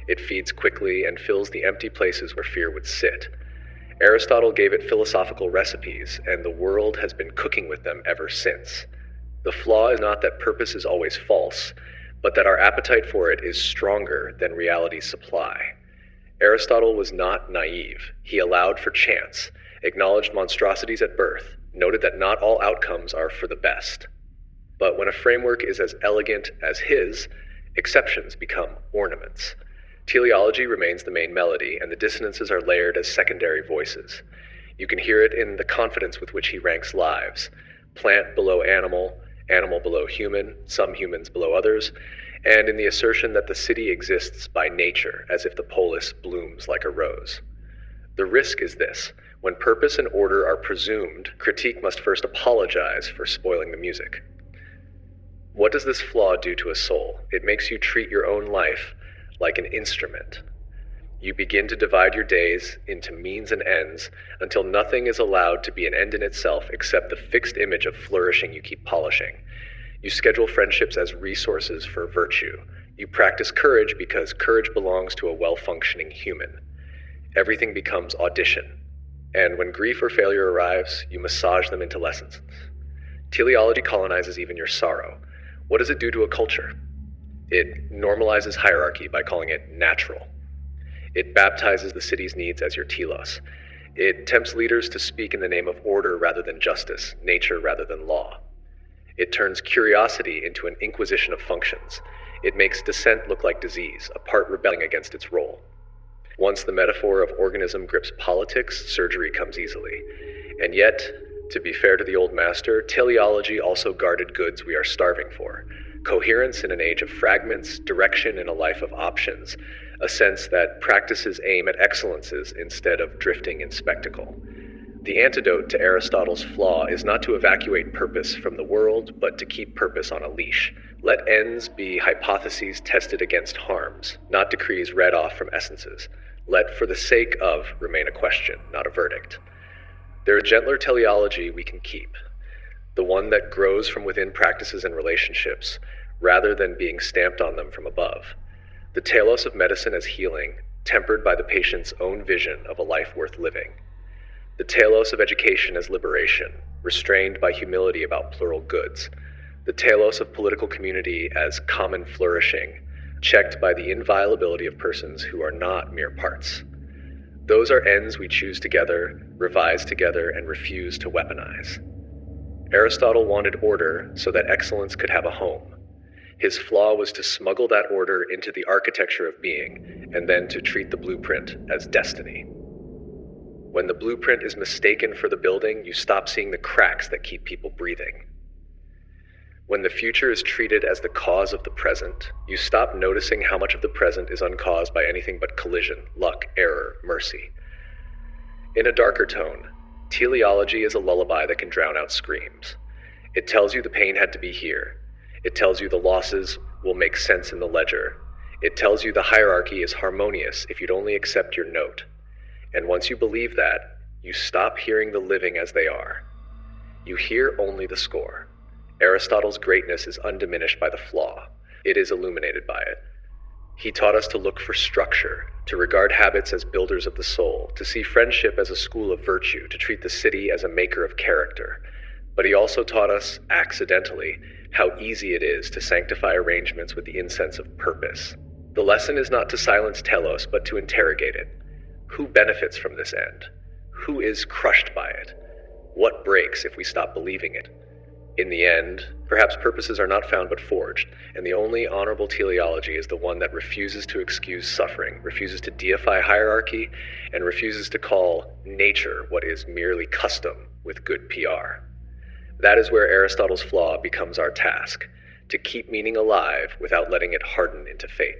It feeds quickly and fills the empty places where fear would sit. Aristotle gave it philosophical recipes, and the world has been cooking with them ever since. The flaw is not that purpose is always false, but that our appetite for it is stronger than reality's supply. Aristotle was not naive. He allowed for chance, acknowledged monstrosities at birth, noted that not all outcomes are for the best. But when a framework is as elegant as his, exceptions become ornaments. Teleology remains the main melody, and the dissonances are layered as secondary voices. You can hear it in the confidence with which he ranks lives. Plant below animal, animal below human, some humans below others, and in the assertion that the city exists by nature, as if the polis blooms like a rose. The risk is this: when purpose and order are presumed, critique must first apologize for spoiling the music. What does this flaw do to a soul? It makes you treat your own life like an instrument. You begin to divide your days into means and ends until nothing is allowed to be an end in itself except the fixed image of flourishing you keep polishing. You schedule friendships as resources for virtue. You practice courage because courage belongs to a well-functioning human. Everything becomes audition. And when grief or failure arrives, you massage them into lessons. Teleology colonizes even your sorrow. What does it do to a culture? It normalizes hierarchy by calling it natural. It baptizes the city's needs as your telos. It tempts leaders to speak in the name of order rather than justice, nature rather than law. It turns curiosity into an inquisition of functions. It makes dissent look like disease, a part rebelling against its role. Once the metaphor of organism grips politics, surgery comes easily. And yet, to be fair to the old master, teleology also guarded goods we are starving for. Coherence in an age of fragments, direction in a life of options, a sense that practices aim at excellences instead of drifting in spectacle. The antidote to Aristotle's flaw is not to evacuate purpose from the world, but to keep purpose on a leash. Let ends be hypotheses tested against harms, not decrees read off from essences. Let for the sake of remain a question, not a verdict. There is gentler teleology we can keep, the one that grows from within practices and relationships, rather than being stamped on them from above. The telos of medicine as healing, tempered by the patient's own vision of a life worth living. The telos of education as liberation, restrained by humility about plural goods. The telos of political community as common flourishing, checked by the inviolability of persons who are not mere parts. Those are ends we choose together, revise together, and refuse to weaponize. Aristotle wanted order so that excellence could have a home. His flaw was to smuggle that order into the architecture of being, and then to treat the blueprint as destiny. When the blueprint is mistaken for the building, you stop seeing the cracks that keep people breathing. When the future is treated as the cause of the present, you stop noticing how much of the present is uncaused by anything but collision, luck, error, mercy. In a darker tone, teleology is a lullaby that can drown out screams. It tells you the pain had to be here. It tells you the losses will make sense in the ledger. It tells you the hierarchy is harmonious if you'd only accept your note. And once you believe that, you stop hearing the living as they are. You hear only the score. Aristotle's greatness is undiminished by the flaw. It is illuminated by it. He taught us to look for structure, to regard habits as builders of the soul, to see friendship as a school of virtue, to treat the city as a maker of character. But he also taught us, accidentally, how easy it is to sanctify arrangements with the incense of purpose. The lesson is not to silence telos, but to interrogate it. Who benefits from this end? Who is crushed by it? What breaks if we stop believing it? In the end, perhaps purposes are not found but forged, and the only honorable teleology is the one that refuses to excuse suffering, refuses to deify hierarchy, and refuses to call nature what is merely custom with good PR. That is where Aristotle's flaw becomes our task, to keep meaning alive without letting it harden into fate.